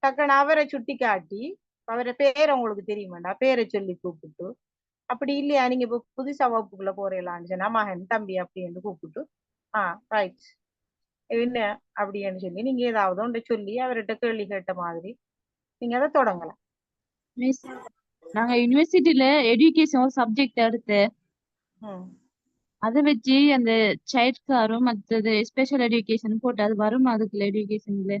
S3: டக்குன்னு அவரை சுட்டி காட்டி அவரை பேரை உங்களுக்கு தெரியுமாண்டா பேரை சொல்லி கூப்பிட்டு, அப்படி இல்லையா நீங்க இப்ப புதுசா வகுப்புக்குள்ள போறீங்களான்னு சொன்னா மகன் தம்பி அப்படின்னு கூப்பிட்டு ரைட் என்ன அப்படின்னு சொல்லி நீங்க ஏதாவது ஒன்றை சொல்லி அவர்கிட்ட கேள்வி கேட்ட மாதிரி நீங்க அதை தொடங்கலாம்.
S21: மிஸ் நாங்க யூனிவர்சிட்டியில எஜுகேஷன் ஒரு சப்ஜெக்ட் எடுத்து அதை வச்சு அந்த சைல்ட் காரும் மற்றது ஸ்பெஷல் எஜுகேஷன் போட்டு அது வரும் அதுக்குள்ள எஜுகேஷன்ல.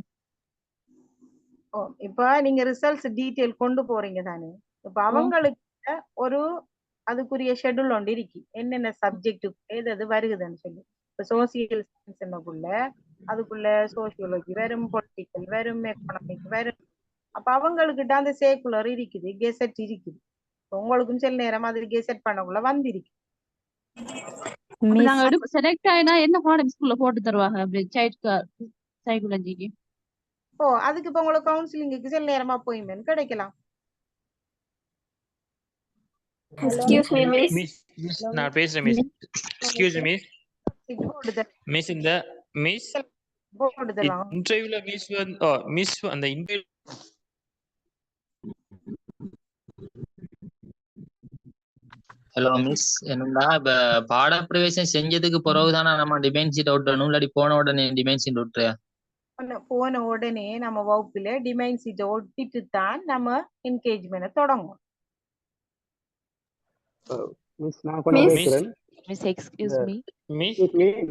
S3: இப்ப நீங்க ரிசல்ட்ஸ் டீட்டெயில் கொண்டு போறீங்க தானே, இப்ப அவங்களுக்கு ஒரு அதுக்குரிய ஷெட்யூல் ஒன்று இருக்கு, என்னென்ன சப்ஜெக்ட் எது வருகுதுன்னு சொல்லி இப்ப சோசியல் சயின்ஸ்க்குள்ள அதுக்குள்ள சோசியோலஜி வரும், பொலிட்டிக்கல் வரும், எக்கனாமிக் வரும். அப்ப அவங்களுக்கிட்ட அந்த சேக்குலர் இருக்குது, கெசட் இருக்குது. உங்களுக்கும் சில நேரம் அது கெசட் பண்ணக்குள்ள வந்திருக்கு.
S21: நாங்க செலக்ட் ஆயினா என்ன பாடம் ஸ்கூல்ல போட்டு தருவாங்க அப்படி சைக்காலஜிக்கு?
S3: ஓ, அதுக்கு இப்ப உங்களுக்கு கவுன்சிலிங்க்கு சில நேரம் அப்பாயின்மெண்ட் கிடைக்கலாம்.
S5: எக்ஸ்கியூஸ் மீ மிஸ், நான் பேசுறேன் மிஸ். எக்ஸ்கியூஸ் மீ மிஸ், இந்த மிஸ் இன்டர்வியூல மிஸ் வந்து மிஸ் அந்த இன்டர்வியூ
S8: ஹலோ மிஸ், என்னடா இப்ப பாடப்பிரவேசம் செஞ்சதுக்கு பிறகுதானே நம்ம டிமைன் சீட் விட்டணும், இல்லாட்டி போன உடனே டிமைன் சீட் விட்டுறியா?
S3: போன உடனே நம்ம வகுப்புல டிமைன் சீட்டை ஒட்டிட்டு தான் நம்ம என்கேஜ்மெண்ட் தொடங்கும்.
S25: மிஸ் நான் கொஞ்சம் பேசுறேன்.
S10: மிஸ் எக்ஸ்கியூஸ் மீ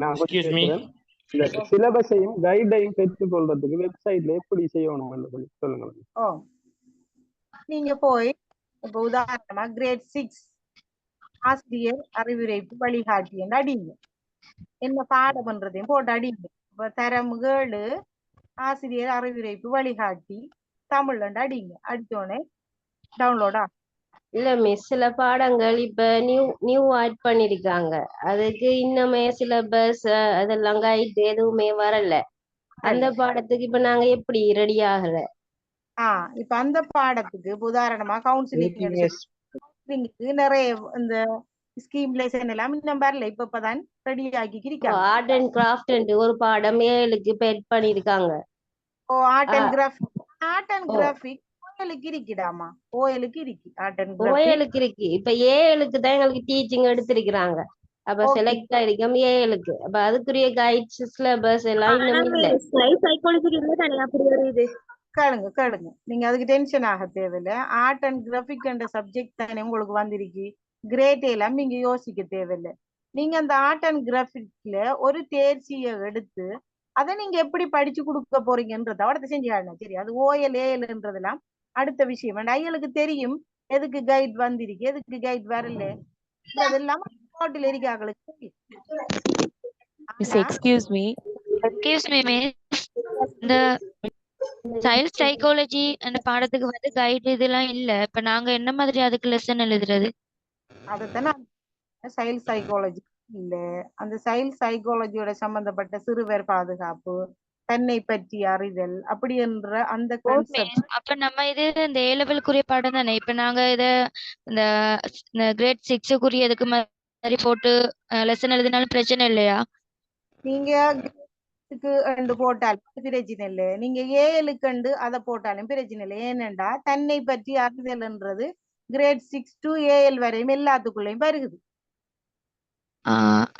S25: நான் கொஞ்சம் பேசுறேன். இந்த சிலபஸையும் கைடையும் பெற்றுக்கொள்றதுக்கு வெப்சைட்ல எப்படி செய்யணும் சொல்லுங்க.
S3: ஓ, நீங்க போய் இப்ப உதாரணமா கிரேட் 6 ஆசிரியர் அறிவுரைப்பு வழிகாட்டி என்று அடிங்க. என்ன பாடம் பண்றதையும் போட்டு அடிங்க. இப்ப தரம் 7 ஆசிரியர் அறிவுரைப்பு வழிகாட்டி தமிழ் அடிங்க. அடிச்சோடனே டவுன்லோடா.
S13: இல்ல மிஸ், சில பாடங்கள் இப்ப நியூ ஆட் பண்ணிருக்காங்க. அதுக்கு இன்னுமே சிலபஸ் அதெல்லாம் கைட் எதுவுமே வரல. அந்த பாடத்துக்கு இப்ப நாங்க எப்படி ரெடி ஆகல?
S3: இப்ப அந்த பாடத்துக்கு உதாரணமா கவுன்சிலிங்க்கு நிறைய இந்த ஸ்கீம் லெசன் எல்லாம் இன்னும் வரல. இப்பதான் ரெடி ஆக்கிக்கிறீங்க.
S13: ஆர்ட் அண்ட் கிராஃப்ட் ஒரு பாடம் 7க்கு பெட் பண்ணிருக்காங்க.
S3: ஓ, ஆர்ட் அண்ட் கிராஃபிக் ஓஎலுக்கு இருக்குடாமா. ஓஎலுக்கு இருக்கு ஆர்ட் அண்ட் கிராஃபிக்.
S13: ஓஎலுக்கு இருக்கு. இப்ப ஏஎலுக்கு தான் எங்களுக்கு டீச்சிங் எடுத்திருக்கிறாங்க. அப்ப செலக்ட் ஆயிருக்கோம் ஏஎலுக்கு. அப்ப அதுக்குரிய கைட்ஸ் சிலபஸ் எல்லாம் இன்னும் இல்ல.
S14: சைக்காலஜி இல்ல தானே அப்படி ஒரு இது.
S3: கேளுங்க நீங்க அதுக்கு டென்ஷன் ஆக தேவையில்லை. ஆர்ட் அண்ட் கிராஃபிக் என்ற சப்ஜெக்ட் தானே உங்களுக்கு வந்திருக்கு. கிரேட் எல்லாம் நீங்க யோசிக்க தேவையில்லை. நீங்க அந்த ஆர்ட் அண்ட் கிராஃபிக்ல ஒரு தேர்ச்சியை எடுத்து அதை நீங்க எப்படி படிச்சு கொடுக்க போறீங்கன்றத அவடத்தை செஞ்சுக்காங்க. சரி, அது ஓஎல் ஏஎல்ன்றதெல்லாம் அடுத்த விஷயம். ஐயலுக்கு தெரியும் எதுக்கு கைட் வந்திருக்கு, எதுக்கு கைட் வரல, அதெல்லாம் போட்டில் இருக்காங்களுக்கு தெரியும்.
S10: எக்ஸ்கியூஸ் மீ மிஸ், இந்த சைல்ட் சைக்காலஜி அந்த பாடத்துக்கு வந்து கைட் இதெல்லாம் இல்ல. இப்ப நாங்க என்ன மாதிரி அதுக்கு லெசன் எழுதுறது?
S3: அதுதானே சைல்ட் சைக்காலஜி இல்ல. அந்த சைல்ட் சைக்காலஜியோட சம்பந்தப்பட்ட சிறுவர் பாதுகாப்பு, தன்னை பற்றி அறிதல் அப்படி என்ற அந்த கான்செப்ட்.
S10: அப்ப நம்ம இது இந்த ஏ லெவலுக்குரிய பாடம் தானே. இப்ப நாங்க இத இந்த கிரேட் 6க்குரியதுக்கு மாதிரி போட்டு லெசன் எழுதினாலும் பிரச்சனை இல்லையா?
S3: நீங்க போட்டாலும் பிரச்சனை இல்லை. நீங்க ஏஎலுக்கு அதை போட்டாலும் பிரச்சனை இல்லை. ஏனென்றா தன்னை பற்றி அறிதல்ன்றது கிரேட் 6 to ஏஎல் வரையும் எல்லாத்துக்குள்ளயும் வருகுது.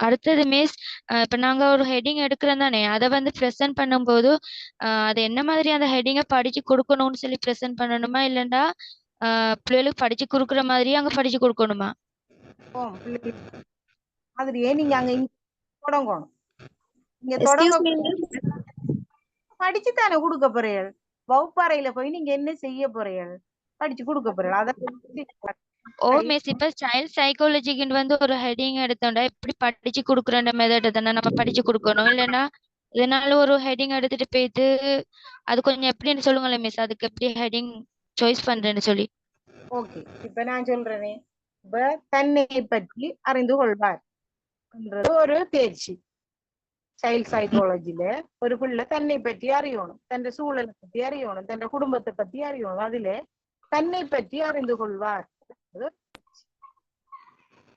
S10: அடுத்தது மிஸ், இப்ப நாங்க ஒரு ஹெட்டிங் எடுக்கிறோம் தானே, அதை வந்து ப்ரெசென்ட் பண்ணும்போது அது என்ன மாதிரி அந்த ஹெட்டிங்கை படிச்சு கொடுக்கணும்னு சொல்லி ப்ரெசென்ட் பண்ணணுமா, இல்லைன்னா பிள்ளைகளுக்கு படிச்சு கொடுக்குற மாதிரி அங்க படிச்சு கொடுக்கணுமா?
S3: அதுலயே நீங்க அங்க தொடங்கணும். நீங்க தொடங்க படிச்சு தானே கொடுக்க போறீர்கள். வகுப்பறையில போய் நீங்க என்ன செய்ய போறீர்கள்? படிச்சு கொடுக்க போறீர்கள். அத
S10: ஓ மிஸ், இப்ப சைல்ட் சைக்காலஜிக்கு வந்து ஒரு ஹெட்டிங் எடுத்தோம்டா எப்படி படிச்சு கொடுக்குற மெத்தட் தானே நம்ம படிச்சு கொடுக்கணும். இல்லைன்னா இதனால ஒரு ஹெட்டிங் எடுத்துட்டு போயிட்டு அது கொஞ்சம் எப்படின்னு சொல்லுங்களேன் மிஸ், அதுக்கு எப்படி ஹெட்டிங் சாய்ஸ் பண்றேன்னு சொல்லி.
S3: ஓகே, இப்ப நான் சொல்றேனே, இப்ப தன்னை பற்றி அறிந்து கொள்வார் ஒரு தேர்ச்சி. சைல்ட் சைக்காலஜில ஒரு பிள்ளை தன்னை பற்றி அறியணும், தன் சூழலை பற்றி அறியணும், தன் குடும்பத்தை பற்றி அறியணும். அதுல தன்னை பற்றி அறிந்து கொள்வார்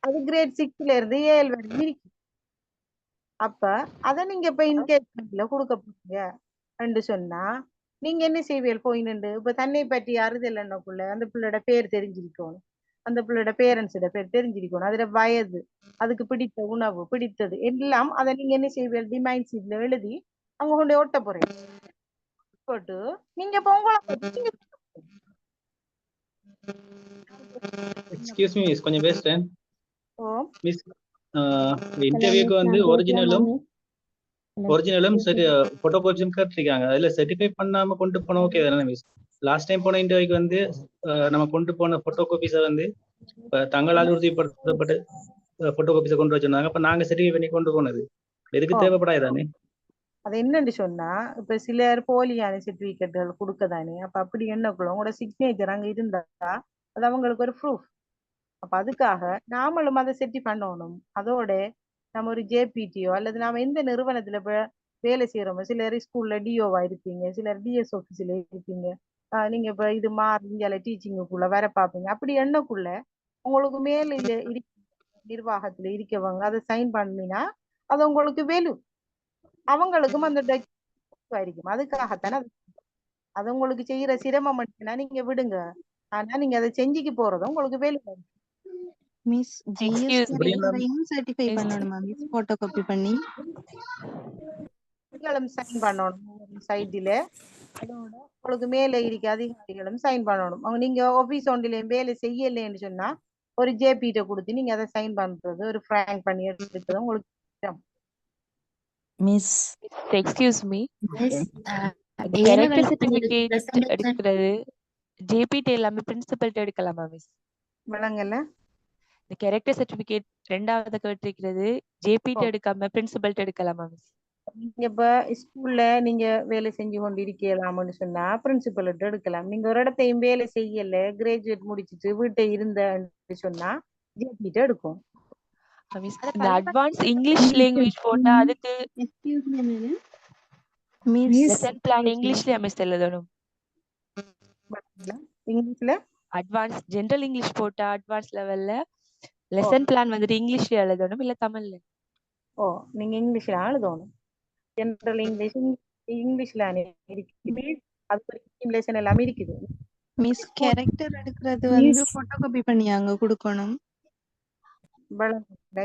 S3: அது கிரேட் 6ல இருந்து 7 வரைக்கும் இருக்கு. அப்ப அத நீங்க இப்ப என்கேஜ்மெண்ட்ல கொடுக்க போறீங்க சொன்னா நீங்க என்ன செய்வீர்கள்? போயின்னு இப்ப தன்னை பற்றி அறிதல் என்னக்குள்ள அந்த பிள்ளையோட பேர் தெரிஞ்சிருக்கணும், அந்த பிள்ளையோட பேரண்ட்ஸோட பேர் தெரிஞ்சிருக்கணும், அதோட வயது, அதுக்கு பிடித்த உணவு, பிடித்தது எல்லாம் அதை நீங்க என்ன செய்வீர்கள்? டிமைன் சீட்ல எழுதி அங்க கொண்டு ஓட்ட போறீங்க. போட்டு நீங்க இப்ப உங்களை
S15: எக்ஸ்கியூஸ் மீ மிஸ், கொஞ்சம் பேசுறேன் மிஸ். இன்டர்வியூக்கு வந்து ஒரிஜினலும் சரி போட்டோ காப்பியும் கேட்டிருக்காங்க. அதுல சர்டிஃபை பண்ணாம கொண்டு போன ஓகே தானே மிஸ்? லாஸ்ட் டைம் போன இன்டர்வியூக்கு வந்து நம்ம கொண்டு போன போட்டோ காப்பீஸை வந்து தங்களால் உறுதிப்படுத்தப்பட்ட போட்டோ காப்பீஸை கொண்டு வச்சிருந்தாங்க. அப்ப நாங்க சர்டிஃபை பண்ணி கொண்டு போனது இதுக்கு
S3: ஓ
S15: தேவைப்படாதானே?
S3: அது என்னன்னு சொன்னா இப்ப சிலர் போலியான சர்டிபிகேட்டுகள் கொடுக்கதானே, அப்ப அப்படி என்னக்குள்ள உங்களோட சிக்னேச்சர் அங்க இருந்தா அது அவங்களுக்கு ஒரு ப்ரூஃப். அப்ப அதுக்காக நாமளும் அதை செட்டி பண்ணணும். அதோட நம்ம ஒரு ஜேபிடியோ அல்லது நாம எந்த நிறுவனத்துல இப்ப வேலை செய்யறோமோ, சிலர் ஸ்கூல்ல டிஓவா இருப்பீங்க, சிலர் டிஎஸ் ஆபீஸ்ல இருப்பீங்க, நீங்க இப்ப இது மாறிஞ்சால டீச்சிங்குக்குள்ள வர பார்ப்பீங்க. அப்படி எண்ணக்குள்ள உங்களுக்கு மேல நிர்வாகத்துல இருக்கவங்க அதை சைன் பண்ணினா அது உங்களுக்கு வேலு, அவங்களுக்கும் அந்த document இருக்கும். அதுக்காகத்தானே அது உங்களுக்கு செய்யற சிரமம் மட்டும்னா நீங்க விடுங்க. ஆனா நீங்க அதை செஞ்சுக்கு போறதும் உங்களுக்கு வேலு.
S6: மிஸ் ஜிஎஸ்
S16: எக்ஸ்கியூஸ் மீ
S6: கேரக்டரையும் சர்டிஃபை
S16: மிஸ்
S6: பண்ணணுமா மிஸ் போட்டோ காப்பி பண்ணி?
S3: நீங்களும் சைன் பண்ணணும் சைட்ல. அதோட உங்களுக்கு மேல இருக்க அதிகாரிகளும் சைன் பண்ணணும். அவங்க நீங்க ஆபீஸ் ஒன்றிலையும் வேலை செய்யலைன்னு சொன்னா ஒரு ஜேபிட்ட கொடுத்து நீங்க அதை சைன் பண்றது, ஒரு ஃப்ராங்க் பண்ணி எடுக்கிறது உங்களுக்கு இஷ்டம்.
S16: மிஸ் எக்ஸ்கியூஸ் மீ
S14: மிஸ்
S16: இந்த
S14: ஏழு
S16: கேரக்டர்
S14: வயசு
S16: சர்டிபிகேட்
S14: presentation
S16: எடுக்கிறது ஜேபிடி எல்லாமே பிரின்சிபல்ட்ட எடுக்கலாமா மிஸ்?
S3: விளங்கல.
S16: இந்த கேரக்டர் சர்டிபிகேட் ரெண்டாவது கேட்டிருக்கிறது ஜேபிடி எடுக்காம பிரின்சிபல்ட்ட எடுக்கலாமா மிஸ்?
S3: நீங்க இப்ப ஸ்கூல்ல நீங்க வேலை செஞ்சு கொண்டு இருக்கலாம்னு சொன்னா பிரின்சிபல் எடுக்கலாம். நீங்க ஒரு இடத்தையும் வேலை செய்யல, கிராஜுவேட் முடிச்சிட்டு வீட்டை இருந்தன்னு சொன்னா ஜேபிட்ட எடுக்கும்.
S16: மிஸ் இந்த அட்வான்ஸ் இங்கிலீஷ் லாங்குவேஜ் போட்டா அதுக்கு
S6: excuse me madam.
S14: Miss
S16: lesson plan இங்கிலீஷ்லயா மிஸ் எழுதணும்?
S3: இங்கிலீஷ்ல
S16: அட்வான்ஸ் ஜெனரல் இங்கிலீஷ் போட்டா அட்வான்ஸ் லெவல்ல லெசன் பிளான் வந்துட்டு இங்கிலீஷ்ல எழுதணும் இல்ல தமிழ்ல?
S3: ஓ நீங்க இங்கிலீஷ்ல எழுதணும். ஜெனரல் இங்கிலீஷ் இங்கிலீஷ்ல இருக்குது, அது லெசன் எல்லாமே இருக்குது.
S6: மிஸ் கேரக்டர் எடுக்கிறது வந்து போட்டோ காப்பி பண்ணி அங்க கொடுக்கணும்.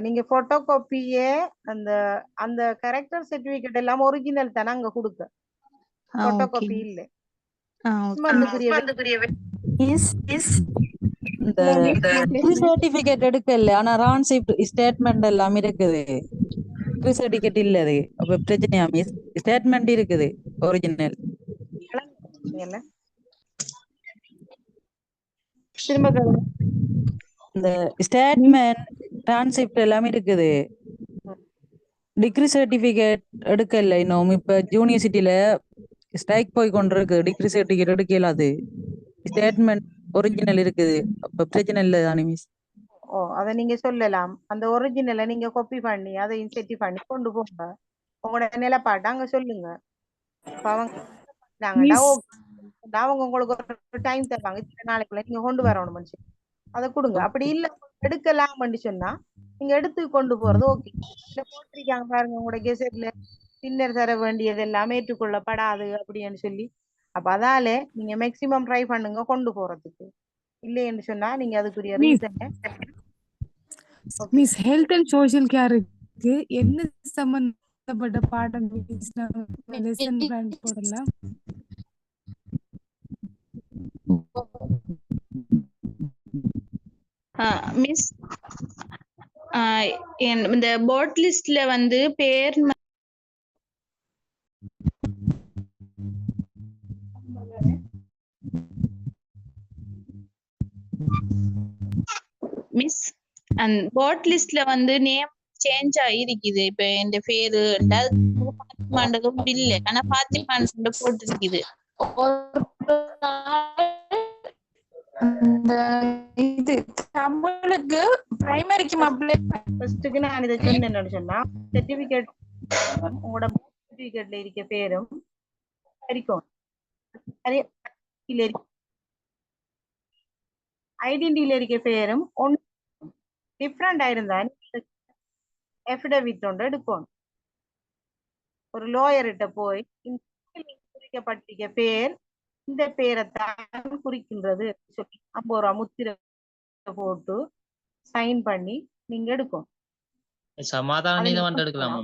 S3: நீங்க போட்டோ காப்பியே அந்த அந்த கரெக்டர் சர்டிபிகேட் எல்லாம் ஒரிஜினல் தானே அங்க கொடுக்க, போட்டோ
S6: ஓகே
S3: காப்பி இல்ல.
S17: இந்த டிகிரி சர்டிபிகேட் எடுக்கல ஆனா ரான்ஷிப் ஸ்டேட்மெண்ட் எல்லாம் இருக்குது. டிகிரி சர்டிபிகேட் இல்ல அது அப்ப பிரச்சனையா மிஸ்? ஸ்டேட்மெண்ட் இருக்குது ஒரிஜினல். இந்த ஸ்டேட்மெண்ட் டிரான்ஸ்கிரிப்ட் எல்லாமே இருக்குது. டிகிரி சர்டிபிகேட் எடுக்கல இன்னும். இப்ப யூனிவர்சிட்டியில ஸ்ட்ரைக் போய் கொண்டிருக்கு, டிகிரி சர்டிபிகேட் எடுக்கல. அது ஸ்டேட்மெண்ட் ஒரிஜினல் இருக்குது. அப்ப பிரச்சனை இல்லை தானே மிஸ்?
S3: ஓ அதை நீங்க சொல்லலாம். அந்த ஒரிஜினலை நீங்க காப்பி பண்ணி அதை இன்செர்ட் பண்ணி கொண்டு போங்க. உங்களோட நிலப்பாட்டை அங்க சொல்லுங்க. அவங்க உங்களுக்கு ஒரு டைம் தருவாங்க, நாளைக்குள்ள நீங்க கொண்டு வரணும் மனுஷன், அதை கொடுங்க. அப்படி இல்ல எடுக்கலாம்னு சொன்னா நீங்க எடுத்து கொண்டு போறது ஓகே. இல்ல போட்டிருக்காங்க பாருங்க உங்களோட கெசட்ல பின்னர் தர வேண்டியது எல்லாம் ஏற்றுக்கொள்ளப்படாது அப்படின்னு சொல்லி. அப்ப அதால நீங்க மேக்சிமம் ட்ரை பண்ணுங்க கொண்டு போறதுக்கு. இல்லைன்னு சொன்னா நீங்க அதுக்குரிய reason.
S18: Miss health and social கேருக்கு என்ன சம்பந்தப்பட்ட பாடம் லெசன் பிளான் போடலாம்?
S21: மிஸ் இந்த போர்ட் லிஸ்ட்ல வந்து பேர் மிஸ் அந்த போர்ட் லிஸ்ட்ல வந்து நேம் சேஞ்ச் ஆகிருக்குது. இப்ப என் பேரு மாண்டதும் இல்ல, ஆனா பாத்திமான்னு போட்டிருக்குது.
S12: இது தமிழுக்கு பிரைமரிக்கு
S3: ஃபர்ஸ்ட்டுக்கு நான் இதை சொன்னேன்னு சொன்னா சர்டிபிகேட் உங்களோட சர்டிபிகேட்ல இருக்க பேரும் இருக்கும், ஐடென்டிட்டியில இருக்க பேரும் ஒன்று டிஃப்ரெண்ட் ஆயிருந்தா எஃபிடவிட் ஒன்று எடுக்கணும். ஒரு லோயர்கிட்ட போய் குறிக்கப்பட்டிருக்க பேர் இந்த பேரைத்தான் குறிக்கின்றது சொல்லி 50 ரூபா முத்திரை போட்டு சைன் பண்ணி நீங்க எடுக்கும்.
S8: சமாதான நீதிமன்றம் எடுக்கலாமா?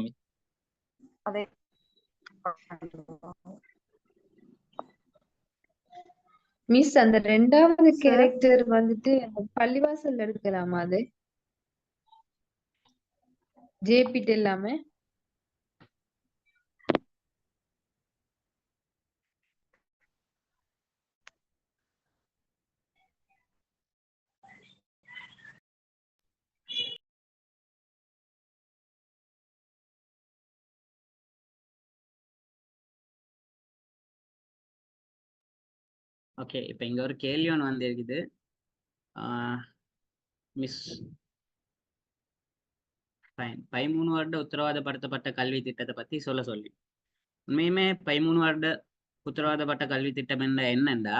S3: அதே
S19: மிஸ் அந்த ரெண்டாவது கேரக்டர் வந்துட்டு பள்ளிவாசல் எடுக்கலாமா? அது ஜேபிட் எல்லாமே
S9: ஓகே, இப்போ இங்க ஒரு கேள்வி ஒன்று வந்திருக்குது. மிஸ் ஃபைன் 13 வருட உத்தரவாதப்படுத்தப்பட்ட கல்வி திட்டத்தை பத்தி சொல்ல சொல்லி. உண்மையுமே 13 வருட உத்தரவாதப்பட்ட கல்வி திட்டம் என்னண்டா,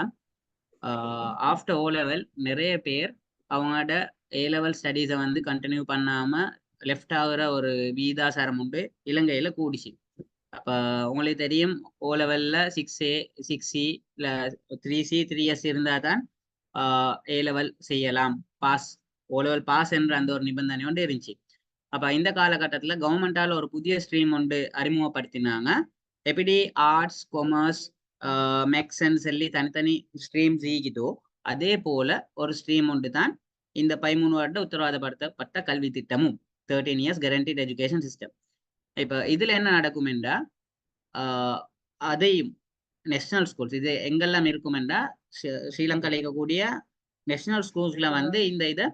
S9: ஆஃப்டர் ஓ லெவல் நிறைய பேர் அவங்களோட ஏ லெவல் ஸ்டடீஸை வந்து கண்டினியூ பண்ணாம லெஃப்ட் ஆகுற ஒரு வீதாசாரம் உண்டு இலங்கையில கூடிச்சு. அப்ப உங்களுக்கு தெரியும், ஓ லெவல்ல 6A 6C இல்ல 3C 3S இருந்தா தான் ஏ லெவல் செய்யலாம், பாஸ் ஓ லெவல் பாஸ் என்ற அந்த ஒரு நிபந்தனை ஒன்று இருந்துச்சு. அப்ப இந்த காலகட்டத்துல கவர்மெண்டால ஒரு புதிய ஸ்ட்ரீம் ஒன்று அறிமுகப்படுத்தினாங்க. எப்படி ஆர்ட்ஸ் கொமர்ஸ் மேக்ஸ்ன்னு சொல்லி தனித்தனி ஸ்ட்ரீம்ஸ் ஈகிட்டோ அதே போல ஒரு ஸ்ட்ரீம் ஒன்று தான் இந்த 13 வருட உத்தரவாதப்படுத்தப்பட்ட கல்வி திட்டமும் 13 இயர்ஸ் கேரண்டீட் எஜுகேஷன் சிஸ்டம். இப்ப இதுல என்ன நடக்கும் என்றா, அதையும் நேஷனல் ஸ்கூல்ஸ் இது எங்கெல்லாம் இருக்கும் என்றா, ஸ்ரீலங்காவில் இருக்கக்கூடிய நேஷனல் ஸ்கூல்ஸ்ல வந்து இந்த இதை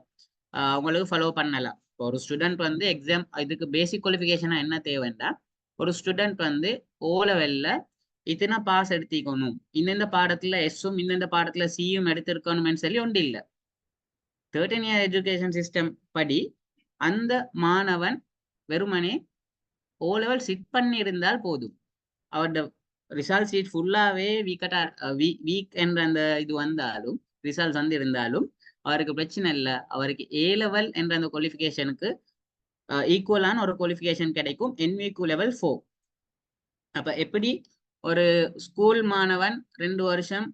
S9: அவங்களுக்கு ஃபாலோ பண்ணலாம். ஒரு ஸ்டூடெண்ட் வந்து எக்ஸாம் இதுக்கு பேசிக் குவாலிஃபிகேஷனா என்ன தேவைன்னா, ஒரு ஸ்டூடெண்ட் வந்து ஓ லெவல்ல இத்தனை பாஸ் எடுத்திக்கணும், இந்தந்த பாடத்துல எஸ்ஸும் இந்தந்த பாடத்துல சியும் எடுத்திருக்கணும்னு சொல்லி ஒன்று இல்லை. 13 இயர் எஜுகேஷன் சிஸ்டம் படி அந்த மாணவன் வெறுமனே ஓ லெவல் சிட் பண்ணி இருந்தால் போதும். அவரோட ரிசல்ட் ஷீட் ஃபுல்லாவே வீக் என்ற அந்த இது வந்தாலும் ரிசல்ட்ஸ் வந்து இருந்தாலும் அவருக்கு பிரச்சனை இல்லை. அவருக்கு ஏ லெவல் என்ற அந்த குவாலிஃபிகேஷனுக்கு ஈக்குவலான ஒரு குவாலிஃபிகேஷன் கிடைக்கும், NVQ லெவல் 4. அப்ப எப்படி ஒரு ஸ்கூல் மாணவன் 2 வருஷம்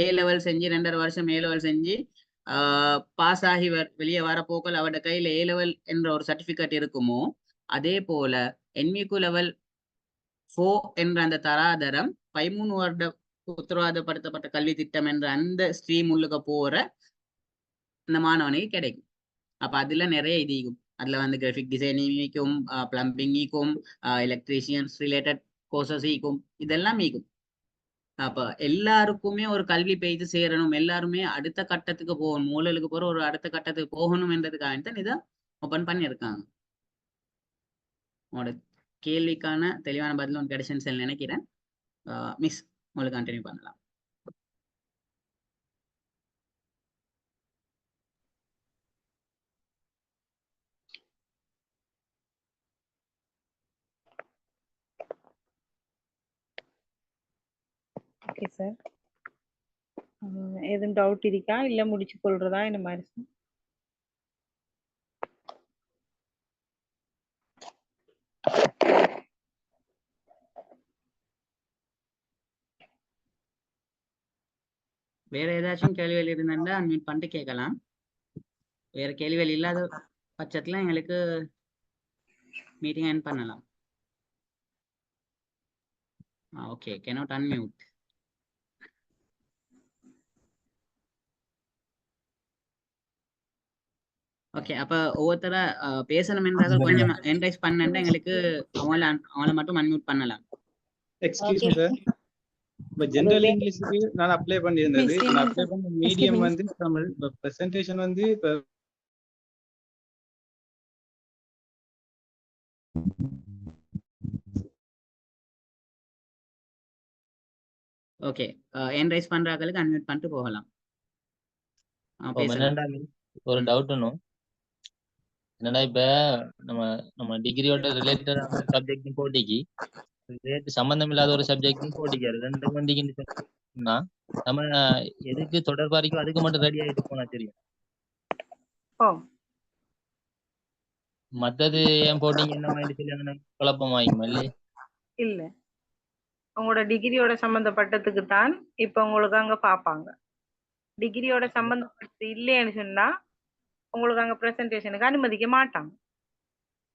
S9: ஏ லெவல் செஞ்சு 2.5 வருஷம் ஏ லெவல் செஞ்சு பாஸ் ஆகி வெளியே வர போக்கள் அவரோட கையில ஏ லெவல் என்ற ஒரு சர்டிபிகேட் இருக்குமோ, அதே போல NVQ லெவல் 4 என்ற அந்த தராதரம் 13 வருட உத்தரவாதப்படுத்தப்பட்ட கல்வி திட்டம் என்ற அந்த ஸ்ட்ரீம் உள்ளுக்க போற இந்த மாணவனுக்கு கிடைக்கும். அப்ப அதுல நிறைய இது இருக்கும். அதுல வந்து கிராஃபிக் டிசைனிங் ஈக்கும், பிளம்பிங் ஈக்கும், எலக்ட்ரீஷியன்ஸ் ரிலேட்டட் கோர்சஸ் ஈக்கும், இதெல்லாம் ஈக்கும். அப்ப எல்லாருக்குமே ஒரு கல்வி பெய்து சேரணும், எல்லாருமே அடுத்த கட்டத்துக்கு போகணும், மூலலுக்கு போற ஒரு அடுத்த கட்டத்துக்கு போகணும் என்றதுக்காக தான் இதை ஓபன் பண்ணியிருக்காங்க. உங்களோட கேள்விக்கான தெளிவான பதில் ஒன்று கிடைச்சுன்னு சொல்லி நினைக்கிறேன். மிஸ் உங்களுக்கு கண்டினியூ பண்ணலாம்.
S3: ஓகே சார், எதுவும் டவுட் இருக்கா இல்ல முடிச்சு கொள்றதா என்ன மாதிரி சார்?
S9: வேற ஏதாச்சும் கேள்விகள் இருந்தா அன்மியூட் பண்ணிட்டு கேட்கலாம். வேற கேள்விகள் இல்லாத பட்சத்துல எங்களுக்கு மீட்டிங் எண்ட் பண்ணலாம். Okay, cannot unmute. ஓகே, அப்ப ஒவ்வொருத்தர பேசணும் என்றால் கொஞ்சம் என்ரைஸ் பண்ணா எங்களுக்கு அவங்கள மட்டும் அன்மியூட் பண்ணலாம்.
S15: எக்ஸ்கியூஸ் மீ சார், இப்போ ஜெனரல் இங்கிலீஷுக்கு நான் அப்ளை பண்ணியிருந்தது. நான் அப்ளை பண்ண மீடியம் வந்து தமிழ், இப்போ ப்ரெசன்டேஷன் வந்து இப்போ
S9: ஓகே, என்ரைஸ் பண்றாங்களுக்கு அன்மியூட் பண்ணிட்டு போகலாம்.
S5: ஒரு டவுட் ஒன்றும் என்னன்னா, இப்ப நம்ம டிகிரியோட ரிலேட்டடான சப்ஜெக்ட் போட்டிக்கு சம்பந்தம் இல்லாத ஒரு சப்ஜெக்ட் போட்டிக்கு 2 வண்டிக்கு சொன்னா நம்ம எதுக்கு தொடர்பா இருக்கோ அதுக்கு மட்டும் ரெடி ஆகிட்டு போனா தெரியும். மத்தது ஏன் போட்டிங்க என்ன மாதிரி சொல்லி குழப்பமாயிக்கும் இல்லையே?
S3: இல்ல, உங்களோட டிகிரியோட சம்பந்தப்பட்டதுக்கு தான் இப்ப உங்களுக்கு அங்க பாப்பாங்க. டிகிரியோட சம்பந்தப்பட்டது இல்லைன்னு சொன்னா உங்களுக்கு அங்க பிரசன்டேஷனுக்கு அனுமதிக்க மாட்டாங்க.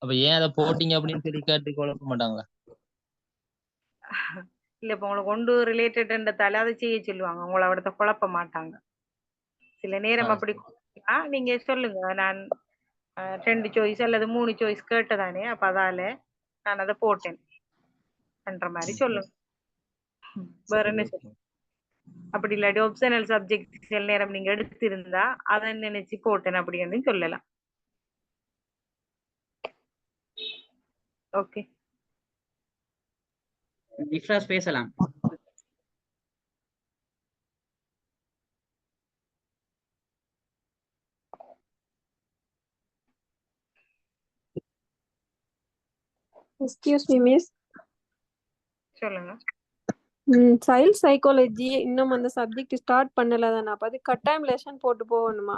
S5: அப்ப ஏன் அதை போட்டிங்க அப்படின்னு சொல்லி கேட்டு குழப்ப மாட்டாங்களா?
S3: இல்ல, இப்ப உங்களுக்கு ஒன்று ரிலேட்டட்ன்றதால அதை செய்ய சொல்லுவாங்க, உங்களை அவடத்த குழப்ப மாட்டாங்க. சில நேரம் அப்படி நீங்க சொல்லுங்க, நான் 2 சாய்ஸ் அல்லது 3 சாய்ஸ் கேட்டதானே, அப்ப அதால நான் அதை போட்டேன் பண்ற மாதிரி சொல்லுங்க. வேற என்ன சொல்லுங்க. அப்படி இல்லாட்டி ஆப்ஷனல் சப்ஜெக்ட் சில நேரம் நீங்க எடுத்திருந்தா அதை நினைச்சு போட்டேன் அப்படின்னு சொல்லலாம். ஓகே,
S9: இஃப்ராஸ் பேசலாம்.
S4: Excuse me miss.
S3: சொல்லுங்க.
S4: சைல்ட் சைக்காலஜி இன்னும் அந்த சப்ஜெக்ட் ஸ்டார்ட் பண்ணல தானே, அப்ப அது கட்டாயம் லெசன் போட்டு போகணுமா?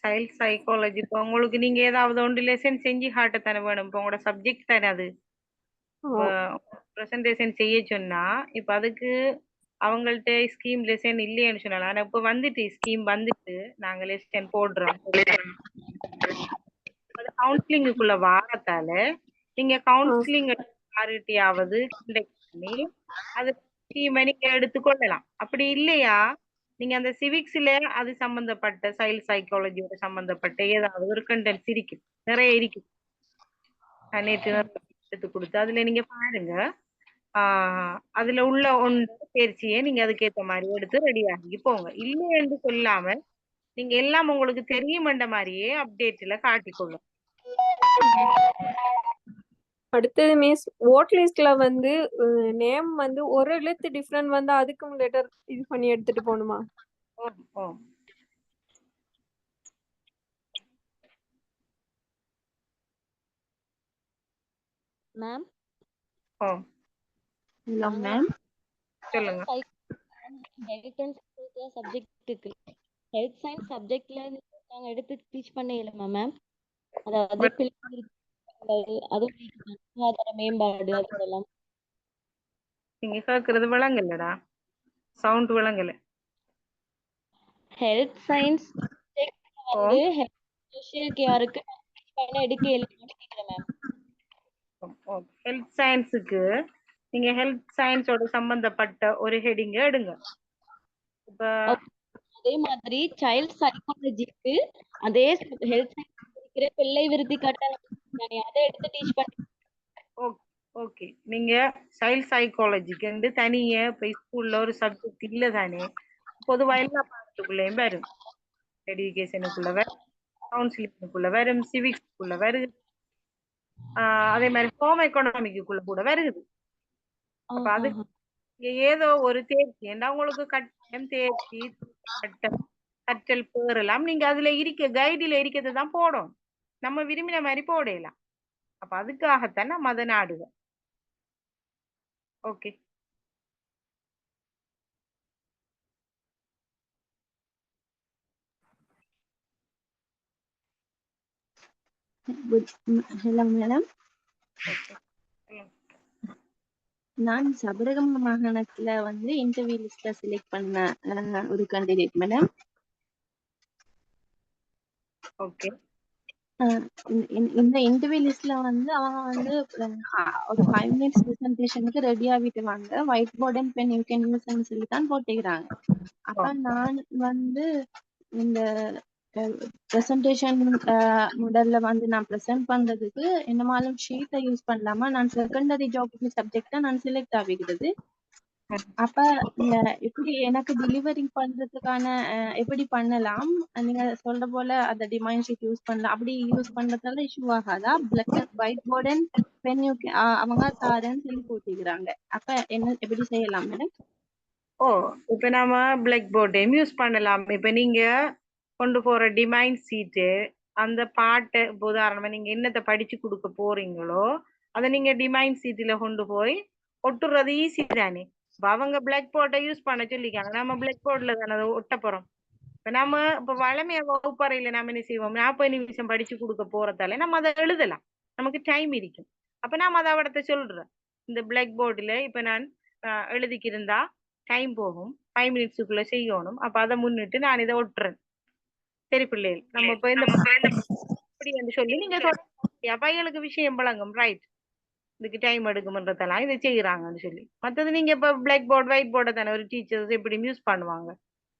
S3: சைல்ட் சைக்காலஜி இப்போ உங்களுக்கு நீங்க ஏதாவது ஒன்று லெசன் செஞ்சு காட்ட தானே வேணும். இப்போ உங்களோட சப்ஜெக்ட் தானே அது. இப்போ ப்ரெசன்டேஷன் செய்ய சொன்னா இப்போ அதுக்கு அவங்கள்ட்ட ஸ்கீம் லெசன் இல்லைன்னு சொன்னாலும், ஆனா இப்போ வந்துட்டு ஸ்கீம் வந்துட்டு நாங்க லெசன் போடுறோம். கவுன்சிலிங்குக்குள்ள வாரத்தால நீங்க கவுன்சிலிங் யார்கிட்டயாவது கான்டாக்ட் பண்ணி அது ஸ்கீமை நீங்க எடுத்துக்கொள்ளலாம். அப்படி இல்லையா நீங்க அந்த சிவிக்ஸ்ல அது சம்பந்தப்பட்ட சைல்ட் சைக்காலஜியோட சம்பந்தப்பட்ட ஏதாவது ஒரு கண்டென்ட்ஸ் இருக்கு, நிறைய இருக்கு. நேற்று எடுத்து கொடுத்து அதுல நீங்க பாருங்க. அதுல உள்ள ஒன்று தேர்ச்சியை நீங்க அதுக்கேற்ற மாதிரி எடுத்து ரெடி ஆகி போங்க. இல்லை என்று சொல்லாம நீங்க எல்லாம் உங்களுக்கு தெரியுமன்ற மாதிரியே அப்டேட்ல காட்டிக்கொள்ளும்.
S4: அடுத்தது மிஸ், வோட் லிஸ்ட்ல வந்து நேம் வந்து ஒரு எழுத்து டிஃபரெண்ட் வந்து அதுக்கும் லெட்டர் இது பண்ணி எடுத்துட்டு போகணுமா?
S10: மேம்
S3: ஹலோ மேம் சொல்லுங்க.
S10: ஹெல்த் அண்ட் சப்ஜெக்ட் இருக்கு. ஹெல்த் சயின்ஸ் சப்ஜெக்ட்ல நாங்க எடுத்து டீச் பண்ண இயலுமா மேம்? அதாவது அது சுகாதார மேம்பாடு அதெல்லாம்.
S3: நீங்க கேக்குறது விளங்கலடா, சவுண்ட் விளங்கல.
S10: ஹெல்த் சயின்ஸ் வந்து சோஷியல் கேருக்கு எடுக்க இயலுமான்னு கேக்குறேன் மேம்.
S3: ஹெல்த் சயின்ஸுக்கு நீங்க ஹெல்த் சயின்ஸோட சம்பந்தப்பட்ட ஒரு ஹெடிங்க எடுங்க. இப்ப
S10: அதே மாதிரி சைல்ட் சைக்காலஜிக்கு அதே ஹெல்த் சயின்ஸ் இருக்கிற பிள்ளை விருத்தி கட்டணம் அதை எடுத்து டீச் பண்ணி.
S3: ஓகே, நீங்க சைல்ட் சைக்காலஜிக்கு தனியே இப்ப ஸ்கூல்ல ஒரு சப்ஜெக்ட் இல்ல தானே. பொதுவா எல்லா பாடத்துக்குள்ளேயும் வரும். எஜுகேஷனுக்குள்ள வரும், கவுன்சிலிங்குக்குள்ள வரும், சிவிக்ஸ்க்குள்ள வருது, அதே மாதிரி ஹோம் எக்கனாமிக்குள்ள கூட வருது. அப்ப அது ஏதோ ஒரு தேர்ச்சி ஏன்னா உங்களுக்கு கட்டாயம் தேர்ச்சி கற்றல் பேரெல்லாம் நீங்க அதுல இருக்க கைடில இருக்கிறது தான் போடும். நம்ம விரும்பின மாதிரி போடலாம். அப்ப அதுக்காகத்தான் நம்ம அதை நாடுவோம். ஓகே.
S20: ஹலோ மேடம், நான் சபரகம மாகாணத்துல வந்து இன்டர்வியூ லிஸ்ட்ல செலக்ட் பண்ண ஒரு கேண்டிடேட் மேடம்.
S3: ஓகே.
S20: இந்த இன்டர்வியூ லிஸ்ட்ல வந்து அவங்க வந்து ஒரு 5 minutes பிரசன்டேஷனுக்கு ரெடி ஆகிட்டு வாங்க, whiteboard and pen you can use சொல்லி தான் போட்டுக்கிறாங்க. அப்ப நான் வந்து இந்த பிரசன்டேஷன் முதல்ல வந்து நான் ப்ரெசென்ட் பண்றதுக்கு என்னமாலும் ஷீட்டை யூஸ் பண்ணலாமா? நான் செகண்டரி ஜியோகிரபி சப்ஜெக்டா நான் செலக்ட் ஆகிக்கிறது. அப்ப எப்படி எனக்கு டெலிவரி பண்றதுக்கான எப்படி பண்ணலாம்? நீங்க சொல்ற போல அந்த டிமைன் ஷீட் யூஸ் பண்ணலாம். அப்படி யூஸ் பண்றதால இஷ்யூ ஆகாதா? Black whiteboard and pen அவங்க தாரன்னு சொல்லி போட்டிக்கிறாங்க. அப்ப என்ன எப்படி செய்யலாம் மேடம்?
S3: இப்ப நாம பிளாக் போர்டையும் யூஸ் பண்ணலாம். இப்ப நீங்க கொண்டு போற டிமைன் சீட்டு அந்த பாட்டை உதாரணமா நீங்க என்னத்தை படிச்சு கொடுக்க போறீங்களோ அதை நீங்க டிமைன் சீட்டுல கொண்டு போய் ஒட்டுறது ஈஸி தானே. இப்ப அவங்க பிளாக் போர்டை யூஸ் பண்ண சொல்லிக்காங்க, நம்ம பிளாக் போர்ட்ல தானே அதை ஒட்ட போறோம். இப்ப நம்ம இப்ப வளமைய வகுப்பறையில நம்ம என்ன செய்வோம், 40 நிமிஷம் படிச்சு கொடுக்க போறதால நம்ம அதை எழுதலாம், நமக்கு டைம் இருக்கும். அப்ப நாம அதை அவடத்தை சொல்றோம், இந்த பிளாக் போர்டுல இப்ப நான் எழுதிக்கிருந்தா டைம் போகும், 5 minutesக்குள்ள செய்யணும். அப்ப அதை முன்னிட்டு நான் இதை ஒட்டுறேன். சரி பிள்ளைகள், நம்ம இப்ப இந்த அப்படி என்று சொல்லி நீங்க பையனுக்கு விஷயம் பழங்கும், ரைட், இதுக்கு டைம் எடுக்கும்ன்றதெல்லாம் இதை செய்யறாங்கன்னு சொல்லி. மற்றது நீங்க இப்ப பிளாக் போர்டு ஒயிட் போர்டை தானே ஒரு டீச்சர்ஸ் எப்படி யூஸ் பண்ணுவாங்க.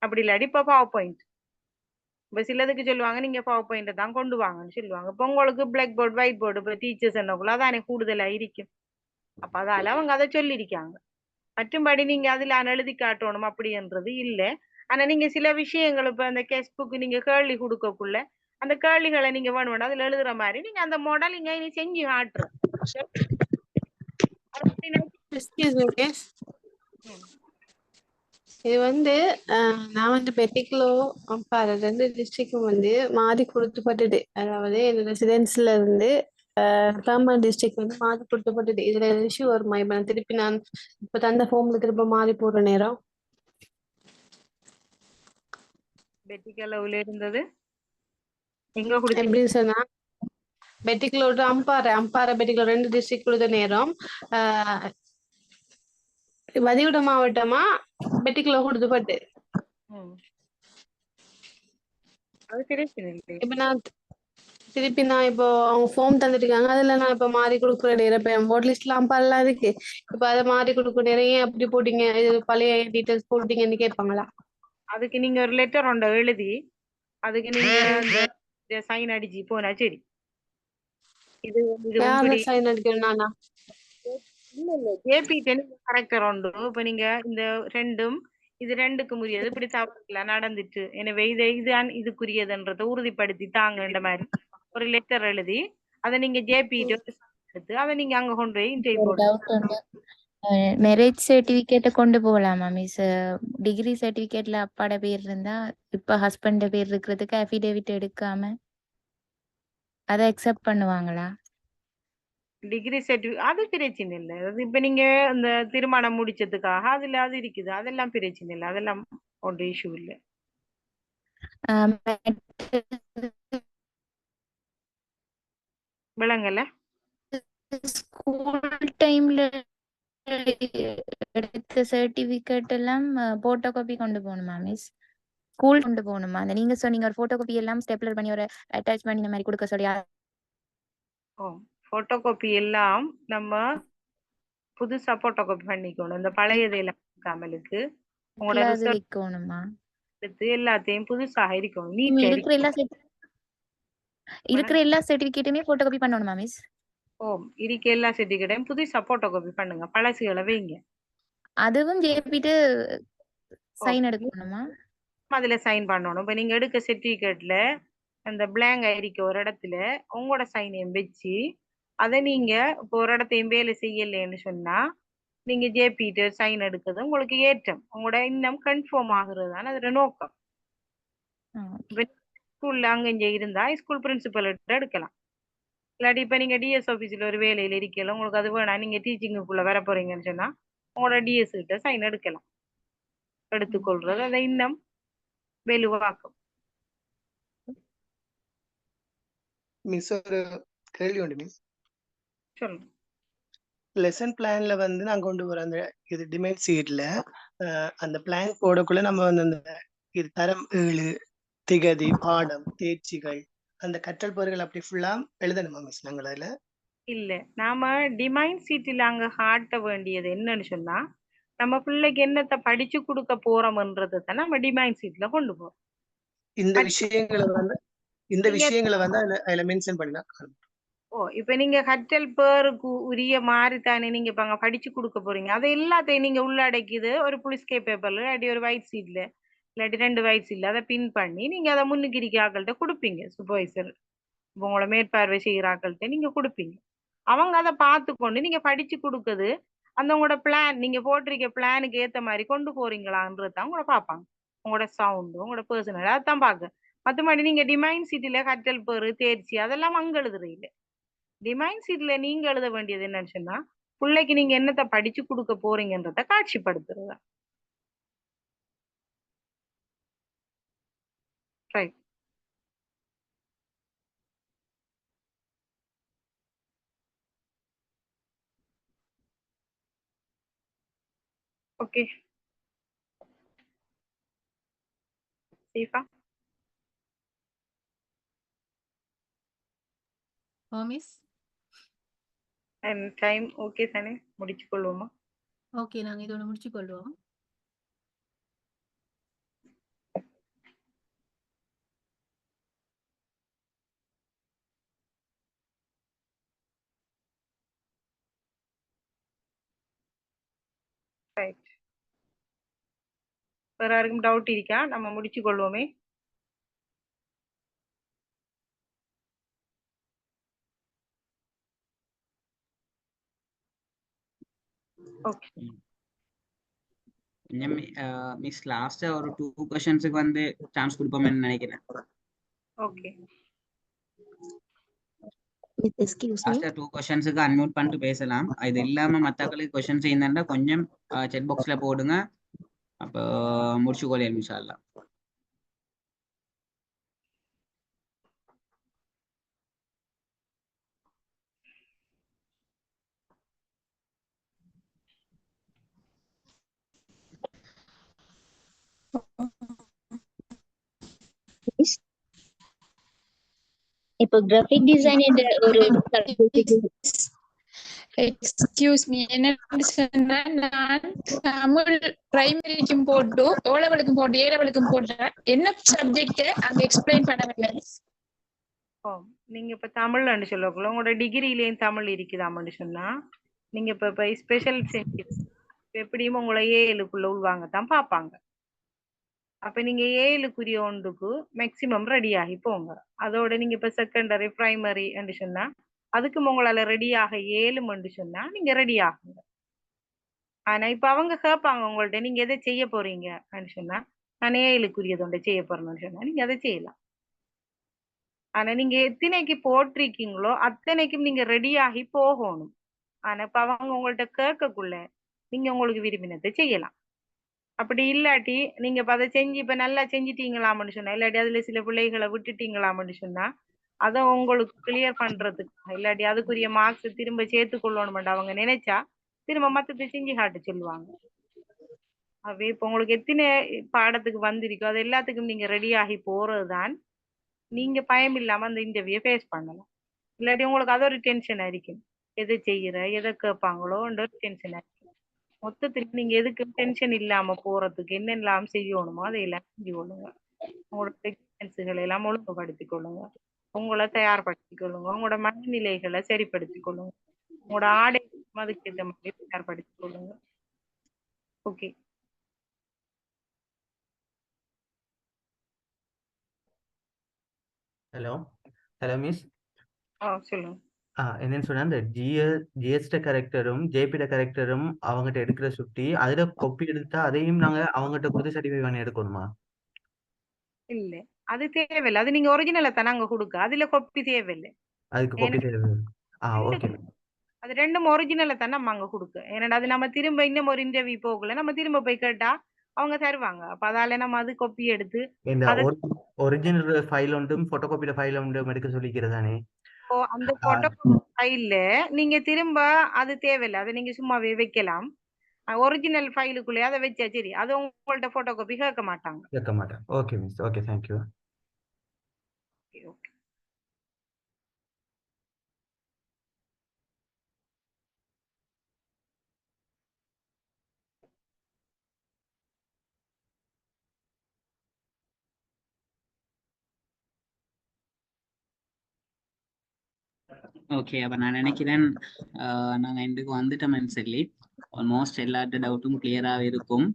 S3: அப்படி இல்லாட்டி இப்ப பவர் பாயிண்ட் இப்ப சிலதுக்கு சொல்லுவாங்க நீங்க பவர் பாயிண்ட்டை தான் கொண்டு வாங்கன்னு சொல்லுவாங்க. இப்ப உங்களுக்கு பிளாக் போர்டு ஒயிட் போர்டு இப்ப டீச்சர்ஸ் என்னக்குள்ள அதானே கூடுதலா இருக்கும். அப்ப அதால அவங்க அதை சொல்லியிருக்காங்க. மற்றும்படி நீங்க அதுல எழுதி காட்டணும் அப்படின்றது இல்லை. ஆனா நீங்க சில விஷயங்கள் இப்ப அந்த கெஸ்ட் புக் நீங்க கேள்வி கொடுக்கக்குள்ள அந்த கேள்விகளை நீங்க வேணும் அதுல எழுதுற மாதிரி நீங்க அந்த மாடல் இங்க நீ செஞ்சு காட்டுற.
S4: இது வந்து நான் வந்து பெட்டிக்குலோ அப்பா 2 டிஸ்ட்ரிக்டும் வந்து மாறி கொடுத்துப்பட்டுது. அதாவது என் ரெசிடென்ஸ்ல இருந்து
S2: பெர்மனன்ட் டிஸ்ட்ரிக்ட் வந்து மாறி கொடுக்கப்பட்டது. இதுல இஷ்யூ வருமா? இப்ப நான் திருப்பி நான் இப்ப தந்த ஃபார்ம்ல திரும்ப மாறி போடுற நேரம்
S3: பெட்டிக்கலவுல இருந்தது எங்க கொடுத்தீங்க?
S2: எப்படி சொன்னா பெட்டிக்குலோட அம்பாறை பெட்டிக்குலர் 2 டிஸ்ட்ரிக்ட் கொடுத்த நேரம் வதிவிட மாவட்டமா பெட்டிக்குலர் கொடுத்துப்பட்டு
S3: அது பிரச்சனை இல்லை.
S2: இப்ப நான் திருப்பி நான் இப்போ அவங்க ஃபார்ம் தந்துருக்காங்க, அதுல நான் இப்ப மாறி கொடுக்குற நேரம் இப்ப என் போர்ட் லிஸ்ட்ல அம்பாலாம் இருக்கு. இப்ப அதை மாறி கொடுக்குற நேரம் ஏன் அப்படி போட்டீங்க, இது பழைய டீட்டெயில்ஸ் போட்டீங்கன்னு கேட்பாங்களா?
S3: அதுக்கு நீங்க ஒரு லெட்டர் ஒன்றை எழுதி அதுக்கு நீங்க சைன் அடிச்சு போனா சரி. இது
S2: யார சைன் அடிக்கணும்? நானா?
S3: இல்ல இல்ல ஜேபி கரெக்டர் உண்டு. இப்ப நீங்க இந்த ரெண்டும் இது ரெண்டுக்கும் உரியது இப்படி தவறுல நடந்துட்டு, எனவே இதுதான் இதுக்குரியதுன்றதை உறுதிப்படுத்தி தாங்கன்ற மாதிரி ஒரு லெட்டர் எழுதி அதை நீங்க ஜேபி எடுத்து அதை நீங்க அங்க கொண்டு போய் இன்டர்வியூ போடுங்க.
S11: மேரேஜ் சர்டிபிகேட்டை கொண்டு போகலாமா மிஸ்? டிகிரி சர்டிபிகேட்ல அப்பாட பேர் இருந்தா இப்ப ஹஸ்பண்ட் பேர் இருக்கிறதுக்கு அஃபிடேவிட் எடுக்காம அதை அக்செப்ட் பண்ணுவாங்களா?
S3: டிகிரி சர்டிபிகேட் அது பிரச்சனை இல்லை. அது இப்ப நீங்க இந்த திருமணம் முடிச்சதுக்காக அதுல அது இருக்குது, அதெல்லாம் பிரச்சனை இல்லை, அதெல்லாம் ஒன்றும் இஷ்யூ இல்லை. விளங்கல?
S11: ஸ்கூல் டைம்ல எடுத்த சர்டிபிகேட் எல்லாம் போட்டோ காப்பி கொண்டு போகணுமா மிஸ்? ஸ்கூல் கொண்டு போகணுமா? அந்த நீங்க சொன்னீங்க ஒரு போட்டோ காப்பி எல்லாம் ஸ்டெப்லர் பண்ணி ஒரு அட்டாச்மெண்ட் இந்த மாதிரி கொடுக்க சொல்லி.
S3: போட்டோ காப்பி எல்லாம் நம்ம புதுசா போட்டோ காப்பி பண்ணிக்கணும். இந்த பழையதை எல்லாம் காமலுக்கு உங்களோட
S11: வைக்கணுமா?
S3: எடுத்து எல்லாத்தையும் புதுசாக இருக்கணும்.
S11: இருக்கிற எல்லா சர்டிபிகேட்டுமே போட்டோ காப்பி பண்ணணுமா மிஸ்?
S3: இருக்க எல்லா சர்டிபிகேட்டையும் புதுசா போட்டோ காப்பி பண்ணுங்க, பழசுகளை வைங்க.
S11: அதுவும் ஜேபிட்டு சைன் எடுக்கணுமா?
S3: அதுல சைன் பண்ணணும். இப்ப நீங்க எடுக்க சர்டிபிகேட்ல அந்த பிளாங்க் ஆயிருக்க ஒரு இடத்துல உங்களோட சைனையும் வச்சு அதை நீங்க இப்போ ஒரு இடத்தையும் வேலை செய்யலைன்னு சொன்னா நீங்க ஜேபிட்டு சைன் எடுக்கிறது உங்களுக்கு ஏற்றம், உங்களோட இன்னும் கன்ஃபார்ம் ஆகுறது தான் அதோட நோக்கம். ஸ்கூல்ல அங்க இருந்தா ஸ்கூல் பிரின்சிபல் எடுக்கலாம். இல்லாட்டி இப்ப நீங்க டிஎஸ் ஆபீஸ்ல ஒரு வேலையில இருக்கல உங்களுக்கு அது வேணா நீங்க டீச்சிங்குக்குள்ள வர போறீங்கன்னு சொன்னா உங்களோட டிஎஸ் கிட்ட சைன் எடுக்கலாம். எடுத்துக்கொள்றது அதை இன்னும் வெலுவாக்கும்.
S22: மிஸ் ஒரு கேள்வி உண்டு மிஸ்.
S3: சொல்லுங்க.
S22: லெசன் பிளான்ல வந்து நான் கொண்டு வர அந்த இது டிமைன் சீட்ல அந்த பிளான் போடக்குள்ள நம்ம வந்து அந்த இது தரம் 7 திகதி பாடம் தேர்ச்சிகள் அந்த கற்றல் பொருட்கள் அப்படி ஃபுல்லா எழுதணுமா மிஸ்? நாங்கள் அதுல
S3: இல்ல நாம டிமைன் சீட்ல அங்க காட்ட வேண்டியது என்னன்னு சொன்னா நம்ம பிள்ளைக்கு என்னத்தை படிச்சு கொடுக்க போறோம்ன்றதை தான் நம்ம டிமைன் சீட்ல கொண்டு போறோம்.
S22: இந்த விஷயங்களை வந்து அதுல மென்ஷன் பண்ணினா.
S3: இப்ப நீங்க கற்றல் பேருக்கு உரிய மாதிரி தானே நீங்க இப்ப அங்க படிச்சு கொடுக்க போறீங்க. அதை எல்லாத்தையும் நீங்க உள்ளடக்கிது ஒரு புலிஸ்கே பேப்பர்ல இல்லாட்டி ஒரு ஒயிட் சீட்ல இல்லாட்டி 2 ஒயிட் சீட்ல அதை பின் பண்ணி நீங்க அதை முன்னுக்கு இருக்க ஆக்கள்கிட்ட கொடுப்பீங்க. சூப்பர்வைசர் உங்களை மேற்பார்வை செய்கிற ஆக்கள்கிட்ட நீங்க கொடுப்பீங்க. அவங்க அதை பார்த்து கொண்டு நீங்க படிச்சு கொடுக்குது அந்த உங்களோட பிளான் நீங்க போட்டிருக்க பிளானுக்கு ஏத்த மாதிரி கொண்டு போறீங்களான்றதான் உங்களை பார்ப்பாங்க. உங்களோட சவுண்டு உங்களோட பர்சனல் அதான் பார்க்க. மற்றபடி நீங்க டிமைன் சீட்ல கற்றல் பேரு தேர்ச்சி அதெல்லாம் அங்க எழுதுறீங்க. டிமைன் சீட்ல நீங்க எழுத வேண்டியது என்னன்னு சொன்னா பிள்ளைக்கு நீங்க என்னத்தை படிச்சு கொடுக்க போறீங்கன்றத காட்சிப்படுத்துறதா. Right. Okay Shifa.
S23: Miss
S3: time okay தானே? முடிச்சு கொள்வோமா?
S23: ஓகே நாங்க இதோட முடிச்சு கொள்வோம்.
S3: ரைட். வேற யாருக்கும் டவுட் இருக்கா? நம்ம முடிச்சு கொள்வோமே. ஓகே
S9: மிஸ் லாஸ்டா ஒரு 2 क्वेश्चंसக்கு வந்து சான்ஸ் கொடுப்போம்னு நினைக்கிறேன்.
S3: Okay
S1: Excuse me.
S9: லாஸ்டா 2 கொஸ்டின்ஸுக்கு அன்மியூட் பண்ணிட்டு பேசலாம். இது இல்லாம மத்தக்களுக்கு கொஸ்டின்ஸ் இருந்தா கொஞ்சம் செட் பாக்ஸ்ல போடுங்க. அப்போ முடிச்சுக்கொள்ளலாம் இன்ஷா அல்லாஹ்.
S14: இப்போ கிராஃபிக் டிசைன் என்ற ஒரு
S1: எக்ஸ்கியூஸ் மீ, என்ன சொன்னா நான் தமிழ் பிரைமரிக்கும் போட்டு ஓலவலுக்கும் போட்டு ஏலவலுக்கும் போட்டேன். என்ன சப்ஜெக்ட் அங்க எக்ஸ்பிளைன் பண்ணவில்லை.
S3: நீங்க இப்ப தமிழ்னு சொல்லக்குள்ள உங்களோட டிகிரியிலேயும் தமிழ் இருக்குதாமன்னு சொன்னா நீங்க இப்ப ஸ்பெஷல் எப்படியும் உங்களை ஏழுக்குள்ள உள்வாங்க தான் பார்ப்பாங்க. அப்ப நீங்க ஏழுக்குரிய ஒன்றுக்கு மேக்சிமம் ரெடி ஆகி போங்க. அதோட நீங்க இப்ப செகண்டரி பிரைமரி சொன்னா அதுக்கும் உங்களால ரெடியாக ஏழுமென்று சொன்னா நீங்க ரெடி ஆகுங்க. ஆனா இப்ப அவங்க கேட்பாங்க உங்கள்ட்ட நீங்க எதை செய்ய போறீங்க சொன்னா நான் ஏழுக்குரியது ஒன்றை செய்ய போறேன்னு சொன்னா நீங்க அதை செய்யலாம். ஆனா நீங்க எத்தனைக்கு போட்டிருக்கீங்களோ அத்தனைக்கும் நீங்க ரெடி ஆகி போகணும். ஆனா இப்ப அவங்க உங்கள்ட்ட கேட்கக்குள்ள நீங்க உங்களுக்கு விரும்பினதை செய்யலாம். அப்படி இல்லாட்டி நீங்க இப்ப அதை செஞ்சு இப்ப நல்லா செஞ்சிட்டீங்களாம்னு சொன்னா இல்லாட்டி அதுல சில பிள்ளைகளை விட்டுட்டீங்களாம்னு சொன்னா அதை உங்களுக்கு கிளியர் பண்றதுக்கு இல்லாட்டி அதுக்குரிய மார்க்ஸ் திரும்ப சேர்த்து கொள்ளணும் அவங்க நினைச்சா திரும்ப மத்தத்தை செஞ்சு காட்ட சொல்லுவாங்க. அவே இப்ப உங்களுக்கு எத்தனை பாடத்துக்கு வந்திருக்கோ அது எல்லாத்துக்கும் நீங்க ரெடி ஆகி போறதுதான் நீங்க பயம் இல்லாம அந்த இன்டர்வியூ ஃபேஸ் பண்ணலாம். இல்லாட்டி உங்களுக்கு அது ஒரு டென்ஷன் ஆയിരിக்கும். எதை செய்யற எதை கேட்பாங்களோன்ற ஒரு டென்ஷன் ஆയിരിக்கும். மொத்தத்துக்கு நீங்க எதுக்கு டென்ஷன் இல்லாம போறதுக்கு என்னெல்லாம் செய்யணுமோ அதையெல்லாம் செஞ்சு கொள்ளுங்க. உங்களோட எக்ஸ்பீரியன்ஸுகளை எல்லாம் ஒழுங்குபடுத்திக் கொள்ளுங்க. உங்களை தயார்படுத்திக் கொள்ளுங்க. உங்களோட மனநிலைகளை சரிப்படுத்திக் கொள்ளுங்க. உங்களோட ஆடை அதுக்கு ஏற்ற மாதிரி தயார்படுத்திக் கொள்ளுங்க. ஓகே.
S7: Hello miss.
S3: சொல்லுங்க.
S7: என்னன்னு சொன்னா அந்த ஜிஎஸ்ட கரெக்டரும் ஜேபிட கரெக்டரும் அவங்ககிட்ட எடுக்கிற சுட்டி அதுல கொப்பி எடுத்தா அதையும் நாங்க அவங்ககிட்ட கொடுத்து சர்டிஃபை பண்ணி எடுக்கணுமா?
S3: இல்ல அது தேவையில்லை. அது நீங்க ஒரிஜினலை தானே அங்க கொடுக்க, அதுல கொப்பி தேவையில்லை.
S7: அதுக்கு கொப்பி தேவை. ஓகே.
S3: அது ரெண்டும் ஒரிஜினலை தானே நம்ம அங்க கொடுக்க. ஏன்னா அது நம்ம திரும்ப இன்னும் ஒரு இன்டர்வியூ போகல நம்ம திரும்ப போய் கேட்டா அவங்க தருவாங்க. அப்ப அதால நம்ம அது கொப்பி எடுத்து
S7: ஒரிஜினல் ஃபைல் ஒன்றும் போட்டோ காப்பியோட ஃபைல் ஒன்றும் எடுக்க சொல்லிக்கிறதானே.
S3: அந்த போட்டோ ஃபைல்ல நீங்க திரும்ப அது தேவையில்லை. அதை நீங்க சும்மாவே வைக்கலாம். ஒரிஜினல் ஃபைலுக்குள்ளே அதை வச்சா சரி. அது உங்கள்ட்ட போட்டோ காப்பி கேட்க மாட்டாங்க.
S7: Okay miss. Okay, thank you.
S9: Okay, அப்போ நான் நினைக்கிறேன் நாங்கள் இதுக்கு வந்துட்டோம்னு சொல்லி ஆல்மோஸ்ட் எல்லாத்த டவுட்டும் கிளியராக இருக்கும்.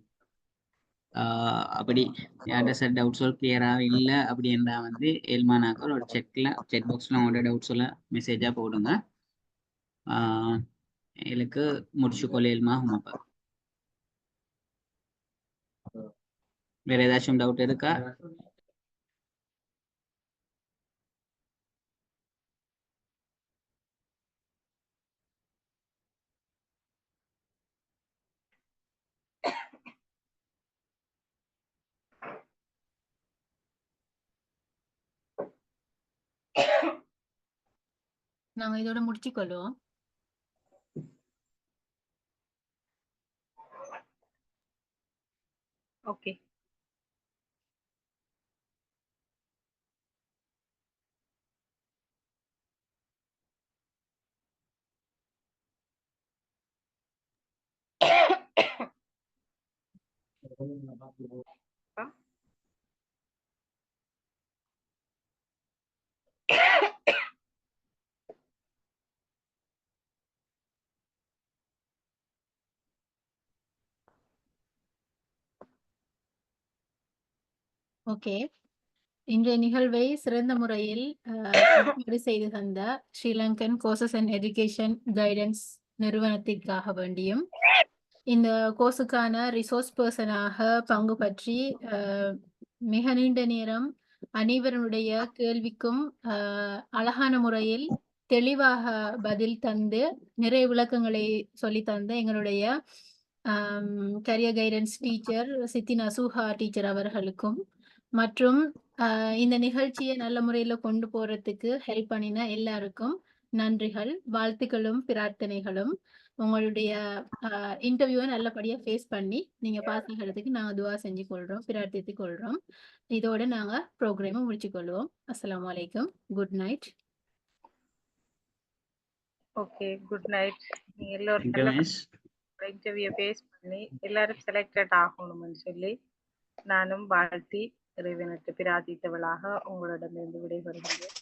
S9: அப்படி யார்கிட்ட சார் டவுட்ஸ் கிளியராக இல்லை அப்படின்றா வந்து ஏழ்மானாக்கள் ஒரு செக் பாக்ஸில் உங்களோட டவுட்ஸ் எல்லாம் மெசேஜாக போடுங்க. எனக்கு முடிச்சுக்கொள்ள ஏழ்மாகும். அப்போ வேற ஏதாச்சும் டவுட் இருக்கா?
S23: நாங்க இதோட முடிச்சுக்கொள்வோம்.
S3: ஓகே.
S23: ஓகே, இன்றைய நிகழ்வை சிறந்த முறையில் ஏற்பாடு செய்து தந்த Sri Lankan courses and education guidance நிறுவனத்திற்காக வேண்டியும் இந்த கோர்ஸுக்கான ரிசோர்ஸ் பர்சனாக பங்கு பற்றி மிக நீண்ட நேரம் அனைவருடைய கேள்விக்கும் அழகான முறையில் தெளிவாக பதில் தந்து நிறைய விளக்கங்களை சொல்லி தந்த எங்களுடைய career guidance teacher Sithina Suha teacher அவர்களுக்கும் மற்றும் இந்த நிகழ்ச்சியை நல்ல முறையில கொண்டு போறதுக்கு ஹெல்ப் பண்ணின எல்லாருக்கும் நன்றிகள், வாழ்த்துக்களும் பிரார்த்தனைகளும். உங்களுடைய இன்டர்வியூவை நல்லபடியா ஃபேஸ் பண்ணி நீங்க பாஸ் ஆகிறதுக்கு நாங்க துவா செஞ்சு கொள்றோம், பிரார்த்தித்து கொள்றோம். இதோட நாங்க ப்ரோக்ராமை முடிச்சு கொள்வோம். அஸ்ஸலாமு அலைக்கும், good night.
S3: Okay, good night. நீங்க எல்லாரும் இன்டர்வியூ ஃபேஸ் பண்ணி எல்லாரும் செலக்டட் ஆகணும்னு சொல்லி நானும் வாழ்த்தி இறைவனுக்கு பிரார்த்தித்தவளாக உங்களிடமிருந்து விடைபெறுகிறேன்.